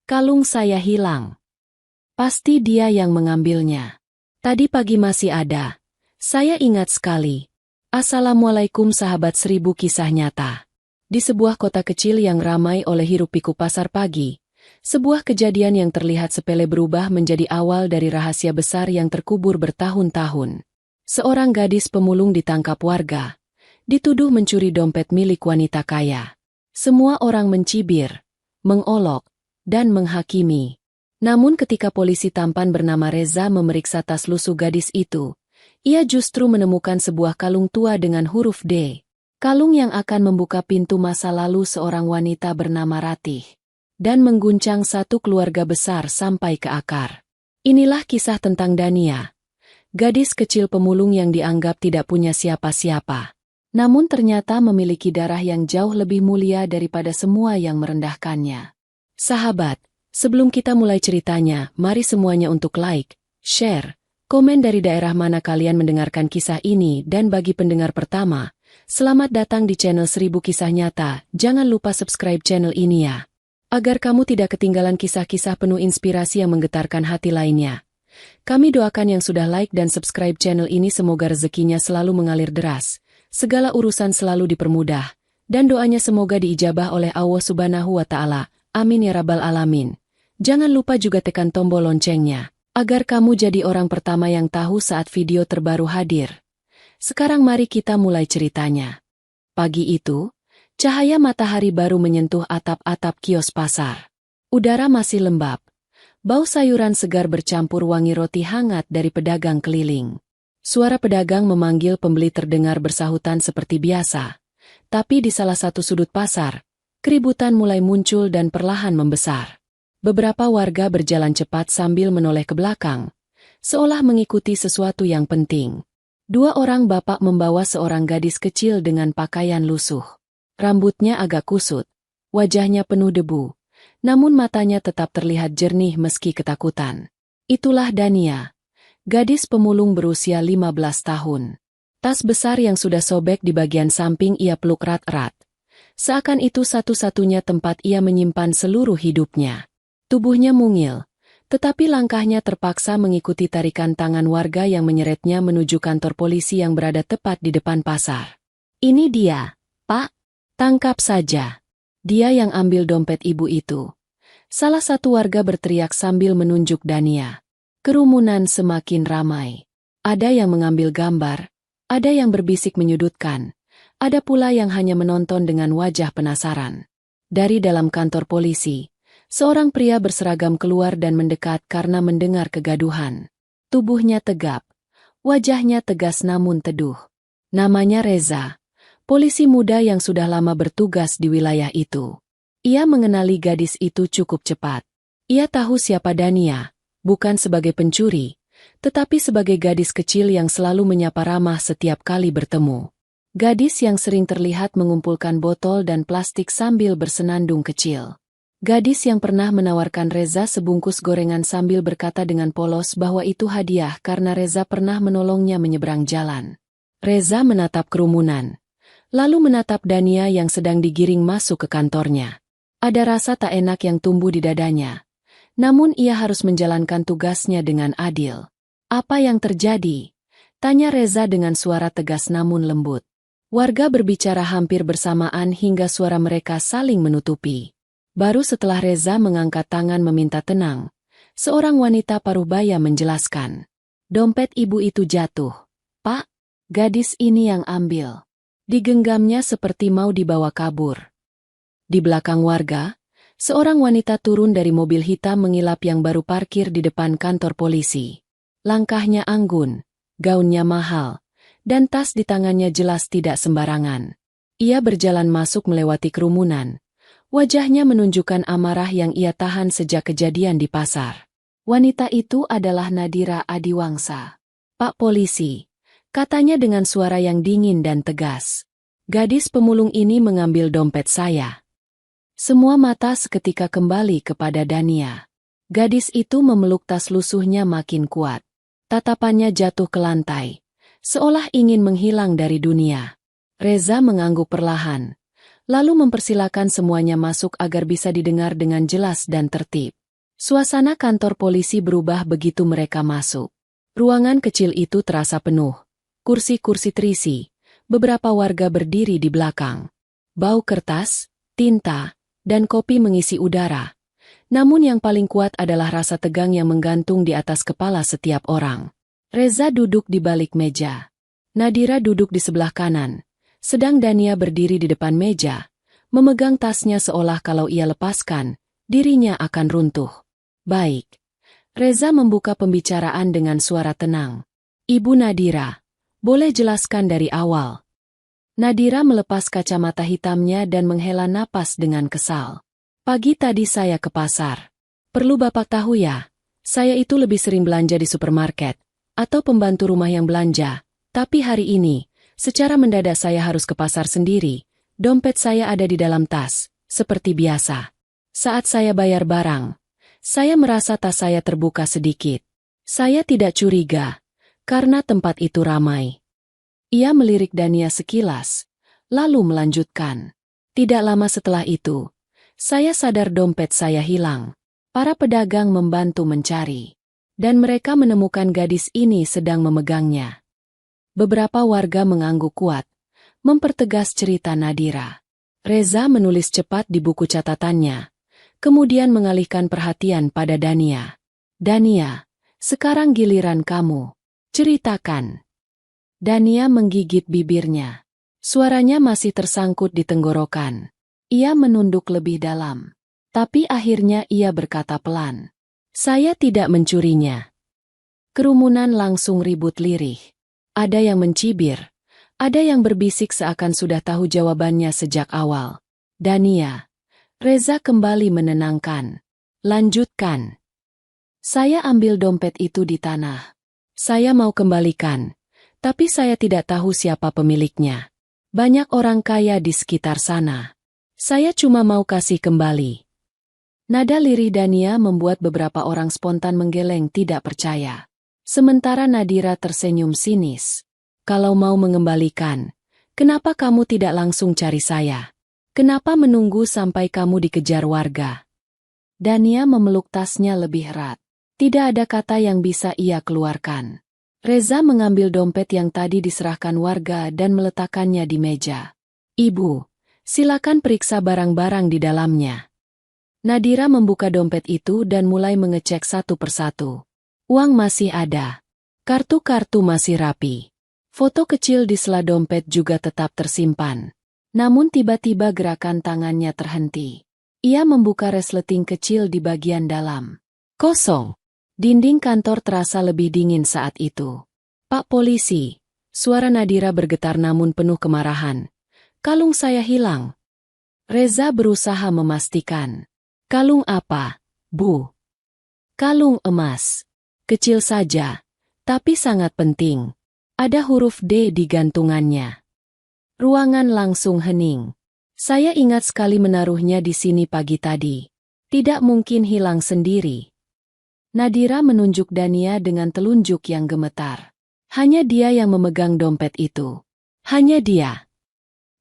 Kalung saya hilang. Pasti dia yang mengambilnya. Tadi pagi masih ada. Saya ingat sekali. Assalamualaikum sahabat 1000 kisah nyata. Di sebuah kota kecil yang ramai oleh hiruk-pikuk pasar pagi, sebuah kejadian yang terlihat sepele berubah menjadi awal dari rahasia besar yang terkubur bertahun-tahun. Seorang gadis pemulung ditangkap warga, dituduh mencuri dompet milik wanita kaya. Semua orang mencibir, mengolok, dan menghakimi. Namun ketika polisi tampan bernama Reza memeriksa tas lusuh gadis itu, ia justru menemukan sebuah kalung tua dengan huruf D. Kalung yang akan membuka pintu masa lalu seorang wanita bernama Ratih. Dan mengguncang satu keluarga besar sampai ke akar. Inilah kisah tentang Dania. Gadis kecil pemulung yang dianggap tidak punya siapa-siapa. Namun ternyata memiliki darah yang jauh lebih mulia daripada semua yang merendahkannya. Sahabat, sebelum kita mulai ceritanya, mari semuanya untuk like, share, komen dari daerah mana kalian mendengarkan kisah ini dan bagi pendengar pertama, selamat datang di channel 1000 Kisah Nyata, jangan lupa subscribe channel ini ya. Agar kamu tidak ketinggalan kisah-kisah penuh inspirasi yang menggetarkan hati lainnya. Kami doakan yang sudah like dan subscribe channel ini semoga rezekinya selalu mengalir deras, segala urusan selalu dipermudah, dan doanya semoga diijabah oleh Allah Subhanahu wa Ta'ala. Amin ya Rabbal Alamin. Jangan lupa juga tekan tombol loncengnya, agar kamu jadi orang pertama yang tahu saat video terbaru hadir. Sekarang mari kita mulai ceritanya. Pagi itu, cahaya matahari baru menyentuh atap-atap kios pasar. Udara masih lembab. Bau sayuran segar bercampur wangi roti hangat dari pedagang keliling. Suara pedagang memanggil pembeli terdengar bersahutan seperti biasa. Tapi di salah satu sudut pasar, keributan mulai muncul dan perlahan membesar. Beberapa warga berjalan cepat sambil menoleh ke belakang, seolah mengikuti sesuatu yang penting. Dua orang bapak membawa seorang gadis kecil dengan pakaian lusuh. Rambutnya agak kusut, wajahnya penuh debu, namun matanya tetap terlihat jernih meski ketakutan. Itulah Dania, gadis pemulung berusia 15 tahun. Tas besar yang sudah sobek di bagian samping ia peluk erat-erat. Seakan itu satu-satunya tempat ia menyimpan seluruh hidupnya. Tubuhnya mungil, tetapi langkahnya terpaksa mengikuti tarikan tangan warga yang menyeretnya menuju kantor polisi yang berada tepat di depan pasar. Ini dia, Pak. Tangkap saja. Dia yang ambil dompet ibu itu. Salah satu warga berteriak sambil menunjuk Dania. Kerumunan semakin ramai. Ada yang mengambil gambar, ada yang berbisik menyudutkan. Ada pula yang hanya menonton dengan wajah penasaran. Dari dalam kantor polisi, seorang pria berseragam keluar dan mendekat karena mendengar kegaduhan. Tubuhnya tegap, wajahnya tegas namun teduh. Namanya Reza, polisi muda yang sudah lama bertugas di wilayah itu. Ia mengenali gadis itu cukup cepat. Ia tahu siapa Dania, bukan sebagai pencuri, tetapi sebagai gadis kecil yang selalu menyapa ramah setiap kali bertemu. Gadis yang sering terlihat mengumpulkan botol dan plastik sambil bersenandung kecil. Gadis yang pernah menawarkan Reza sebungkus gorengan sambil berkata dengan polos bahwa itu hadiah karena Reza pernah menolongnya menyeberang jalan. Reza menatap kerumunan, lalu menatap Dania yang sedang digiring masuk ke kantornya. Ada rasa tak enak yang tumbuh di dadanya. Namun ia harus menjalankan tugasnya dengan adil. Apa yang terjadi? Tanya Reza dengan suara tegas namun lembut. Warga berbicara hampir bersamaan hingga suara mereka saling menutupi. Baru setelah Reza mengangkat tangan meminta tenang, seorang wanita paruh baya menjelaskan. Dompet ibu itu jatuh. Pak, gadis ini yang ambil. Digenggamnya seperti mau dibawa kabur. Di belakang warga, seorang wanita turun dari mobil hitam mengilap yang baru parkir di depan kantor polisi. Langkahnya anggun, gaunnya mahal, dan tas di tangannya jelas tidak sembarangan. Ia berjalan masuk melewati kerumunan. Wajahnya menunjukkan amarah yang ia tahan sejak kejadian di pasar. Wanita itu adalah Nadira Adiwangsa. Pak polisi, katanya dengan suara yang dingin dan tegas. Gadis pemulung ini mengambil dompet saya. Semua mata seketika kembali kepada Dania. Gadis itu memeluk tas lusuhnya makin kuat. Tatapannya jatuh ke lantai, seolah ingin menghilang dari dunia. Reza mengangguk perlahan, lalu mempersilakan semuanya masuk agar bisa didengar dengan jelas dan tertib. Suasana kantor polisi berubah begitu mereka masuk. Ruangan kecil itu terasa penuh. Kursi-kursi terisi. Beberapa warga berdiri di belakang. Bau kertas, tinta, dan kopi mengisi udara. Namun yang paling kuat adalah rasa tegang yang menggantung di atas kepala setiap orang. Reza duduk di balik meja. Nadira duduk di sebelah kanan. Sedang Dania berdiri di depan meja, memegang tasnya seolah kalau ia lepaskan, dirinya akan runtuh. Baik. Reza membuka pembicaraan dengan suara tenang. Ibu Nadira, boleh jelaskan dari awal? Nadira melepas kacamata hitamnya dan menghela napas dengan kesal. Pagi tadi saya ke pasar. Perlu Bapak tahu ya, saya itu lebih sering belanja di supermarket, atau pembantu rumah yang belanja. Tapi hari ini, secara mendadak saya harus ke pasar sendiri. Dompet saya ada di dalam tas, seperti biasa. Saat saya bayar barang, saya merasa tas saya terbuka sedikit. Saya tidak curiga, karena tempat itu ramai. Ia melirik Dania sekilas, lalu melanjutkan. Tidak lama setelah itu, saya sadar dompet saya hilang. Para pedagang membantu mencari, dan mereka menemukan gadis ini sedang memegangnya. Beberapa warga mengangguk kuat, mempertegas cerita Nadira. Reza menulis cepat di buku catatannya, kemudian mengalihkan perhatian pada Dania. Dania, sekarang giliran kamu. Ceritakan. Dania menggigit bibirnya. Suaranya masih tersangkut di tenggorokan. Ia menunduk lebih dalam. Tapi akhirnya ia berkata pelan. Saya tidak mencurinya. Kerumunan langsung ribut lirih. Ada yang mencibir. Ada yang berbisik seakan sudah tahu jawabannya sejak awal. Dania. Reza kembali menenangkan. Lanjutkan. Saya ambil dompet itu di tanah. Saya mau kembalikan. Tapi saya tidak tahu siapa pemiliknya. Banyak orang kaya di sekitar sana. Saya cuma mau kasih kembali. Nada lirih Dania membuat beberapa orang spontan menggeleng tidak percaya. Sementara Nadira tersenyum sinis. Kalau mau mengembalikan, kenapa kamu tidak langsung cari saya? Kenapa menunggu sampai kamu dikejar warga? Dania memeluk tasnya lebih erat. Tidak ada kata yang bisa ia keluarkan. Reza mengambil dompet yang tadi diserahkan warga dan meletakkannya di meja. Ibu, silakan periksa barang-barang di dalamnya. Nadira membuka dompet itu dan mulai mengecek satu persatu. Uang masih ada. Kartu-kartu masih rapi. Foto kecil di sela dompet juga tetap tersimpan. Namun tiba-tiba gerakan tangannya terhenti. Ia membuka resleting kecil di bagian dalam. Kosong. Dinding kantor terasa lebih dingin saat itu. Pak polisi, suara Nadira bergetar namun penuh kemarahan. Kalung saya hilang. Reza berusaha memastikan. Kalung apa, Bu? Kalung emas. Kecil saja, tapi sangat penting. Ada huruf D di gantungannya. Ruangan langsung hening. Saya ingat sekali menaruhnya di sini pagi tadi. Tidak mungkin hilang sendiri. Nadira menunjuk Dania dengan telunjuk yang gemetar. Hanya dia yang memegang dompet itu. Hanya dia.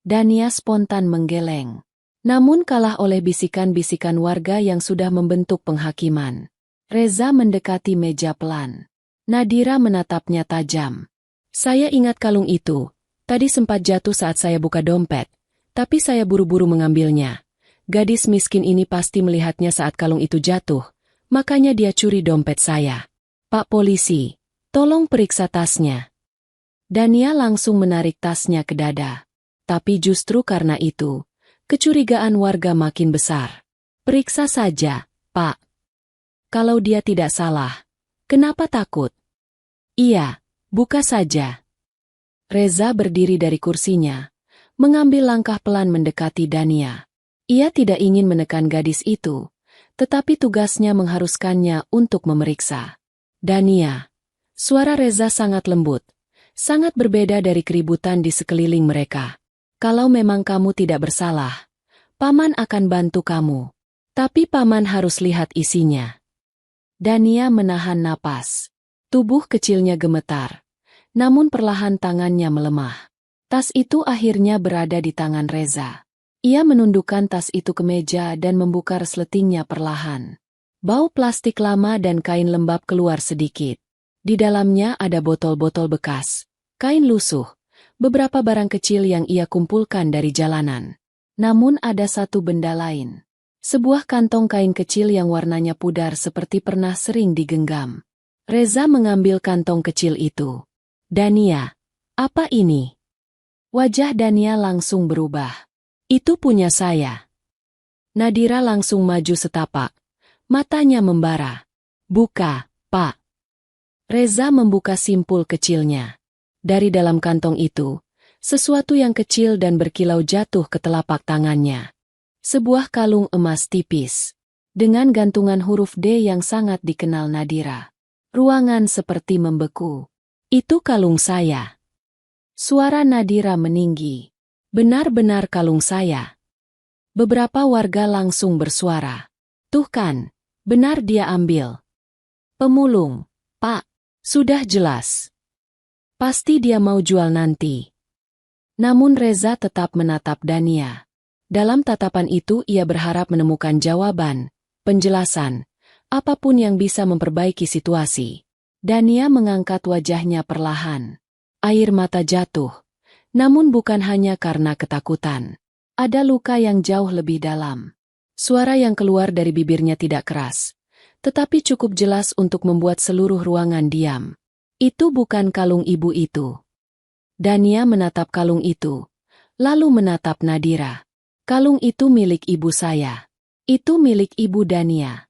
Dania spontan menggeleng. Namun kalah oleh bisikan-bisikan warga yang sudah membentuk penghakiman. Reza mendekati meja pelan. Nadira menatapnya tajam. Saya ingat kalung itu. Tadi sempat jatuh saat saya buka dompet. Tapi saya buru-buru mengambilnya. Gadis miskin ini pasti melihatnya saat kalung itu jatuh. Makanya dia curi dompet saya. Pak polisi, tolong periksa tasnya. Dania langsung menarik tasnya ke dada. Tapi justru karena itu, kecurigaan warga makin besar. Periksa saja, Pak. Kalau dia tidak salah, kenapa takut? Iya, buka saja. Reza berdiri dari kursinya, mengambil langkah pelan mendekati Dania. Ia tidak ingin menekan gadis itu. Tetapi tugasnya mengharuskannya untuk memeriksa. Dania. Suara Reza sangat lembut. Sangat berbeda dari keributan di sekeliling mereka. Kalau memang kamu tidak bersalah, Paman akan bantu kamu. Tapi Paman harus lihat isinya. Dania menahan napas. Tubuh kecilnya gemetar. Namun perlahan tangannya melemah. Tas itu akhirnya berada di tangan Reza. Ia menundukkan tas itu ke meja dan membuka resletingnya perlahan. Bau plastik lama dan kain lembab keluar sedikit. Di dalamnya ada botol-botol bekas, kain lusuh, beberapa barang kecil yang ia kumpulkan dari jalanan. Namun ada satu benda lain. Sebuah kantong kain kecil yang warnanya pudar seperti pernah sering digenggam. Reza mengambil kantong kecil itu. "Dania, apa ini?" Wajah Dania langsung berubah. "Itu punya saya." Nadira langsung maju setapak. Matanya membara. "Buka, Pak." Reza membuka simpul kecilnya. Dari dalam kantong itu, sesuatu yang kecil dan berkilau jatuh ke telapak tangannya. Sebuah kalung emas tipis, dengan gantungan huruf D yang sangat dikenal Nadira. Ruangan seperti membeku. "Itu kalung saya." Suara Nadira meninggi. "Benar-benar kalung saya." Beberapa warga langsung bersuara. "Tuh kan, benar dia ambil." "Pemulung, Pak, sudah jelas. Pasti dia mau jual nanti." Namun Reza tetap menatap Dania. Dalam tatapan itu ia berharap menemukan jawaban, penjelasan, apapun yang bisa memperbaiki situasi. Dania mengangkat wajahnya perlahan. Air mata jatuh, namun bukan hanya karena ketakutan. Ada luka yang jauh lebih dalam. Suara yang keluar dari bibirnya tidak keras, tetapi cukup jelas untuk membuat seluruh ruangan diam. "Itu bukan kalung ibu itu." Dania menatap kalung itu, lalu menatap Nadira. "Kalung itu milik ibu saya. Itu milik ibu Dania."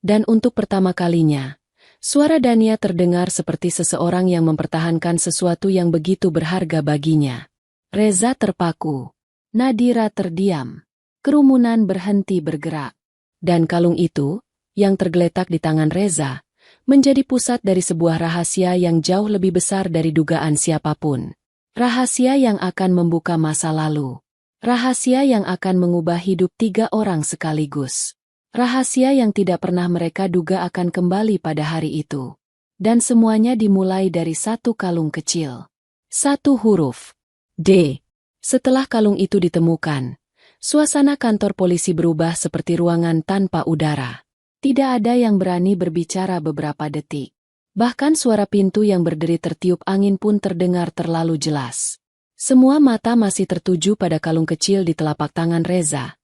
Dan untuk pertama kalinya, suara Dania terdengar seperti seseorang yang mempertahankan sesuatu yang begitu berharga baginya. Reza terpaku. Nadira terdiam. Kerumunan berhenti bergerak. Dan kalung itu, yang tergeletak di tangan Reza, menjadi pusat dari sebuah rahasia yang jauh lebih besar dari dugaan siapapun. Rahasia yang akan membuka masa lalu. Rahasia yang akan mengubah hidup 3 orang sekaligus. Rahasia yang tidak pernah mereka duga akan kembali pada hari itu. Dan semuanya dimulai dari satu kalung kecil. Satu huruf. D. Setelah kalung itu ditemukan, suasana kantor polisi berubah seperti ruangan tanpa udara. Tidak ada yang berani berbicara beberapa detik. Bahkan suara pintu yang berderi tertiup angin pun terdengar terlalu jelas. Semua mata masih tertuju pada kalung kecil di telapak tangan Reza.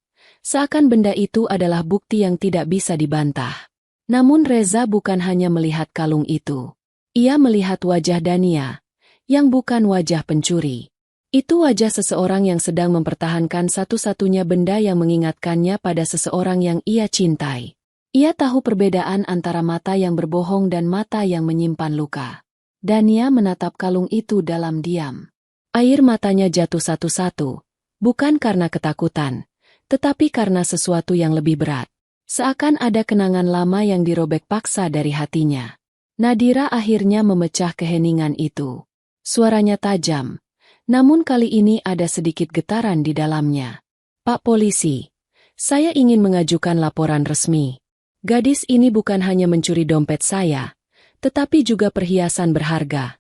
Seakan benda itu adalah bukti yang tidak bisa dibantah. Namun Reza bukan hanya melihat kalung itu. Ia melihat wajah Dania, yang bukan wajah pencuri. Itu wajah seseorang yang sedang mempertahankan satu-satunya benda yang mengingatkannya pada seseorang yang ia cintai. Ia tahu perbedaan antara mata yang berbohong dan mata yang menyimpan luka. Dania menatap kalung itu dalam diam. Air matanya jatuh satu-satu, bukan karena ketakutan, tetapi karena sesuatu yang lebih berat. Seakan ada kenangan lama yang dirobek paksa dari hatinya. Nadira akhirnya memecah keheningan itu. Suaranya tajam. Namun kali ini ada sedikit getaran di dalamnya. "Pak Polisi, saya ingin mengajukan laporan resmi. Gadis ini bukan hanya mencuri dompet saya, tetapi juga perhiasan berharga."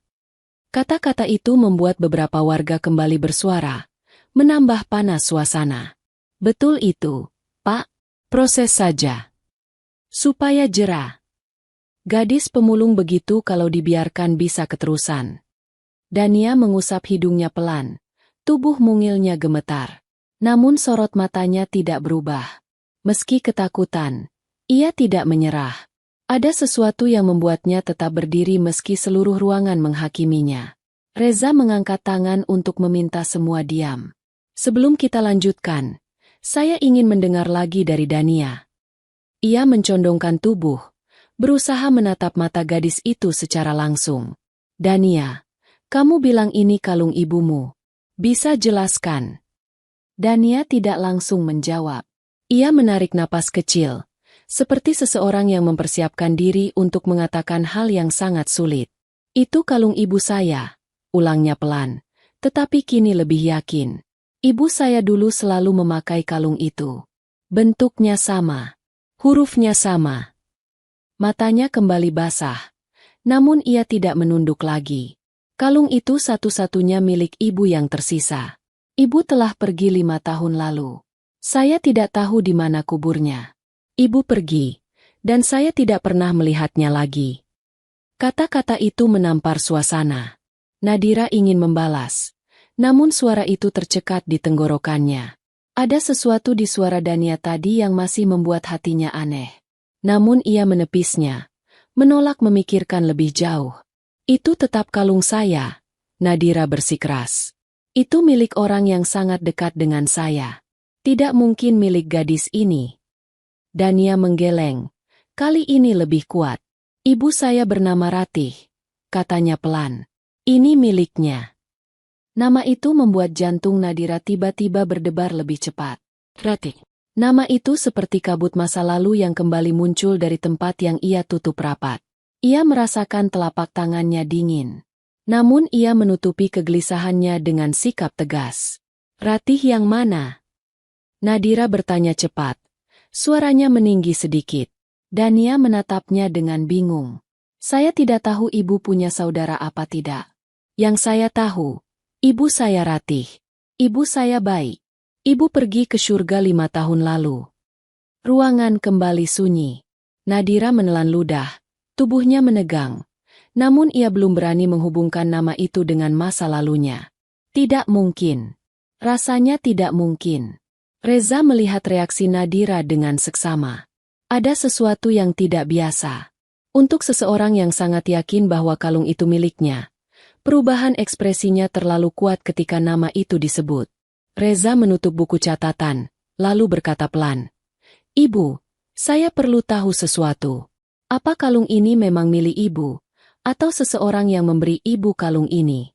Kata-kata itu membuat beberapa warga kembali bersuara, menambah panas suasana. "Betul itu, Pak. Proses saja. Supaya jera." Gadis pemulung begitu kalau dibiarkan bisa keterusan. Dania mengusap hidungnya pelan. Tubuh mungilnya gemetar. Namun sorot matanya tidak berubah. Meski ketakutan, ia tidak menyerah. Ada sesuatu yang membuatnya tetap berdiri meski seluruh ruangan menghakiminya. Reza mengangkat tangan untuk meminta semua diam. "Sebelum kita lanjutkan, saya ingin mendengar lagi dari Dania." Ia mencondongkan tubuh, berusaha menatap mata gadis itu secara langsung. "Dania, kamu bilang ini kalung ibumu. Bisa jelaskan?" Dania tidak langsung menjawab. Ia menarik napas kecil, seperti seseorang yang mempersiapkan diri untuk mengatakan hal yang sangat sulit. "Itu kalung ibu saya," ulangnya pelan, tetapi kini lebih yakin. "Ibu saya dulu selalu memakai kalung itu. Bentuknya sama. Hurufnya sama." Matanya kembali basah, namun ia tidak menunduk lagi. Kalung itu satu-satunya milik ibu yang tersisa. Ibu telah pergi 5 tahun lalu. Saya tidak tahu di mana kuburnya. Ibu pergi, Dan saya tidak pernah melihatnya lagi. Kata-kata itu menampar suasana. Nadira ingin membalas. Namun suara itu tercekat di tenggorokannya. Ada sesuatu di suara Dania tadi yang masih membuat hatinya aneh. Namun ia menepisnya. Menolak memikirkan lebih jauh. Itu tetap kalung saya. Nadira bersikeras. Itu milik orang yang sangat dekat dengan saya. Tidak mungkin milik gadis ini. Dania menggeleng. Kali ini lebih kuat. Ibu saya bernama Ratih, katanya pelan. Ini miliknya. Nama itu membuat jantung Nadira tiba-tiba berdebar lebih cepat. Ratih. Nama itu seperti kabut masa lalu yang kembali muncul dari tempat yang ia tutup rapat. Ia merasakan telapak tangannya dingin. Namun ia menutupi kegelisahannya dengan sikap tegas. Ratih yang mana? Nadira bertanya cepat. Suaranya meninggi sedikit. Dania menatapnya dengan bingung. Saya tidak tahu ibu punya saudara apa tidak. Yang saya tahu, ibu saya Ratih. Ibu saya baik. Ibu pergi ke surga 5 tahun lalu. Ruangan kembali sunyi. Nadira menelan ludah. Tubuhnya menegang. Namun ia belum berani menghubungkan nama itu dengan masa lalunya. Tidak mungkin. Rasanya tidak mungkin. Reza melihat reaksi Nadira dengan seksama. Ada sesuatu yang tidak biasa. Untuk seseorang yang sangat yakin bahwa kalung itu miliknya, perubahan ekspresinya terlalu kuat ketika nama itu disebut. Reza menutup buku catatan, lalu berkata pelan. Ibu, saya perlu tahu sesuatu. Apa kalung ini memang milik ibu, atau seseorang yang memberi ibu kalung ini?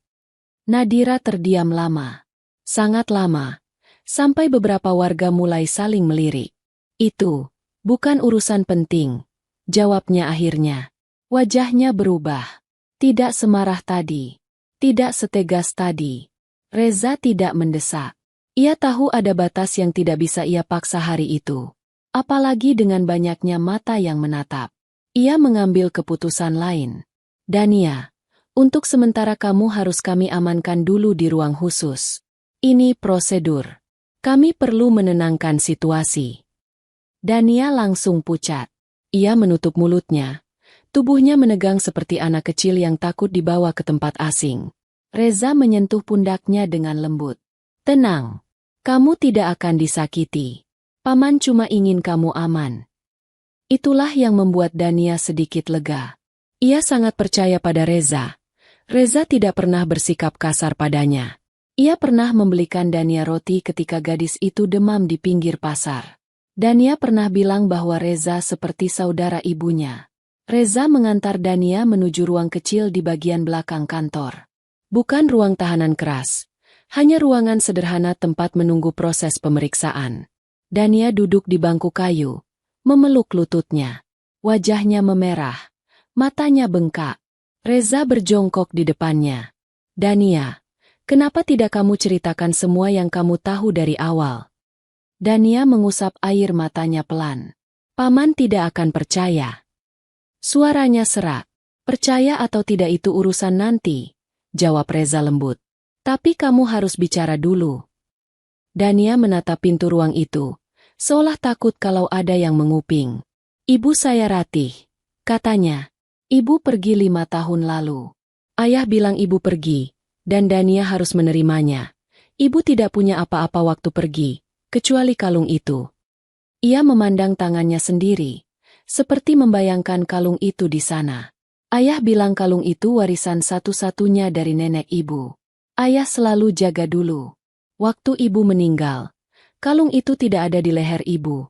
Nadira terdiam lama. Sangat lama. Sampai beberapa warga mulai saling melirik. Itu bukan urusan penting, jawabnya akhirnya. Wajahnya berubah. Tidak semarah tadi. Tidak setegas tadi. Reza tidak mendesak. Ia tahu ada batas yang tidak bisa ia paksa hari itu. Apalagi dengan banyaknya mata yang menatap. Ia mengambil keputusan lain. Dania, untuk sementara kamu harus kami amankan dulu di ruang khusus. Ini prosedur. Kami perlu menenangkan situasi. Dania langsung pucat. Ia menutup mulutnya. Tubuhnya menegang seperti anak kecil yang takut dibawa ke tempat asing. Reza menyentuh pundaknya dengan lembut. Tenang. Kamu tidak akan disakiti. Paman cuma ingin kamu aman. Itulah yang membuat Dania sedikit lega. Ia sangat percaya pada Reza. Reza tidak pernah bersikap kasar padanya. Ia pernah membelikan Dania roti ketika gadis itu demam di pinggir pasar. Dania pernah bilang bahwa Reza seperti saudara ibunya. Reza mengantar Dania menuju ruang kecil di bagian belakang kantor. Bukan ruang tahanan keras. Hanya ruangan sederhana tempat menunggu proses pemeriksaan. Dania duduk di bangku kayu, memeluk lututnya. Wajahnya memerah, matanya bengkak. Reza berjongkok di depannya. Dania, kenapa tidak kamu ceritakan semua yang kamu tahu dari awal? Dania mengusap air matanya pelan. Paman tidak akan percaya. Suaranya serak. Percaya atau tidak itu urusan nanti, jawab Reza lembut. Tapi kamu harus bicara dulu. Dania menatap pintu ruang itu, seolah takut kalau ada yang menguping. Ibu saya Ratih, katanya. Ibu pergi 5 tahun lalu. Ayah bilang ibu pergi, dan Dania harus menerimanya. Ibu tidak punya apa-apa waktu pergi, kecuali kalung itu. Ia memandang tangannya sendiri, seperti membayangkan kalung itu di sana. Ayah bilang kalung itu warisan satu-satunya dari nenek ibu. Ayah selalu jaga dulu. Waktu ibu meninggal, kalung itu tidak ada di leher ibu.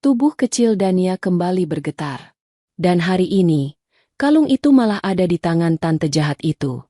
Tubuh kecil Dania kembali bergetar. Dan hari ini, kalung itu malah ada di tangan tante jahat itu.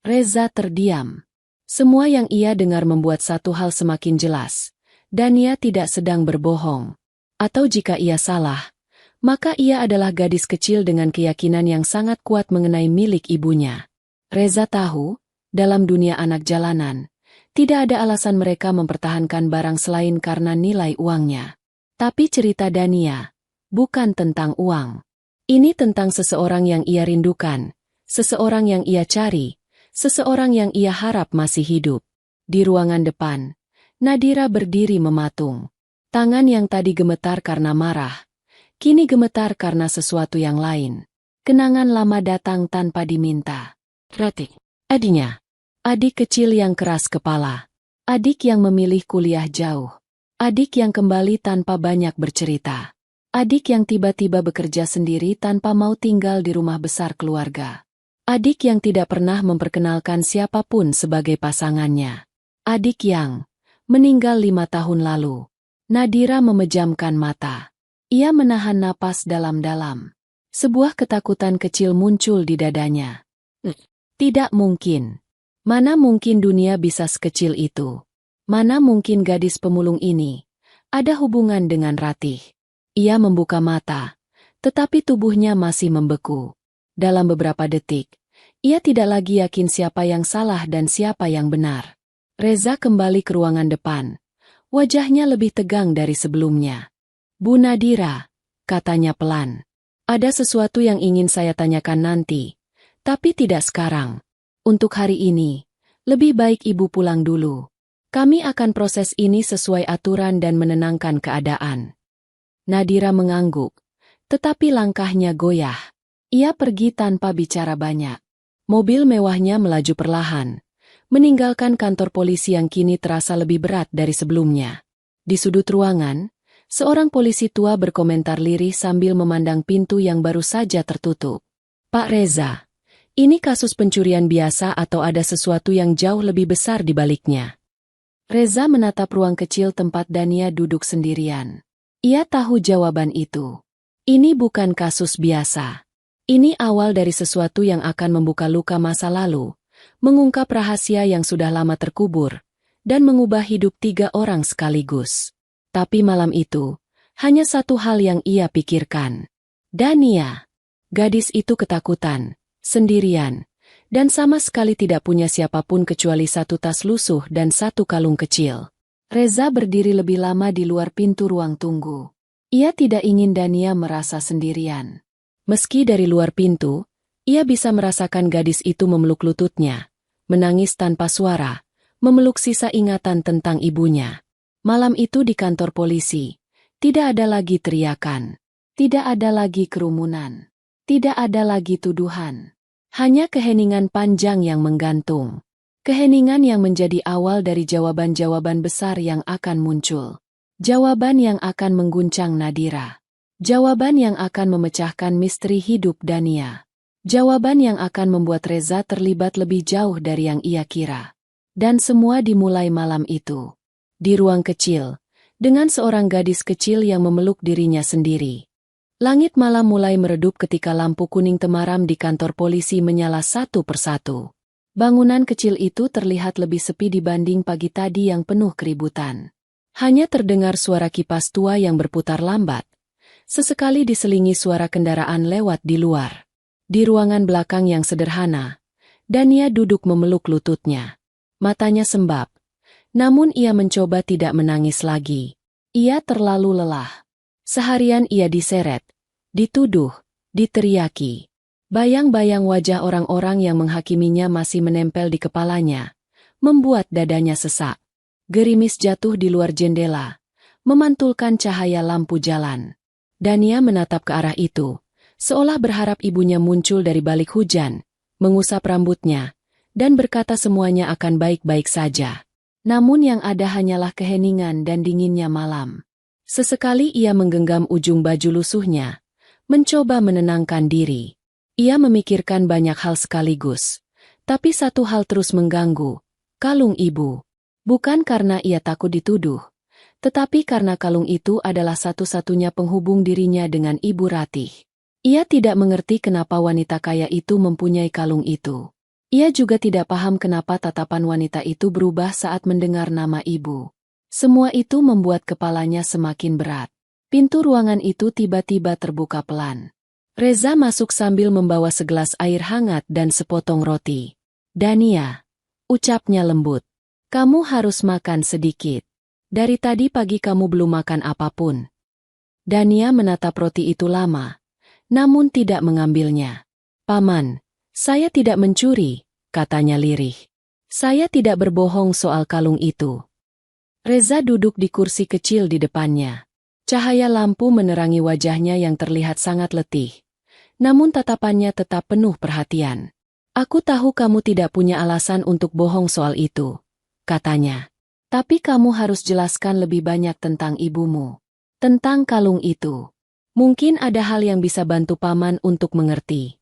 Reza terdiam. Semua yang ia dengar membuat satu hal semakin jelas. Dania tidak sedang berbohong. Atau jika ia salah, maka ia adalah gadis kecil dengan keyakinan yang sangat kuat mengenai milik ibunya. Reza tahu, dalam dunia anak jalanan, tidak ada alasan mereka mempertahankan barang selain karena nilai uangnya. Tapi cerita Dania bukan tentang uang. Ini tentang seseorang yang ia rindukan, seseorang yang ia cari, seseorang yang ia harap masih hidup. Di ruangan depan, Nadira berdiri mematung. Tangan yang tadi gemetar karena marah, Kini gemetar karena sesuatu yang lain. Kenangan lama datang tanpa diminta. Ratih, adiknya. Adik kecil yang keras kepala. Adik yang memilih kuliah jauh. Adik yang kembali tanpa banyak bercerita. Adik yang tiba-tiba bekerja sendiri tanpa mau tinggal di rumah besar keluarga. Adik yang tidak pernah memperkenalkan siapapun sebagai pasangannya. Adik yang meninggal 5 tahun lalu. Nadira memejamkan mata. Ia menahan napas dalam-dalam. Sebuah ketakutan kecil muncul di dadanya. Tidak mungkin. Mana mungkin dunia bisa sekecil itu? Mana mungkin gadis pemulung ini ada hubungan dengan Ratih? Ia membuka mata, tetapi tubuhnya masih membeku. Dalam beberapa detik, ia tidak lagi yakin siapa yang salah dan siapa yang benar. Reza kembali ke ruangan depan. Wajahnya lebih tegang dari sebelumnya. Bu Nadira, katanya pelan. Ada sesuatu yang ingin saya tanyakan nanti, tapi tidak sekarang. Untuk hari ini, lebih baik ibu pulang dulu. Kami akan proses ini sesuai aturan dan menenangkan keadaan. Nadira mengangguk, tetapi langkahnya goyah. Ia pergi tanpa bicara banyak. Mobil mewahnya melaju perlahan, meninggalkan kantor polisi yang kini terasa lebih berat dari sebelumnya. Di sudut ruangan, seorang polisi tua berkomentar lirih sambil memandang pintu yang baru saja tertutup. Pak Reza, ini kasus pencurian biasa atau ada sesuatu yang jauh lebih besar di baliknya? Reza menatap ruang kecil tempat Dania duduk sendirian. Ia tahu jawaban itu. Ini bukan kasus biasa. Ini awal dari sesuatu yang akan membuka luka masa lalu, mengungkap rahasia yang sudah lama terkubur, dan mengubah hidup 3 orang sekaligus. Tapi malam itu, hanya satu hal yang ia pikirkan. Dania. Gadis itu ketakutan, sendirian, dan sama sekali tidak punya siapapun kecuali satu tas lusuh dan satu kalung kecil. Reza berdiri lebih lama di luar pintu ruang tunggu. Ia tidak ingin Dania merasa sendirian. Meski dari luar pintu, ia bisa merasakan gadis itu memeluk lututnya, menangis tanpa suara, memeluk sisa ingatan tentang ibunya. Malam itu di kantor polisi, tidak ada lagi teriakan, tidak ada lagi kerumunan, tidak ada lagi tuduhan. Hanya keheningan panjang yang menggantung. Keheningan yang menjadi awal dari jawaban-jawaban besar yang akan muncul. Jawaban yang akan mengguncang Nadira. Jawaban yang akan memecahkan misteri hidup Dania. Jawaban yang akan membuat Reza terlibat lebih jauh dari yang ia kira. Dan semua dimulai malam itu. Di ruang kecil, dengan seorang gadis kecil yang memeluk dirinya sendiri. Langit malam mulai meredup ketika lampu kuning temaram di kantor polisi menyala satu persatu. Bangunan kecil itu terlihat lebih sepi dibanding pagi tadi yang penuh keributan. Hanya terdengar suara kipas tua yang berputar lambat. Sesekali diselingi suara kendaraan lewat di luar. Di ruangan belakang yang sederhana, Dania duduk memeluk lututnya. Matanya sembab. Namun ia mencoba tidak menangis lagi. Ia terlalu lelah. Seharian ia diseret, dituduh, diteriaki. Bayang-bayang wajah orang-orang yang menghakiminya masih menempel di kepalanya, membuat dadanya sesak. Gerimis jatuh di luar jendela, memantulkan cahaya lampu jalan. Dania menatap ke arah itu, seolah berharap ibunya muncul dari balik hujan, mengusap rambutnya, dan berkata semuanya akan baik-baik saja. Namun yang ada hanyalah keheningan dan dinginnya malam. Sesekali ia menggenggam ujung baju lusuhnya, mencoba menenangkan diri. Ia memikirkan banyak hal sekaligus, tapi satu hal terus mengganggu, kalung ibu. Bukan karena ia takut dituduh, tetapi karena kalung itu adalah satu-satunya penghubung dirinya dengan Ibu Ratih. Ia tidak mengerti kenapa wanita kaya itu mempunyai kalung itu. Ia juga tidak paham kenapa tatapan wanita itu berubah saat mendengar nama ibu. Semua itu membuat kepalanya semakin berat. Pintu ruangan itu tiba-tiba terbuka pelan. Reza masuk sambil membawa segelas air hangat dan sepotong roti. Dania, ucapnya lembut. Kamu harus makan sedikit. Dari tadi pagi kamu belum makan apapun. Dania menatap roti itu lama, namun tidak mengambilnya. Paman, saya tidak mencuri, katanya lirih. Saya tidak berbohong soal kalung itu. Reza duduk di kursi kecil di depannya. Cahaya lampu menerangi wajahnya yang terlihat sangat letih. Namun tatapannya tetap penuh perhatian. Aku tahu kamu tidak punya alasan untuk bohong soal itu, katanya. Tapi kamu harus jelaskan lebih banyak tentang ibumu. Tentang kalung itu. Mungkin ada hal yang bisa bantu paman untuk mengerti.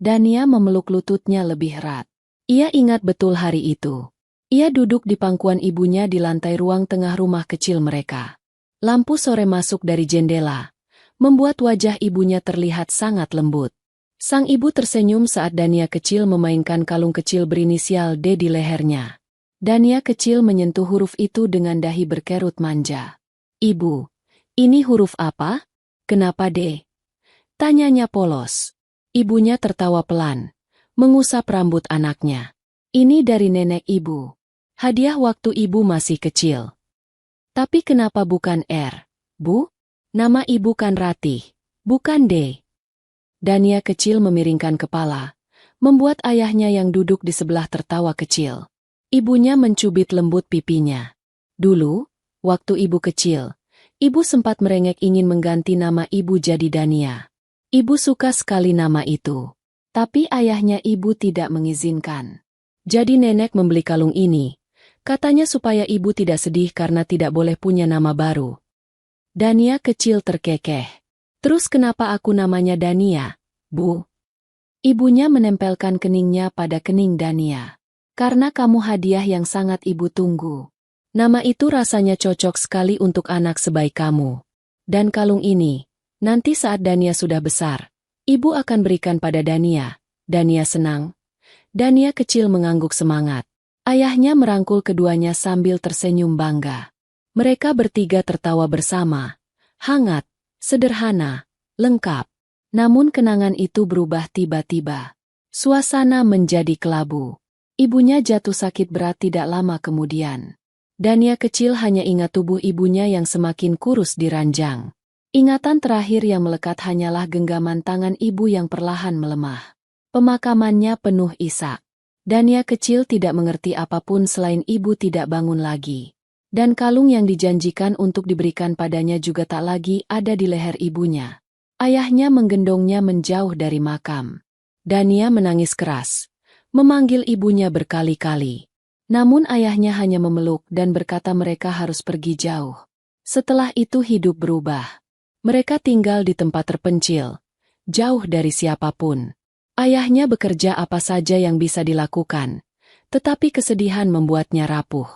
Dania memeluk lututnya lebih erat. Ia ingat betul hari itu. Ia duduk di pangkuan ibunya di lantai ruang tengah rumah kecil mereka. Lampu sore masuk dari jendela, membuat wajah ibunya terlihat sangat lembut. Sang ibu tersenyum saat Dania kecil memainkan kalung kecil berinisial D di lehernya. Dania kecil menyentuh huruf itu dengan dahi berkerut manja. Ibu, ini huruf apa? Kenapa D? Tanyanya polos. Ibunya tertawa pelan, mengusap rambut anaknya. Ini dari nenek ibu. Hadiah waktu ibu masih kecil. Tapi kenapa bukan R, Bu? Nama ibu kan Ratih, bukan D. Dania kecil memiringkan kepala, membuat ayahnya yang duduk di sebelah tertawa kecil. Ibunya mencubit lembut pipinya. Dulu, waktu ibu kecil, ibu sempat merengek ingin mengganti nama ibu jadi Dania. Ibu suka sekali nama itu. Tapi ayahnya ibu tidak mengizinkan. Jadi nenek membeli kalung ini. Katanya supaya ibu tidak sedih karena tidak boleh punya nama baru. Dania kecil terkekeh. Terus kenapa aku namanya Dania, Bu? Ibunya menempelkan keningnya pada kening Dania. Karena kamu hadiah yang sangat ibu tunggu. Nama itu rasanya cocok sekali untuk anak sebaik kamu. Dan kalung ini, nanti saat Dania sudah besar, ibu akan berikan pada Dania. Dania senang. Dania kecil mengangguk semangat. Ayahnya merangkul keduanya sambil tersenyum bangga. Mereka bertiga tertawa bersama. Hangat, sederhana, lengkap. Namun kenangan itu berubah tiba-tiba. Suasana menjadi kelabu. Ibunya jatuh sakit berat tidak lama kemudian. Dania kecil hanya ingat tubuh ibunya yang semakin kurus di ranjang. Ingatan terakhir yang melekat hanyalah genggaman tangan ibu yang perlahan melemah. Pemakamannya penuh isak. Dania kecil tidak mengerti apapun selain ibu tidak bangun lagi. Dan kalung yang dijanjikan untuk diberikan padanya juga tak lagi ada di leher ibunya. Ayahnya menggendongnya menjauh dari makam. Dania menangis keras, memanggil ibunya berkali-kali. Namun ayahnya hanya memeluk dan berkata mereka harus pergi jauh. Setelah itu hidup berubah. Mereka tinggal di tempat terpencil, jauh dari siapapun. Ayahnya bekerja apa saja yang bisa dilakukan, tetapi kesedihan membuatnya rapuh.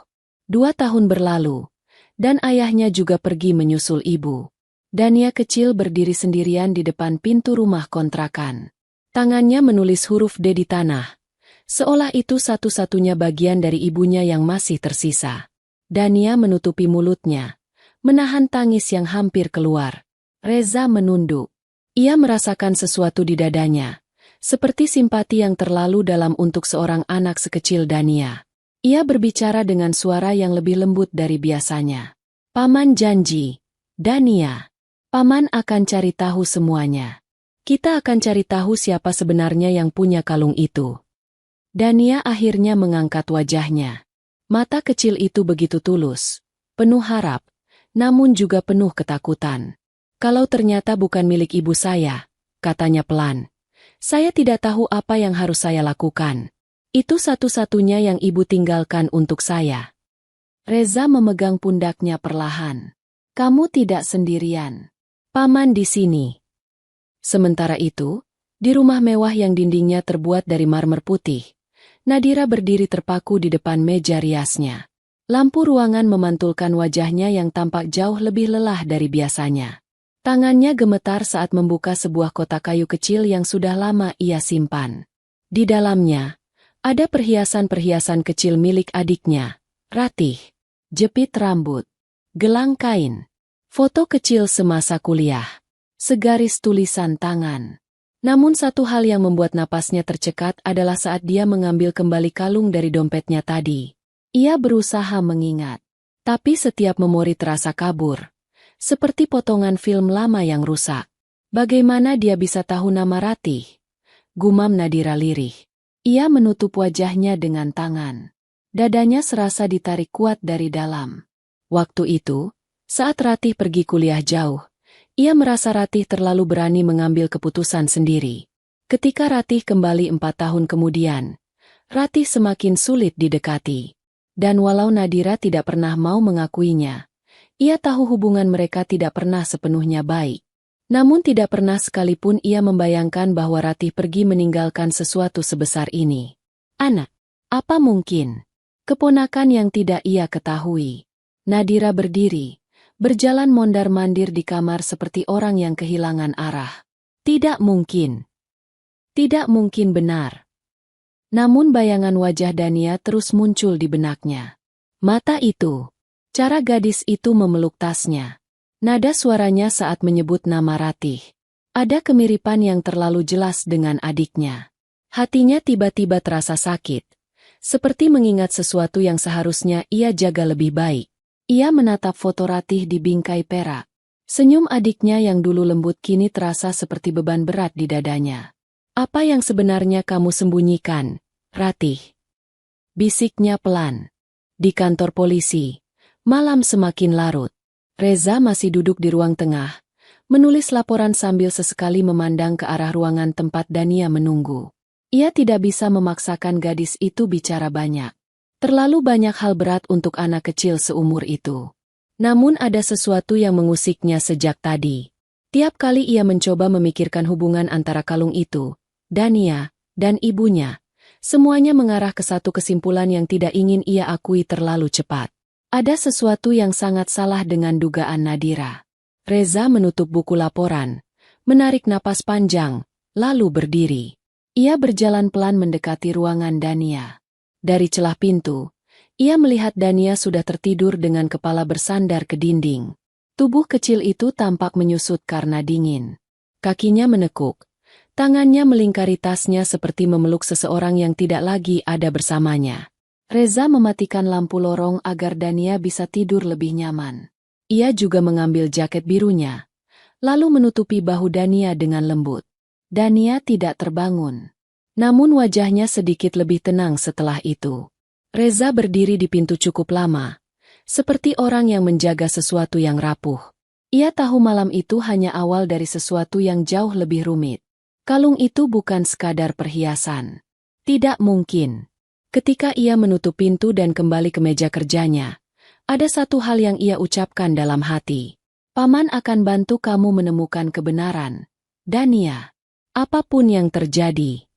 2 tahun berlalu, dan ayahnya juga pergi menyusul ibu. Dania kecil berdiri sendirian di depan pintu rumah kontrakan. Tangannya menulis huruf D di tanah, seolah itu satu-satunya bagian dari ibunya yang masih tersisa. Dania menutupi mulutnya, menahan tangis yang hampir keluar. Reza menunduk. Ia merasakan sesuatu di dadanya. Seperti simpati yang terlalu dalam untuk seorang anak sekecil Dania. Ia berbicara dengan suara yang lebih lembut dari biasanya. Paman janji, Dania. Paman akan cari tahu semuanya. Kita akan cari tahu siapa sebenarnya yang punya kalung itu. Dania akhirnya mengangkat wajahnya. Mata kecil itu begitu tulus, penuh harap, namun juga penuh ketakutan. Kalau ternyata bukan milik ibu saya, katanya pelan. Saya tidak tahu apa yang harus saya lakukan. Itu satu-satunya yang ibu tinggalkan untuk saya. Reza memegang pundaknya perlahan. Kamu tidak sendirian. Paman di sini. Sementara itu, di rumah mewah yang dindingnya terbuat dari marmer putih, Nadira berdiri terpaku di depan meja riasnya. Lampu ruangan memantulkan wajahnya yang tampak jauh lebih lelah dari biasanya. Tangannya gemetar saat membuka sebuah kotak kayu kecil yang sudah lama ia simpan. Di dalamnya, ada perhiasan-perhiasan kecil milik adiknya, Ratih, jepit rambut, gelang kain, foto kecil semasa kuliah, segaris tulisan tangan. Namun satu hal yang membuat napasnya tercekat adalah saat dia mengambil kembali kalung dari dompetnya tadi. Ia berusaha mengingat, tapi setiap memori terasa kabur. Seperti potongan film lama yang rusak. Bagaimana dia bisa tahu nama Ratih? Gumam Nadira lirih. Ia menutup wajahnya dengan tangan. Dadanya serasa ditarik kuat dari dalam. Waktu itu, Saat Ratih pergi kuliah jauh, ia merasa Ratih terlalu berani mengambil keputusan sendiri. Ketika Ratih kembali 4 tahun kemudian, Ratih semakin sulit didekati. Dan walau Nadira tidak pernah mau mengakuinya, ia tahu hubungan mereka tidak pernah sepenuhnya baik. Namun tidak pernah sekalipun ia membayangkan bahwa Ratih pergi meninggalkan sesuatu sebesar ini. Anak, apa mungkin? Keponakan yang tidak ia ketahui. Nadira berdiri, berjalan mondar-mandir di kamar seperti orang yang kehilangan arah. Tidak mungkin. Tidak mungkin benar. Namun bayangan wajah Dania terus muncul di benaknya. Mata itu. Cara gadis itu memeluk tasnya. Nada suaranya saat menyebut nama Ratih. Ada kemiripan yang terlalu jelas dengan adiknya. Hatinya tiba-tiba terasa sakit. Seperti mengingat sesuatu yang seharusnya ia jaga lebih baik. Ia menatap foto Ratih di bingkai perak. Senyum adiknya yang dulu lembut kini terasa seperti beban berat di dadanya. Apa yang sebenarnya kamu sembunyikan, Ratih? Bisiknya pelan. Di kantor polisi, malam semakin larut. Reza masih duduk di ruang tengah, menulis laporan sambil sesekali memandang ke arah ruangan tempat Dania menunggu. Ia tidak bisa memaksakan gadis itu bicara banyak. Terlalu banyak hal berat untuk anak kecil seumur itu. Namun ada sesuatu yang mengusiknya sejak tadi. Tiap kali ia mencoba memikirkan hubungan antara kalung itu, Dania, dan ibunya, semuanya mengarah ke satu kesimpulan yang tidak ingin ia akui terlalu cepat. Ada sesuatu yang sangat salah dengan dugaan Nadira. Reza menutup buku laporan, menarik napas panjang, lalu berdiri. Ia berjalan pelan mendekati ruangan Dania. Dari celah pintu, ia melihat Dania sudah tertidur dengan kepala bersandar ke dinding. Tubuh kecil itu tampak menyusut karena dingin. Kakinya menekuk, tangannya melingkari tasnya seperti memeluk seseorang yang tidak lagi ada bersamanya. Reza mematikan lampu lorong agar Dania bisa tidur lebih nyaman. Ia juga mengambil jaket birunya, lalu menutupi bahu Dania dengan lembut. Dania tidak terbangun. Namun wajahnya sedikit lebih tenang setelah itu. Reza berdiri di pintu cukup lama, seperti orang yang menjaga sesuatu yang rapuh. Ia tahu malam itu hanya awal dari sesuatu yang jauh lebih rumit. Kalung itu bukan sekadar perhiasan. Tidak mungkin. Ketika ia menutup pintu dan kembali ke meja kerjanya, ada satu hal yang ia ucapkan dalam hati. Paman akan bantu kamu menemukan kebenaran, Dania. Apapun yang terjadi.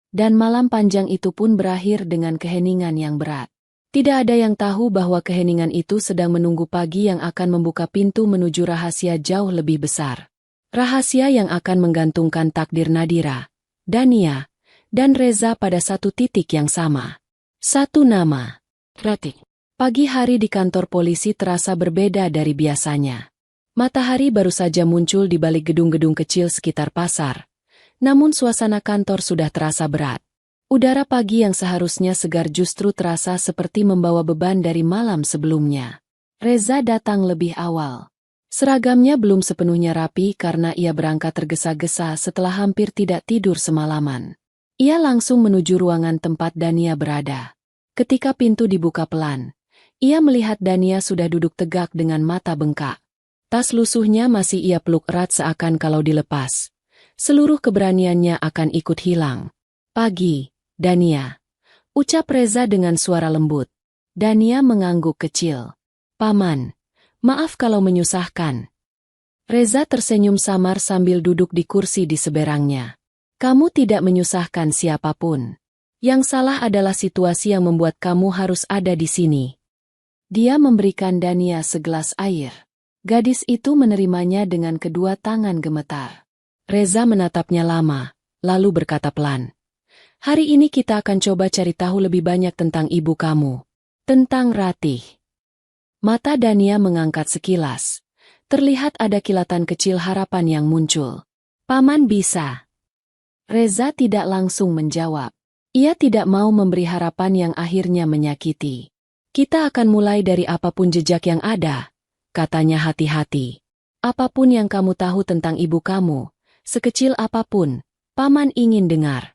Dan malam panjang itu pun berakhir dengan keheningan yang berat. Tidak ada yang tahu bahwa keheningan itu sedang menunggu pagi yang akan membuka pintu menuju rahasia jauh lebih besar. Rahasia yang akan menggantungkan takdir Nadira, Dania, dan Reza pada satu titik yang sama. Satu nama. Ratih. Pagi hari di kantor polisi terasa berbeda dari biasanya. Matahari baru saja muncul di balik gedung-gedung kecil sekitar pasar. Namun suasana kantor sudah terasa berat. Udara pagi yang seharusnya segar justru terasa seperti membawa beban dari malam sebelumnya. Reza datang lebih awal. Seragamnya belum sepenuhnya rapi karena ia berangkat tergesa-gesa setelah hampir tidak tidur semalaman. Ia langsung menuju ruangan tempat Dania berada. Ketika pintu dibuka pelan, ia melihat Dania sudah duduk tegak dengan mata bengkak. Tas lusuhnya masih ia peluk erat seakan kalau dilepas. Seluruh keberaniannya akan ikut hilang. Pagi, Dania. Ucap Reza dengan suara lembut. Dania mengangguk kecil. Paman, maaf kalau menyusahkan. Reza tersenyum samar sambil duduk di kursi di seberangnya. Kamu tidak menyusahkan siapapun. Yang salah adalah situasi yang membuat kamu harus ada di sini. Dia memberikan Dania segelas air. Gadis itu menerimanya dengan kedua tangan gemetar. Reza menatapnya lama, lalu berkata pelan. Hari ini kita akan coba cari tahu lebih banyak tentang ibu kamu. Tentang Ratih. Mata Dania mengangkat sekilas. Terlihat ada kilatan kecil harapan yang muncul. Paman bisa. Reza tidak langsung menjawab. Ia tidak mau memberi harapan yang akhirnya menyakiti. Kita akan mulai dari apapun jejak yang ada, katanya hati-hati. Apapun yang kamu tahu tentang ibu kamu, sekecil apapun, paman ingin dengar.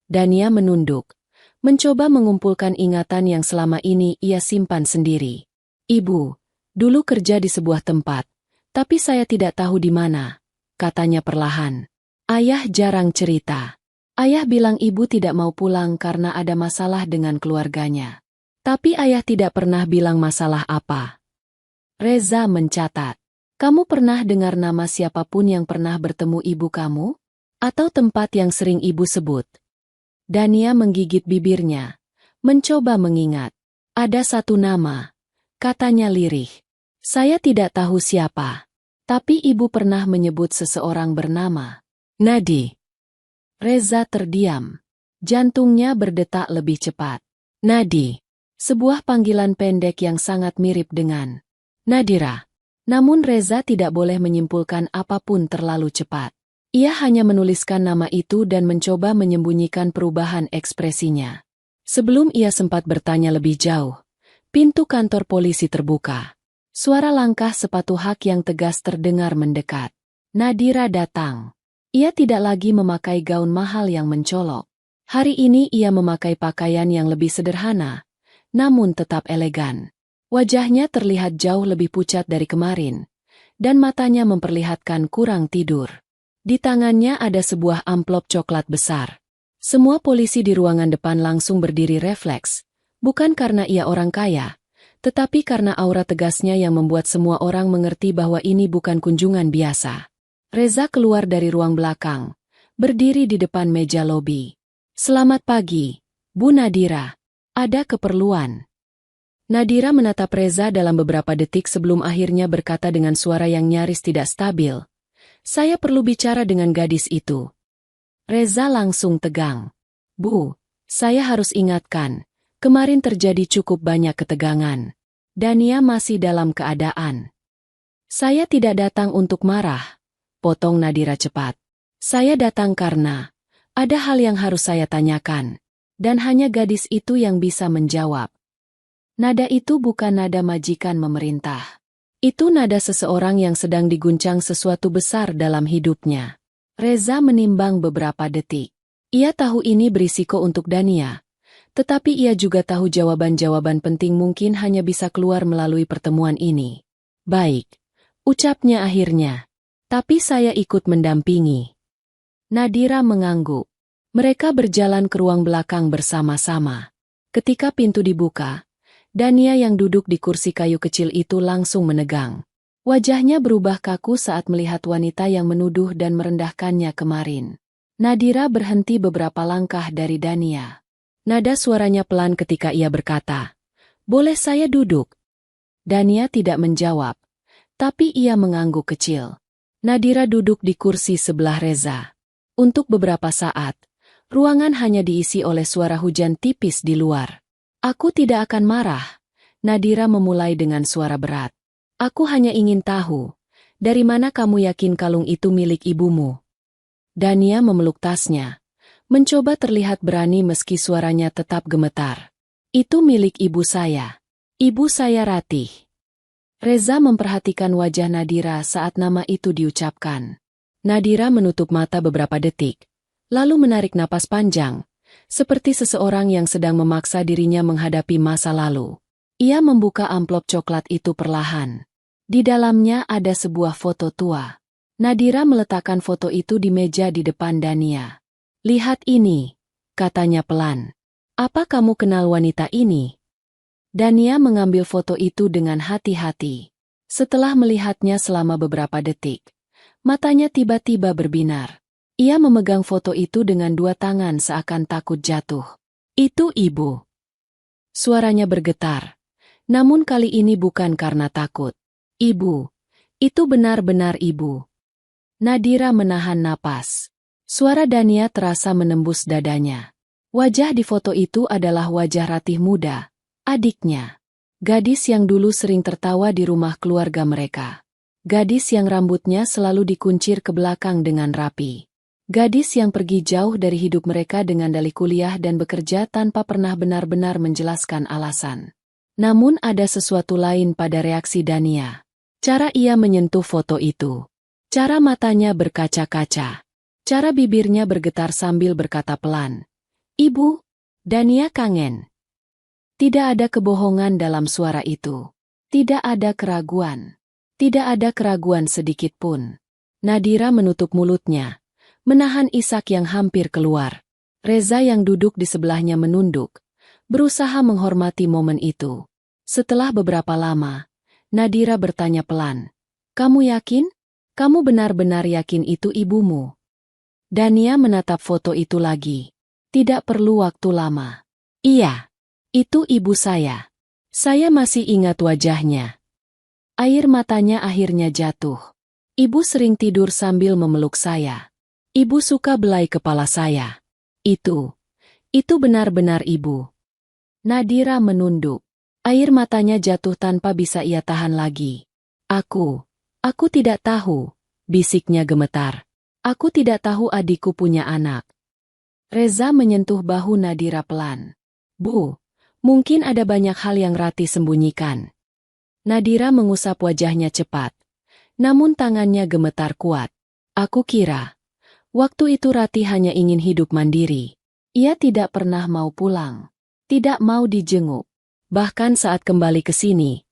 Dania menunduk, mencoba mengumpulkan ingatan yang selama ini ia simpan sendiri. Ibu, Dulu kerja di sebuah tempat, tapi saya tidak tahu di mana, katanya perlahan. Ayah jarang cerita. Ayah bilang ibu tidak mau pulang karena ada masalah dengan keluarganya. Tapi ayah tidak pernah bilang masalah apa. Reza mencatat. Kamu pernah dengar nama siapapun yang pernah bertemu ibu kamu? Atau tempat yang sering ibu sebut? Dania menggigit bibirnya, mencoba mengingat. Ada satu nama, katanya lirih. Saya tidak tahu siapa. Tapi ibu pernah menyebut seseorang bernama Nadi. Reza terdiam. Jantungnya berdetak lebih cepat. Nadi. Sebuah panggilan pendek yang sangat mirip dengan Nadira. Namun Reza tidak boleh menyimpulkan apapun terlalu cepat. Ia hanya menuliskan nama itu dan mencoba menyembunyikan perubahan ekspresinya. Sebelum ia sempat bertanya lebih jauh, pintu kantor polisi terbuka. Suara langkah sepatu hak yang tegas terdengar mendekat. Nadira datang. Ia tidak lagi memakai gaun mahal yang mencolok. Hari ini ia memakai pakaian yang lebih sederhana, namun tetap elegan. Wajahnya terlihat jauh lebih pucat dari kemarin, dan matanya memperlihatkan kurang tidur. Di tangannya ada sebuah amplop coklat besar. Semua polisi di ruangan depan langsung berdiri refleks, bukan karena ia orang kaya, tetapi karena aura tegasnya yang membuat semua orang mengerti bahwa ini bukan kunjungan biasa. Reza keluar dari ruang belakang, berdiri di depan meja lobi. Selamat pagi, Bu Nadira. Ada keperluan. Nadira menatap Reza dalam beberapa detik sebelum akhirnya berkata dengan suara yang nyaris tidak stabil. Saya perlu bicara dengan gadis itu. Reza langsung tegang. Bu, saya harus ingatkan. Kemarin terjadi cukup banyak ketegangan. Dania masih dalam keadaan. Saya tidak datang untuk marah, potong Nadira cepat. Saya datang karena ada hal yang harus saya tanyakan, dan hanya gadis itu yang bisa menjawab. Nada itu bukan nada majikan memerintah. Itu nada seseorang yang sedang diguncang sesuatu besar dalam hidupnya. Reza menimbang beberapa detik. Ia tahu ini berisiko untuk Dania. Tetapi ia juga tahu jawaban-jawaban penting mungkin hanya bisa keluar melalui pertemuan ini. Baik, ucapnya akhirnya. Tapi saya ikut mendampingi. Nadira mengangguk. Mereka berjalan ke ruang belakang bersama-sama. Ketika pintu dibuka, Dania yang duduk di kursi kayu kecil itu langsung menegang. Wajahnya berubah kaku saat melihat wanita yang menuduh dan merendahkannya kemarin. Nadira berhenti beberapa langkah dari Dania. Nada suaranya pelan ketika ia berkata, "Boleh saya duduk?" Dania tidak menjawab, tapi ia mengangguk kecil. Nadira duduk di kursi sebelah Reza. Untuk beberapa saat, ruangan hanya diisi oleh suara hujan tipis di luar. Aku tidak akan marah, Nadira memulai dengan suara berat. Aku hanya ingin tahu, dari mana kamu yakin kalung itu milik ibumu? Dania memeluk tasnya. Mencoba terlihat berani meski suaranya tetap gemetar. Itu milik ibu saya. Ibu saya Ratih. Reza memperhatikan wajah Nadira saat nama itu diucapkan. Nadira menutup mata beberapa detik, lalu menarik napas panjang, seperti seseorang yang sedang memaksa dirinya menghadapi masa lalu. Ia membuka amplop coklat itu perlahan. Di dalamnya ada sebuah foto tua. Nadira meletakkan foto itu di meja di depan Dania. Lihat ini, katanya pelan. Apa kamu kenal wanita ini? Dania mengambil foto itu dengan hati-hati. Setelah melihatnya selama beberapa detik, matanya tiba-tiba berbinar. Ia memegang foto itu dengan dua tangan seakan takut jatuh. Itu ibu. Suaranya bergetar. Namun kali ini bukan karena takut. Ibu. Itu benar-benar ibu. Nadira menahan napas. Suara Dania terasa menembus dadanya. Wajah di foto itu adalah wajah Ratih muda, adiknya. Gadis yang dulu sering tertawa di rumah keluarga mereka. Gadis yang rambutnya selalu dikuncir ke belakang dengan rapi. Gadis yang pergi jauh dari hidup mereka dengan dalih kuliah dan bekerja tanpa pernah benar-benar menjelaskan alasan. Namun ada sesuatu lain pada reaksi Dania. Cara ia menyentuh foto itu. Cara matanya berkaca-kaca. Cara bibirnya bergetar sambil berkata pelan. Ibu, Dania kangen. Tidak ada kebohongan dalam suara itu. Tidak ada keraguan. Tidak ada keraguan sedikit pun. Nadira menutup mulutnya, menahan isak yang hampir keluar. Reza yang duduk di sebelahnya menunduk, berusaha menghormati momen itu. Setelah beberapa lama, Nadira bertanya pelan, "Kamu yakin? Kamu benar-benar yakin itu ibumu?" Dania menatap foto itu lagi. Tidak perlu waktu lama. "Iya, itu ibu saya. Saya masih ingat wajahnya." Air matanya akhirnya jatuh. "Ibu sering tidur sambil memeluk saya. Ibu suka belai kepala saya. Itu benar-benar ibu." Nadira menunduk. Air matanya jatuh tanpa bisa ia tahan lagi. Aku tidak tahu," bisiknya gemetar. "Aku tidak tahu adikku punya anak." Reza menyentuh bahu Nadira pelan. "Bu, mungkin ada banyak hal yang Ratih sembunyikan." Nadira mengusap wajahnya cepat, namun tangannya gemetar kuat. "Aku kira, waktu itu Ratih hanya ingin hidup mandiri. Ia tidak pernah mau pulang, tidak mau dijenguk. Bahkan saat kembali ke sini,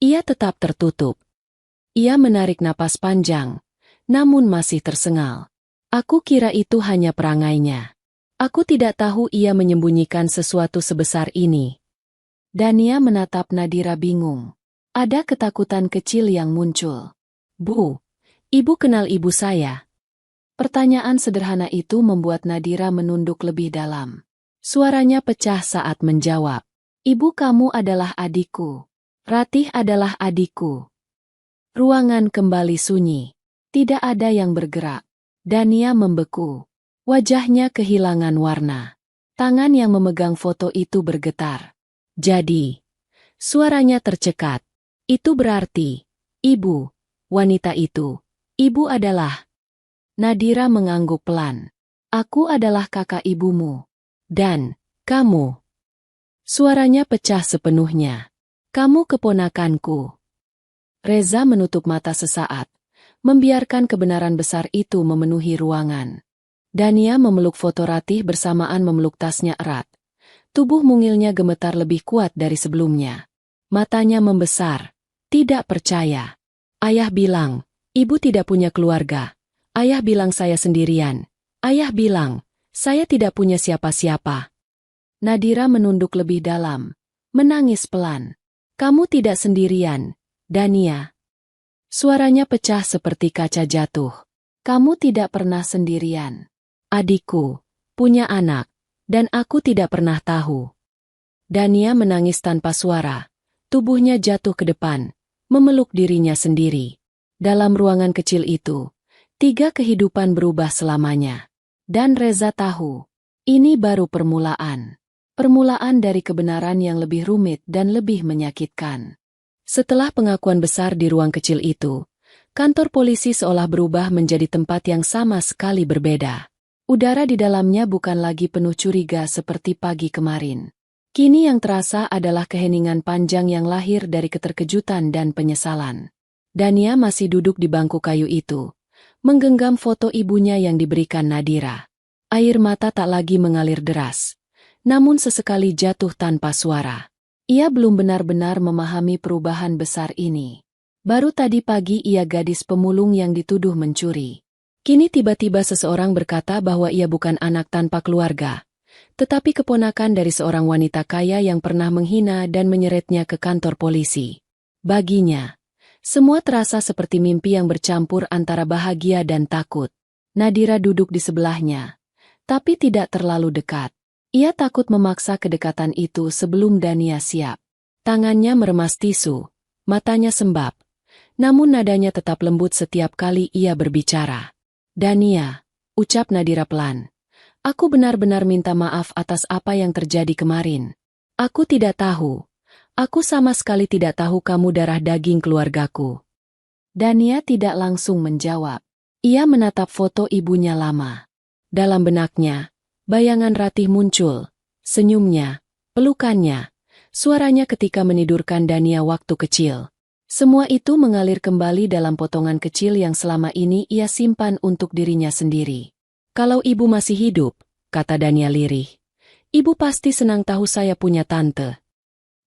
ia tetap tertutup." Ia menarik napas panjang, namun masih tersengal. "Aku kira itu hanya perangainya. Aku tidak tahu ia menyembunyikan sesuatu sebesar ini." Dania menatap Nadira bingung. Ada ketakutan kecil yang muncul. "Bu, ibu kenal ibu saya?" Pertanyaan sederhana itu membuat Nadira menunduk lebih dalam. Suaranya pecah saat menjawab. "Ibu kamu adalah adikku. Ratih adalah adikku." Ruangan kembali sunyi. Tidak ada yang bergerak. Dania membeku. Wajahnya kehilangan warna. Tangan yang memegang foto itu bergetar. "Jadi," suaranya tercekat. "Itu berarti, ibu, wanita itu, ibu adalah..." Nadira mengangguk pelan. "Aku adalah kakak ibumu. Dan, kamu..." Suaranya pecah sepenuhnya. "Kamu keponakanku." Reza menutup mata sesaat, membiarkan kebenaran besar itu memenuhi ruangan. Dania memeluk foto Ratih bersamaan memeluk tasnya erat. Tubuh mungilnya gemetar lebih kuat dari sebelumnya. Matanya membesar. Tidak percaya. "Ayah bilang, ibu tidak punya keluarga. Ayah bilang saya sendirian. Ayah bilang, saya tidak punya siapa-siapa." Nadira menunduk lebih dalam, menangis pelan. "Kamu tidak sendirian, Dania." Suaranya pecah seperti kaca jatuh. "Kamu tidak pernah sendirian. Adikku punya anak, dan aku tidak pernah tahu." Dania menangis tanpa suara. Tubuhnya jatuh ke depan, memeluk dirinya sendiri. Dalam ruangan kecil itu, 3 kehidupan berubah selamanya. Dan Reza tahu, ini baru permulaan. Permulaan dari kebenaran yang lebih rumit dan lebih menyakitkan. Setelah pengakuan besar di ruang kecil itu, kantor polisi seolah berubah menjadi tempat yang sama sekali berbeda. Udara di dalamnya bukan lagi penuh curiga seperti pagi kemarin. Kini yang terasa adalah keheningan panjang yang lahir dari keterkejutan dan penyesalan. Dania masih duduk di bangku kayu itu, menggenggam foto ibunya yang diberikan Nadira. Air mata tak lagi mengalir deras, namun sesekali jatuh tanpa suara. Ia belum benar-benar memahami perubahan besar ini. Baru tadi pagi ia gadis pemulung yang dituduh mencuri. Kini tiba-tiba seseorang berkata bahwa ia bukan anak tanpa keluarga, tetapi keponakan dari seorang wanita kaya yang pernah menghina dan menyeretnya ke kantor polisi. Baginya, semua terasa seperti mimpi yang bercampur antara bahagia dan takut. Nadira duduk di sebelahnya, tapi tidak terlalu dekat. Ia takut memaksa kedekatan itu sebelum Dania siap. Tangannya meremas tisu, matanya sembab. Namun nadanya tetap lembut setiap kali ia berbicara. "Dania," ucap Nadira pelan. "Aku benar-benar minta maaf atas apa yang terjadi kemarin. Aku tidak tahu. Aku sama sekali tidak tahu kamu darah daging keluargaku." Dania tidak langsung menjawab. Ia menatap foto ibunya lama. Dalam benaknya, bayangan Ratih muncul, senyumnya, pelukannya, suaranya ketika menidurkan Dania waktu kecil. Semua itu mengalir kembali dalam potongan kecil yang selama ini ia simpan untuk dirinya sendiri. "Kalau ibu masih hidup," kata Dania lirih, "ibu pasti senang tahu saya punya tante."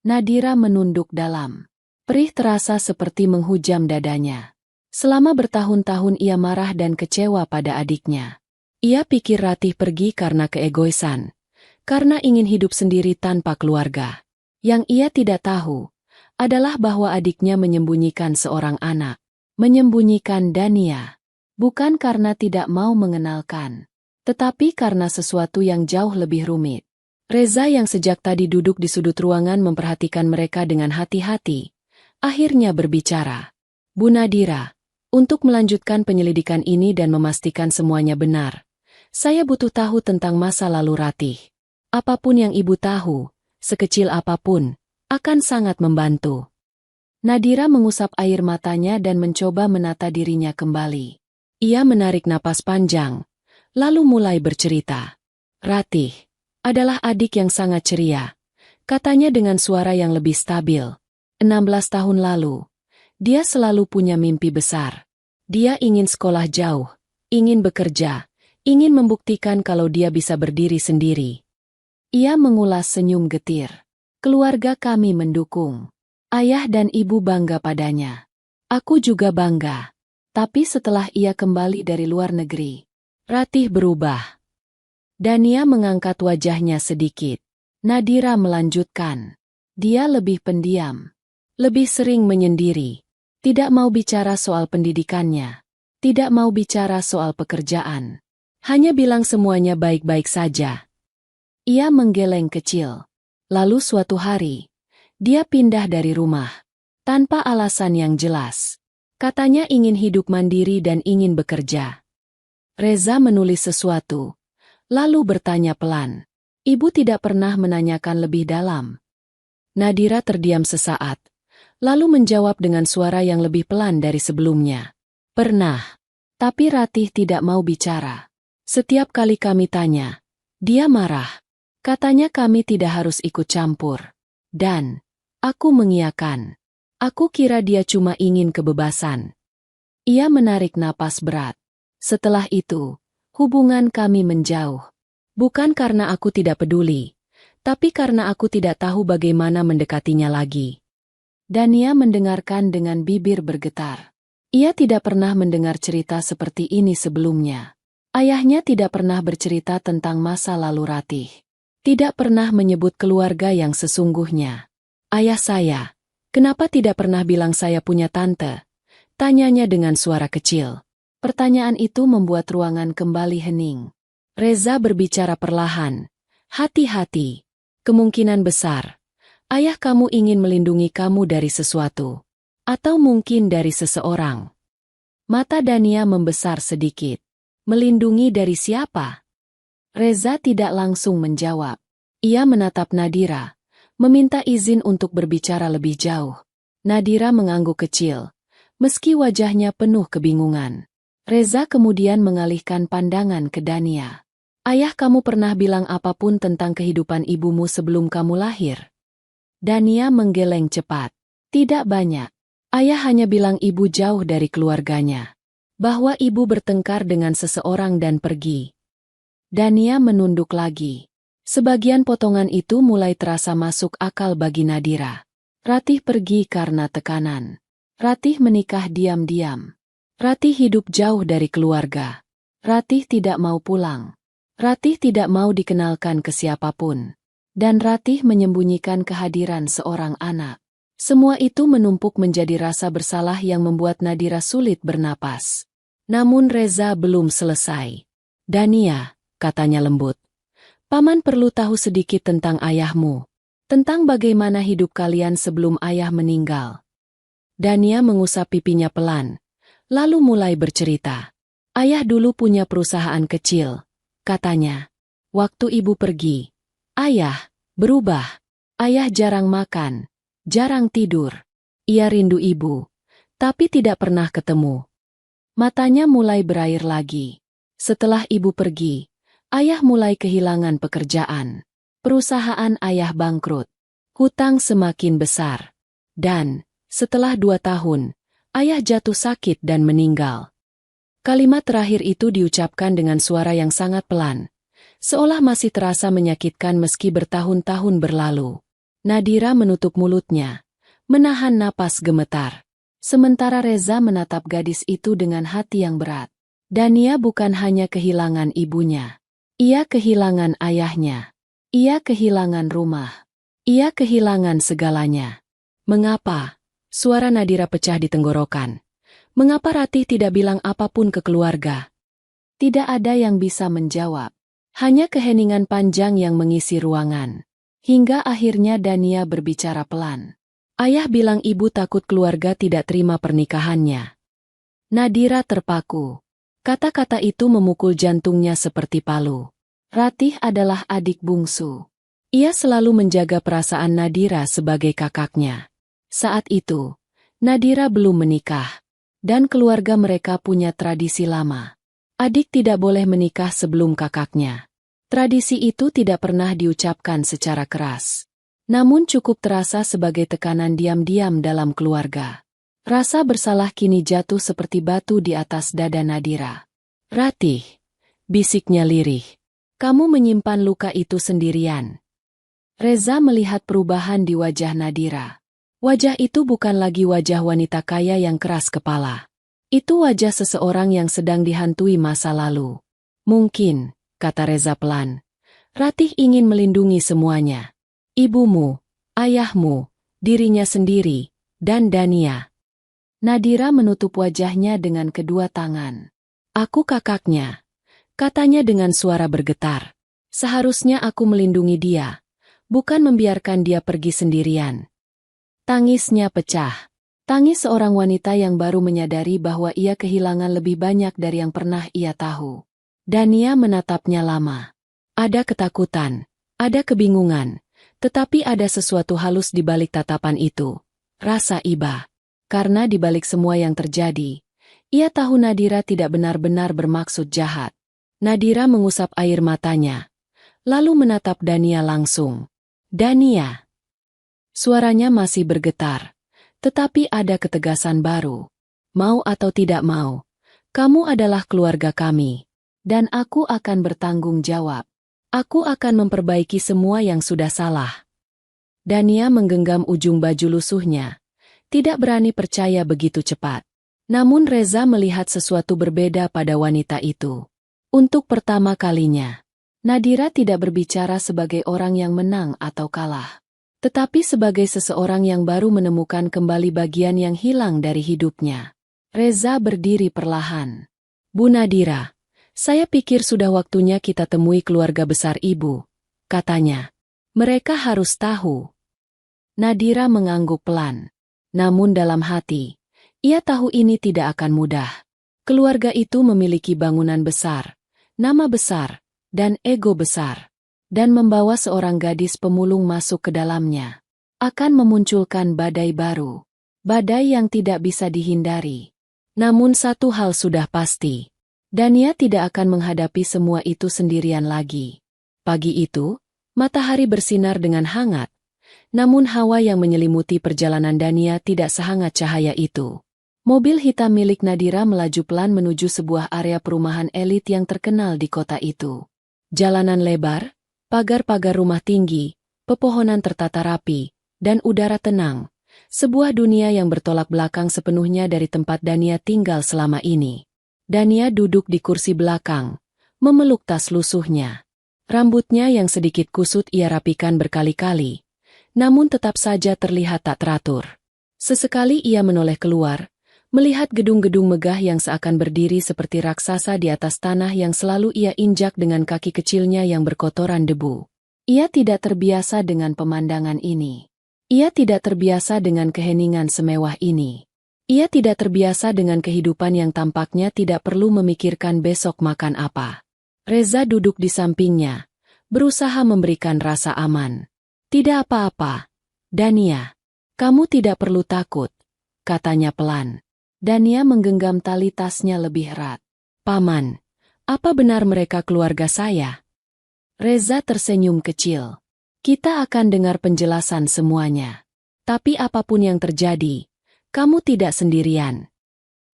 Nadira menunduk dalam. Perih terasa seperti menghujam dadanya. Selama bertahun-tahun ia marah dan kecewa pada adiknya. Ia pikir Ratih pergi karena keegoisan, karena ingin hidup sendiri tanpa keluarga. Yang ia tidak tahu adalah bahwa adiknya menyembunyikan seorang anak, menyembunyikan Dania. Bukan karena tidak mau mengenalkan, tetapi karena sesuatu yang jauh lebih rumit. Reza yang sejak tadi duduk di sudut ruangan memperhatikan mereka dengan hati-hati, akhirnya berbicara. Bu Nadira, untuk melanjutkan penyelidikan ini dan memastikan semuanya benar, saya butuh tahu tentang masa lalu Ratih. Apapun yang ibu tahu, sekecil apapun, akan sangat membantu. Nadira mengusap air matanya dan mencoba menata dirinya kembali. Ia menarik napas panjang, lalu mulai bercerita. Ratih adalah adik yang sangat ceria, katanya dengan suara yang lebih stabil. 16 tahun lalu, dia selalu punya mimpi besar. Dia ingin sekolah jauh, ingin bekerja, ingin membuktikan kalau dia bisa berdiri sendiri. Ia mengulas senyum getir. Keluarga kami mendukung. Ayah dan ibu bangga padanya. Aku juga bangga. Tapi setelah ia kembali dari luar negeri, Ratih berubah. Dania mengangkat wajahnya sedikit. Nadira melanjutkan. Dia lebih pendiam. Lebih sering menyendiri. Tidak mau bicara soal pendidikannya. Tidak mau bicara soal pekerjaan. Hanya bilang semuanya baik-baik saja. Ia menggeleng kecil. Lalu suatu hari, dia pindah dari rumah. Tanpa alasan yang jelas. Katanya ingin hidup mandiri dan ingin bekerja. Reza menulis sesuatu. Lalu bertanya pelan. Ibu tidak pernah menanyakan lebih dalam. Nadira terdiam sesaat, lalu menjawab dengan suara yang lebih pelan dari sebelumnya. Pernah. Tapi Ratih tidak mau bicara. Setiap kali kami tanya, dia marah. Katanya kami tidak harus ikut campur. Dan, aku mengiyakan. Aku kira dia cuma ingin kebebasan. Ia menarik napas berat. Setelah itu, hubungan kami menjauh. Bukan karena aku tidak peduli, tapi karena aku tidak tahu bagaimana mendekatinya lagi. Dania mendengarkan dengan bibir bergetar. Ia tidak pernah mendengar cerita seperti ini sebelumnya. Ayahnya tidak pernah bercerita tentang masa lalu Ratih. Tidak pernah menyebut keluarga yang sesungguhnya. Ayah saya, kenapa tidak pernah bilang saya punya tante? Tanyanya dengan suara kecil. Pertanyaan itu membuat ruangan kembali hening. Reza berbicara perlahan. Hati-hati. Kemungkinan besar, ayah kamu ingin melindungi kamu dari sesuatu. Atau mungkin dari seseorang. Mata Dania membesar sedikit. Melindungi dari siapa? Reza tidak langsung menjawab. Ia menatap Nadira, meminta izin untuk berbicara lebih jauh. Nadira mengangguk kecil, meski wajahnya penuh kebingungan. Reza kemudian mengalihkan pandangan ke Dania. Ayah kamu pernah bilang apapun tentang kehidupan ibumu sebelum kamu lahir? Dania menggeleng cepat. Tidak banyak. Ayah hanya bilang ibu jauh dari keluarganya. Bahwa ibu bertengkar dengan seseorang dan pergi. Dania menunduk lagi. Sebagian potongan itu mulai terasa masuk akal bagi Nadira. Ratih pergi karena tekanan. Ratih menikah diam-diam. Ratih hidup jauh dari keluarga. Ratih tidak mau pulang. Ratih tidak mau dikenalkan ke siapapun. Dan Ratih menyembunyikan kehadiran seorang anak. Semua itu menumpuk menjadi rasa bersalah yang membuat Nadira sulit bernapas. Namun Reza belum selesai. Dania, katanya lembut. Paman perlu tahu sedikit tentang ayahmu. Tentang bagaimana hidup kalian sebelum ayah meninggal. Dania mengusap pipinya pelan. Lalu mulai bercerita. Ayah dulu punya perusahaan kecil. Katanya, waktu ibu pergi, ayah berubah. Ayah jarang makan, jarang tidur. Ia rindu ibu, tapi tidak pernah ketemu. Matanya mulai berair lagi. Setelah ibu pergi, ayah mulai kehilangan pekerjaan. Perusahaan ayah bangkrut. Hutang semakin besar. Dan, setelah 2 tahun, ayah jatuh sakit dan meninggal. Kalimat terakhir itu diucapkan dengan suara yang sangat pelan, seolah masih terasa menyakitkan meski bertahun-tahun berlalu. Nadira menutup mulutnya, menahan napas gemetar. Sementara Reza menatap gadis itu dengan hati yang berat. Dania bukan hanya kehilangan ibunya. Ia kehilangan ayahnya. Ia kehilangan rumah. Ia kehilangan segalanya. Mengapa? Suara Nadira pecah di tenggorokan. Mengapa Ratih tidak bilang apapun ke keluarga? Tidak ada yang bisa menjawab. Hanya keheningan panjang yang mengisi ruangan. Hingga akhirnya Dania berbicara pelan. Ayah bilang ibu takut keluarga tidak terima pernikahannya. Nadira terpaku. Kata-kata itu memukul jantungnya seperti palu. Ratih adalah adik bungsu. Ia selalu menjaga perasaan Nadira sebagai kakaknya. Saat itu, Nadira belum menikah. Dan keluarga mereka punya tradisi lama. Adik tidak boleh menikah sebelum kakaknya. Tradisi itu tidak pernah diucapkan secara keras. Namun cukup terasa sebagai tekanan diam-diam dalam keluarga. Rasa bersalah kini jatuh seperti batu di atas dada Nadira. Ratih, bisiknya lirih. Kamu menyimpan luka itu sendirian. Reza melihat perubahan di wajah Nadira. Wajah itu bukan lagi wajah wanita kaya yang keras kepala. Itu wajah seseorang yang sedang dihantui masa lalu. Mungkin, kata Reza pelan, Ratih ingin melindungi semuanya. Ibumu, ayahmu, dirinya sendiri, dan Dania. Nadira menutup wajahnya dengan kedua tangan. Aku kakaknya, katanya dengan suara bergetar. Seharusnya aku melindungi dia, bukan membiarkan dia pergi sendirian. Tangisnya pecah. Tangis seorang wanita yang baru menyadari bahwa ia kehilangan lebih banyak dari yang pernah ia tahu. Dania menatapnya lama. Ada ketakutan, ada kebingungan. Tetapi ada sesuatu halus di balik tatapan itu. Rasa iba. Karena di balik semua yang terjadi, ia tahu Nadira tidak benar-benar bermaksud jahat. Nadira mengusap air matanya. Lalu menatap Dania langsung. Dania. Suaranya masih bergetar. Tetapi ada ketegasan baru. Mau atau tidak mau, kamu adalah keluarga kami. Dan aku akan bertanggung jawab. Aku akan memperbaiki semua yang sudah salah. Dania menggenggam ujung baju lusuhnya. Tidak berani percaya begitu cepat. Namun Reza melihat sesuatu berbeda pada wanita itu. Untuk pertama kalinya, Nadira tidak berbicara sebagai orang yang menang atau kalah. Tetapi sebagai seseorang yang baru menemukan kembali bagian yang hilang dari hidupnya. Reza berdiri perlahan. Bu Nadira. Saya pikir sudah waktunya kita temui keluarga besar ibu, katanya. Mereka harus tahu. Nadira mengangguk pelan. Namun dalam hati, ia tahu ini tidak akan mudah. Keluarga itu memiliki bangunan besar, nama besar, dan ego besar. Dan membawa seorang gadis pemulung masuk ke dalamnya. Akan memunculkan badai baru. Badai yang tidak bisa dihindari. Namun satu hal sudah pasti. Dania tidak akan menghadapi semua itu sendirian lagi. Pagi itu, matahari bersinar dengan hangat. Namun hawa yang menyelimuti perjalanan Dania tidak sehangat cahaya itu. Mobil hitam milik Nadira melaju pelan menuju sebuah area perumahan elit yang terkenal di kota itu. Jalanan lebar, pagar-pagar rumah tinggi, pepohonan tertata rapi, dan udara tenang. Sebuah dunia yang bertolak belakang sepenuhnya dari tempat Dania tinggal selama ini. Dania duduk di kursi belakang, memeluk tas lusuhnya. Rambutnya yang sedikit kusut ia rapikan berkali-kali, namun tetap saja terlihat tak teratur. Sesekali ia menoleh keluar, melihat gedung-gedung megah yang seakan berdiri seperti raksasa di atas tanah yang selalu ia injak dengan kaki kecilnya yang berkotoran debu. Ia tidak terbiasa dengan pemandangan ini. Ia tidak terbiasa dengan keheningan semewah ini. Ia tidak terbiasa dengan kehidupan yang tampaknya tidak perlu memikirkan besok makan apa. Reza duduk di sampingnya, berusaha memberikan rasa aman. Tidak apa-apa, Dania. Kamu tidak perlu takut, katanya pelan. Dania menggenggam tali tasnya lebih erat. Paman, apa benar mereka keluarga saya? Reza tersenyum kecil. Kita akan dengar penjelasan semuanya. Tapi apapun yang terjadi, kamu tidak sendirian.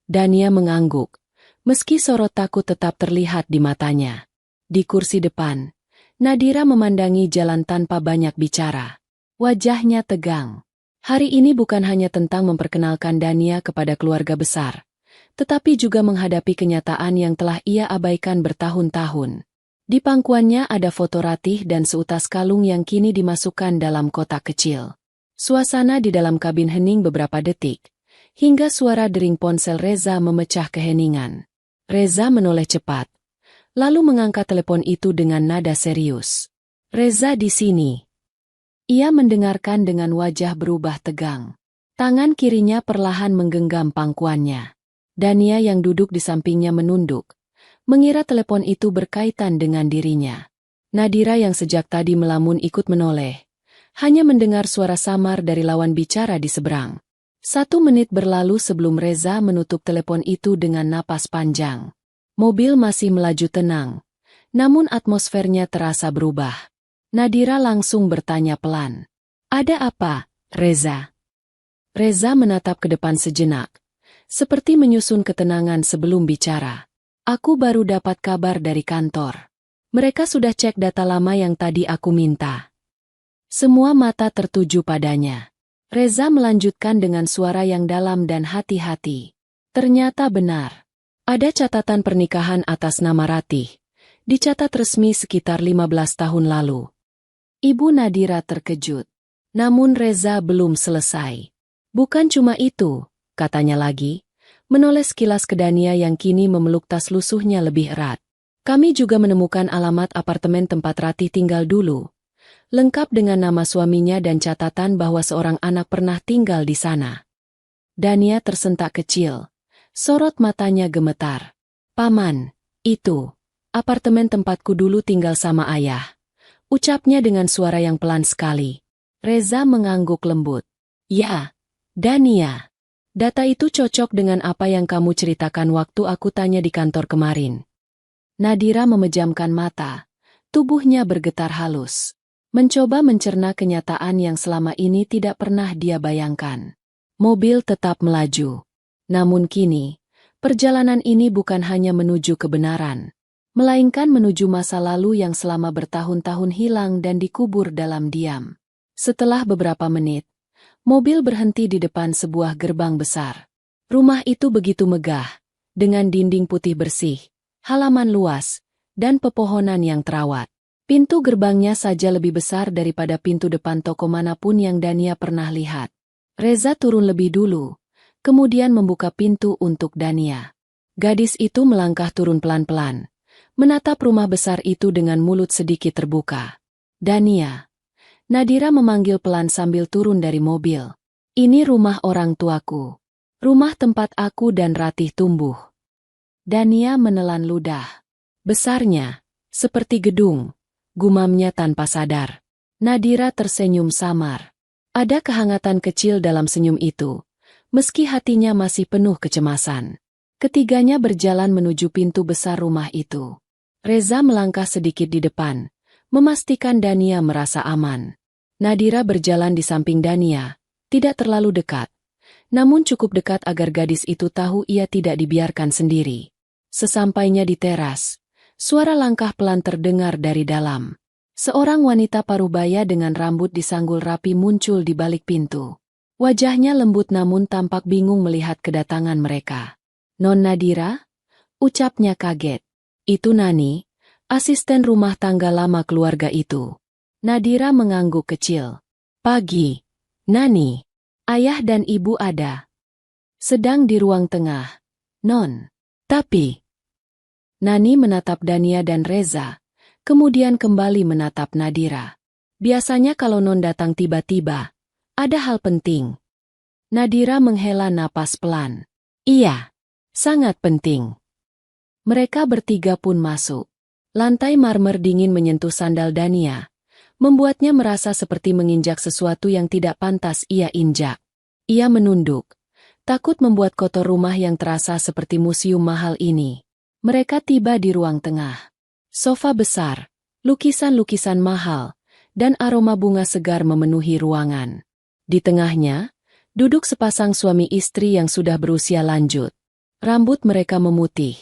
Dania mengangguk, meski sorot takut tetap terlihat di matanya. Di kursi depan, Nadira memandangi jalan tanpa banyak bicara. Wajahnya tegang. Hari ini bukan hanya tentang memperkenalkan Dania kepada keluarga besar, tetapi juga menghadapi kenyataan yang telah ia abaikan bertahun-tahun. Di pangkuannya ada foto Ratih dan seutas kalung yang kini dimasukkan dalam kotak kecil. Suasana di dalam kabin hening beberapa detik, hingga suara dering ponsel Reza memecah keheningan. Reza menoleh cepat, lalu mengangkat telepon itu dengan nada serius. "Reza di sini." Ia mendengarkan dengan wajah berubah tegang. Tangan kirinya perlahan menggenggam pangkuannya. Dania yang duduk di sampingnya menunduk, mengira telepon itu berkaitan dengan dirinya. Nadira yang sejak tadi melamun ikut menoleh, hanya mendengar suara samar dari lawan bicara di seberang. 1 menit berlalu sebelum Reza menutup telepon itu dengan napas panjang. Mobil masih melaju tenang, namun atmosfernya terasa berubah. Nadira langsung bertanya pelan. "Ada apa, Reza?" Reza menatap ke depan sejenak, seperti menyusun ketenangan sebelum bicara. "Aku baru dapat kabar dari kantor. Mereka sudah cek data lama yang tadi aku minta." Semua mata tertuju padanya. Reza melanjutkan dengan suara yang dalam dan hati-hati. "Ternyata benar. Ada catatan pernikahan atas nama Ratih. Dicatat resmi sekitar 15 tahun lalu." Ibu Nadira terkejut. Namun Reza belum selesai. "Bukan cuma itu," katanya lagi, menoleh sekilas ke Dania yang kini memeluk tas lusuhnya lebih erat. "Kami juga menemukan alamat apartemen tempat Ratih tinggal dulu, lengkap dengan nama suaminya dan catatan bahwa seorang anak pernah tinggal di sana." Dania tersentak kecil, sorot matanya gemetar. "Paman, itu apartemen tempatku dulu tinggal sama ayah," ucapnya dengan suara yang pelan sekali. Reza mengangguk lembut. "Ya, Dania. Data itu cocok dengan apa yang kamu ceritakan waktu aku tanya di kantor kemarin." Nadira memejamkan mata, tubuhnya bergetar halus. Mencoba mencerna kenyataan yang selama ini tidak pernah dia bayangkan. Mobil tetap melaju. Namun kini, perjalanan ini bukan hanya menuju kebenaran, melainkan menuju masa lalu yang selama bertahun-tahun hilang dan dikubur dalam diam. Setelah beberapa menit, mobil berhenti di depan sebuah gerbang besar. Rumah itu begitu megah, dengan dinding putih bersih, halaman luas, dan pepohonan yang terawat. Pintu gerbangnya saja lebih besar daripada pintu depan toko manapun yang Dania pernah lihat. Reza turun lebih dulu, kemudian membuka pintu untuk Dania. Gadis itu melangkah turun pelan-pelan, menatap rumah besar itu dengan mulut sedikit terbuka. "Dania." Nadira memanggil pelan sambil turun dari mobil. "Ini rumah orang tuaku. Rumah tempat aku dan Ratih tumbuh." Dania menelan ludah. "Besarnya, seperti gedung," gumamnya tanpa sadar. Nadira tersenyum samar. Ada kehangatan kecil dalam senyum itu, meski hatinya masih penuh kecemasan. Ketiganya berjalan menuju pintu besar rumah itu. Reza melangkah sedikit di depan, memastikan Dania merasa aman. Nadira berjalan di samping Dania, tidak terlalu dekat, namun cukup dekat agar gadis itu tahu ia tidak dibiarkan sendiri. Sesampainya di teras, suara langkah pelan terdengar dari dalam. Seorang wanita parubaya dengan rambut disanggul rapi muncul di balik pintu. Wajahnya lembut namun tampak bingung melihat kedatangan mereka. "Non Nadira?" ucapnya kaget. "Itu Nani, asisten rumah tangga lama keluarga itu." Nadira mengangguk kecil. "Pagi, Nani. Ayah dan ibu ada. Sedang di ruang tengah, Non." "Tapi..." Nani menatap Dania dan Reza, kemudian kembali menatap Nadira. "Biasanya kalau Non datang tiba-tiba, ada hal penting." Nadira menghela napas pelan. "Iya, sangat penting." Mereka bertiga pun masuk. Lantai marmer dingin menyentuh sandal Dania, membuatnya merasa seperti menginjak sesuatu yang tidak pantas ia injak. Ia menunduk, takut membuat kotor rumah yang terasa seperti museum mahal ini. Mereka tiba di ruang tengah. Sofa besar, lukisan-lukisan mahal, dan aroma bunga segar memenuhi ruangan. Di tengahnya, duduk sepasang suami istri yang sudah berusia lanjut. Rambut mereka memutih,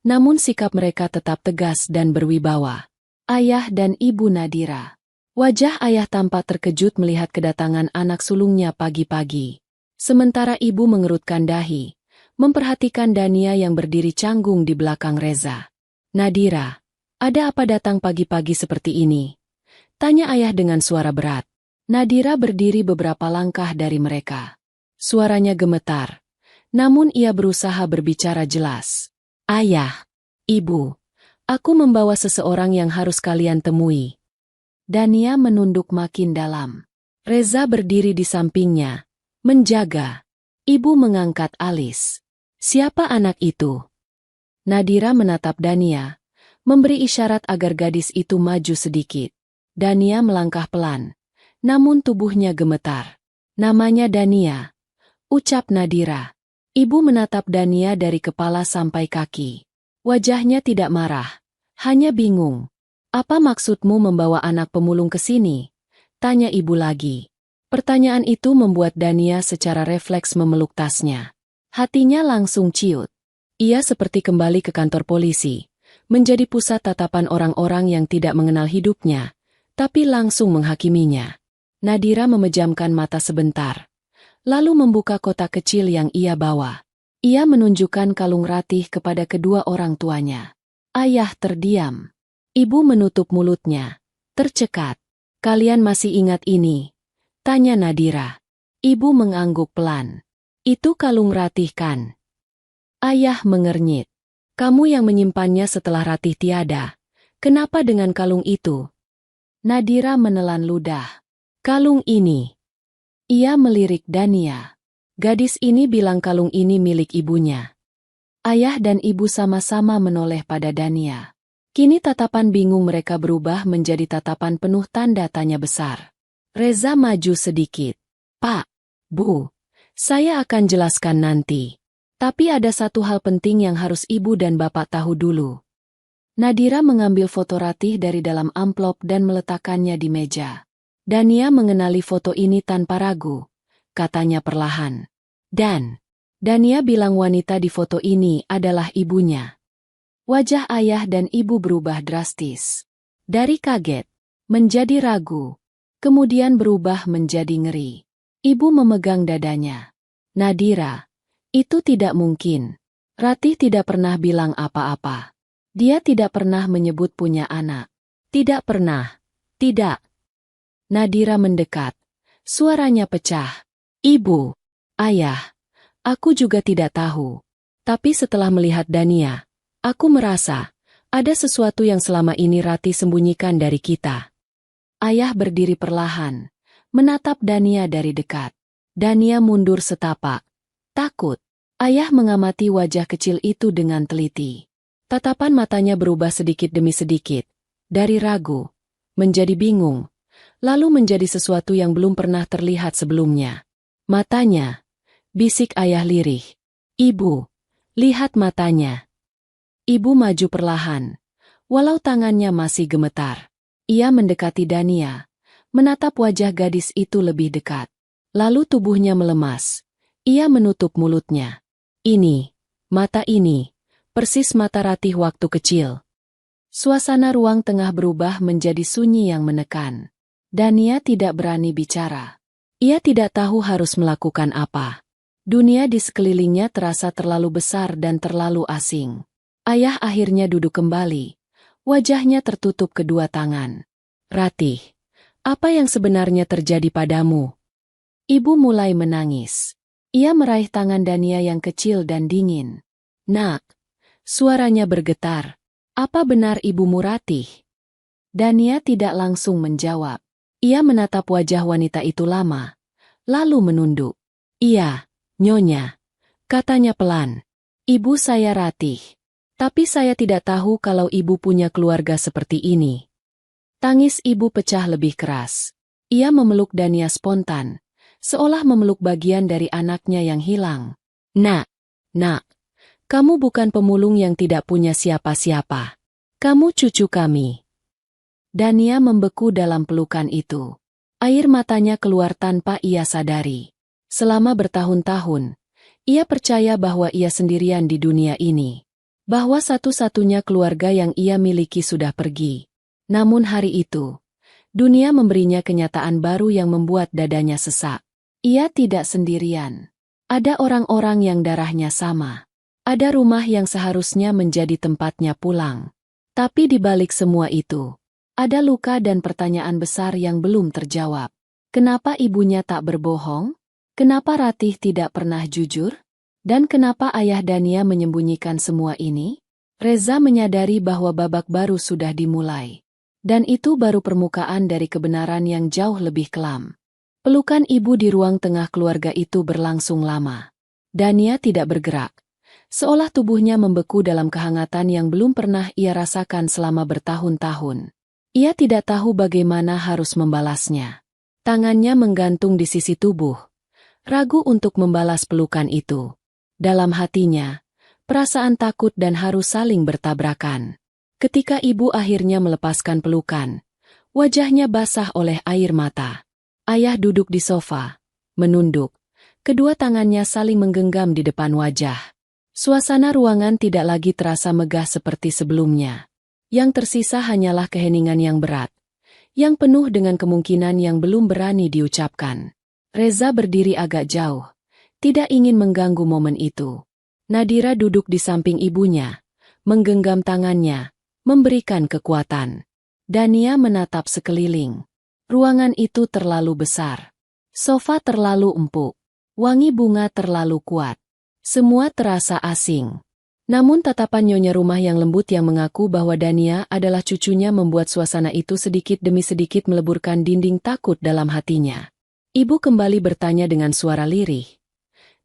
namun sikap mereka tetap tegas dan berwibawa. Ayah dan Ibu Nadira. Wajah ayah tampak terkejut melihat kedatangan anak sulungnya pagi-pagi. Sementara ibu mengerutkan dahi, memperhatikan Dania yang berdiri canggung di belakang Reza. "Nadira, ada apa datang pagi-pagi seperti ini?" tanya ayah dengan suara berat. Nadira berdiri beberapa langkah dari mereka. Suaranya gemetar, namun ia berusaha berbicara jelas. "Ayah, ibu, aku membawa seseorang yang harus kalian temui." Dania menunduk makin dalam. Reza berdiri di sampingnya, menjaga. Ibu mengangkat alis. "Siapa anak itu?" Nadira menatap Dania, memberi isyarat agar gadis itu maju sedikit. Dania melangkah pelan, namun tubuhnya gemetar. "Namanya Dania," ucap Nadira. Ibu menatap Dania dari kepala sampai kaki. Wajahnya tidak marah, hanya bingung. "Apa maksudmu membawa anak pemulung ke sini?" tanya ibu lagi. Pertanyaan itu membuat Dania secara refleks memeluk tasnya. Hatinya langsung ciut. Ia seperti kembali ke kantor polisi, menjadi pusat tatapan orang-orang yang tidak mengenal hidupnya, tapi langsung menghakiminya. Nadira memejamkan mata sebentar, lalu membuka kotak kecil yang ia bawa. Ia menunjukkan kalung ratih kepada kedua orang tuanya. Ayah terdiam. Ibu menutup mulutnya, tercekat. "Kalian masih ingat ini?" tanya Nadira. Ibu mengangguk pelan. "Itu kalung ratih kan?" Ayah mengernyit. "Kamu yang menyimpannya setelah ratih tiada. Kenapa dengan kalung itu?" Nadira menelan ludah. "Kalung ini." Ia melirik Dania. Gadis ini bilang kalung ini milik ibunya. Ayah dan ibu sama-sama menoleh pada Dania. Kini tatapan bingung mereka berubah menjadi tatapan penuh tanda tanya besar. Reza maju sedikit. "Pak, Bu, saya akan jelaskan nanti. Tapi ada satu hal penting yang harus ibu dan bapak tahu dulu." Nadira mengambil foto ratih dari dalam amplop dan meletakkannya di meja. "Dania mengenali foto ini tanpa ragu," katanya perlahan. "Dan Dania bilang wanita di foto ini adalah ibunya." Wajah ayah dan ibu berubah drastis. Dari kaget, menjadi ragu, kemudian berubah menjadi ngeri. Ibu memegang dadanya. "Nadira, itu tidak mungkin. Ratih tidak pernah bilang apa-apa. Dia tidak pernah menyebut punya anak. Tidak pernah. Tidak." Nadira mendekat. Suaranya pecah. "Ibu, ayah, aku juga tidak tahu. Tapi setelah melihat Dania, aku merasa ada sesuatu yang selama ini Ratih sembunyikan dari kita." Ayah berdiri perlahan, menatap Dania dari dekat. Dania mundur setapak, takut. Ayah mengamati wajah kecil itu dengan teliti. Tatapan matanya berubah sedikit demi sedikit, dari ragu, menjadi bingung, lalu menjadi sesuatu yang belum pernah terlihat sebelumnya. "Matanya," bisik ayah lirih. "Ibu, lihat matanya." Ibu maju perlahan, walau tangannya masih gemetar. Ia mendekati Dania, menatap wajah gadis itu lebih dekat. Lalu tubuhnya melemas. Ia menutup mulutnya. "Ini, mata ini, persis mata Ratih waktu kecil." Suasana ruang tengah berubah menjadi sunyi yang menekan. Dania tidak berani bicara. Ia tidak tahu harus melakukan apa. Dunia di sekelilingnya terasa terlalu besar dan terlalu asing. Ayah akhirnya duduk kembali. Wajahnya tertutup kedua tangan. "Ratih, apa yang sebenarnya terjadi padamu?" Ibu mulai menangis. Ia meraih tangan Dania yang kecil dan dingin. "Nak," suaranya bergetar. "Apa benar ibumu Ratih?" Dania tidak langsung menjawab. Ia menatap wajah wanita itu lama, lalu menunduk. "Iya, Nyonya," katanya pelan. "Ibu saya Ratih. Tapi saya tidak tahu kalau ibu punya keluarga seperti ini." Tangis ibu pecah lebih keras. Ia memeluk Dania spontan, seolah memeluk bagian dari anaknya yang hilang. Nak, kamu bukan pemulung yang tidak punya siapa-siapa. Kamu cucu kami." Dania membeku dalam pelukan itu. Air matanya keluar tanpa ia sadari. Selama bertahun-tahun, ia percaya bahwa ia sendirian di dunia ini. Bahwa satu-satunya keluarga yang ia miliki sudah pergi. Namun hari itu, Dunia memberinya kenyataan baru yang membuat dadanya sesak. Ia tidak sendirian. Ada orang-orang yang darahnya sama. Ada rumah yang seharusnya menjadi tempatnya pulang. Tapi di balik semua itu, ada luka dan pertanyaan besar yang belum terjawab. Kenapa ibunya tak berbohong? Kenapa Ratih tidak pernah jujur? Dan kenapa ayah Dania menyembunyikan semua ini? Reza menyadari bahwa babak baru sudah dimulai. Dan itu baru permukaan dari kebenaran yang jauh lebih kelam. Pelukan ibu di ruang tengah keluarga itu berlangsung lama. Dania tidak bergerak, seolah tubuhnya membeku dalam kehangatan yang belum pernah ia rasakan selama bertahun-tahun. Ia tidak tahu bagaimana harus membalasnya. Tangannya menggantung di sisi tubuh, ragu untuk membalas pelukan itu. Dalam hatinya, perasaan takut dan harus saling bertabrakan. Ketika ibu akhirnya melepaskan pelukan, wajahnya basah oleh air mata. Ayah duduk di sofa, menunduk. Kedua tangannya saling menggenggam di depan wajah. Suasana ruangan tidak lagi terasa megah seperti sebelumnya. Yang tersisa hanyalah keheningan yang berat, yang penuh dengan kemungkinan yang belum berani diucapkan. Reza berdiri agak jauh, tidak ingin mengganggu momen itu. Nadira duduk di samping ibunya, menggenggam tangannya, memberikan kekuatan. Dania menatap sekeliling. Ruangan itu terlalu besar. Sofa terlalu empuk. Wangi bunga terlalu kuat. Semua terasa asing. Namun tatapan nyonya rumah yang lembut yang mengaku bahwa Dania adalah cucunya membuat suasana itu sedikit demi sedikit meleburkan dinding takut dalam hatinya. Ibu kembali bertanya dengan suara lirih.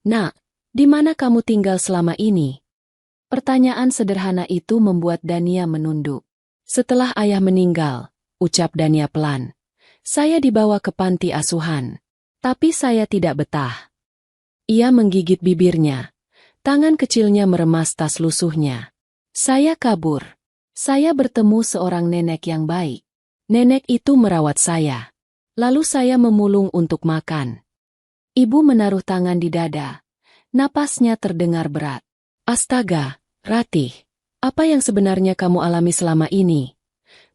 "Nak, di mana kamu tinggal selama ini?" Pertanyaan sederhana itu membuat Dania menunduk. "Setelah ayah meninggal," ucap Dania pelan, "saya dibawa ke panti asuhan. Tapi saya tidak betah." Ia menggigit bibirnya. Tangan kecilnya meremas tas lusuhnya. "Saya kabur. Saya bertemu seorang nenek yang baik. Nenek itu merawat saya. Lalu saya memulung untuk makan." Ibu menaruh tangan di dada. Napasnya terdengar berat. "Astaga, Ratih, apa yang sebenarnya kamu alami selama ini?"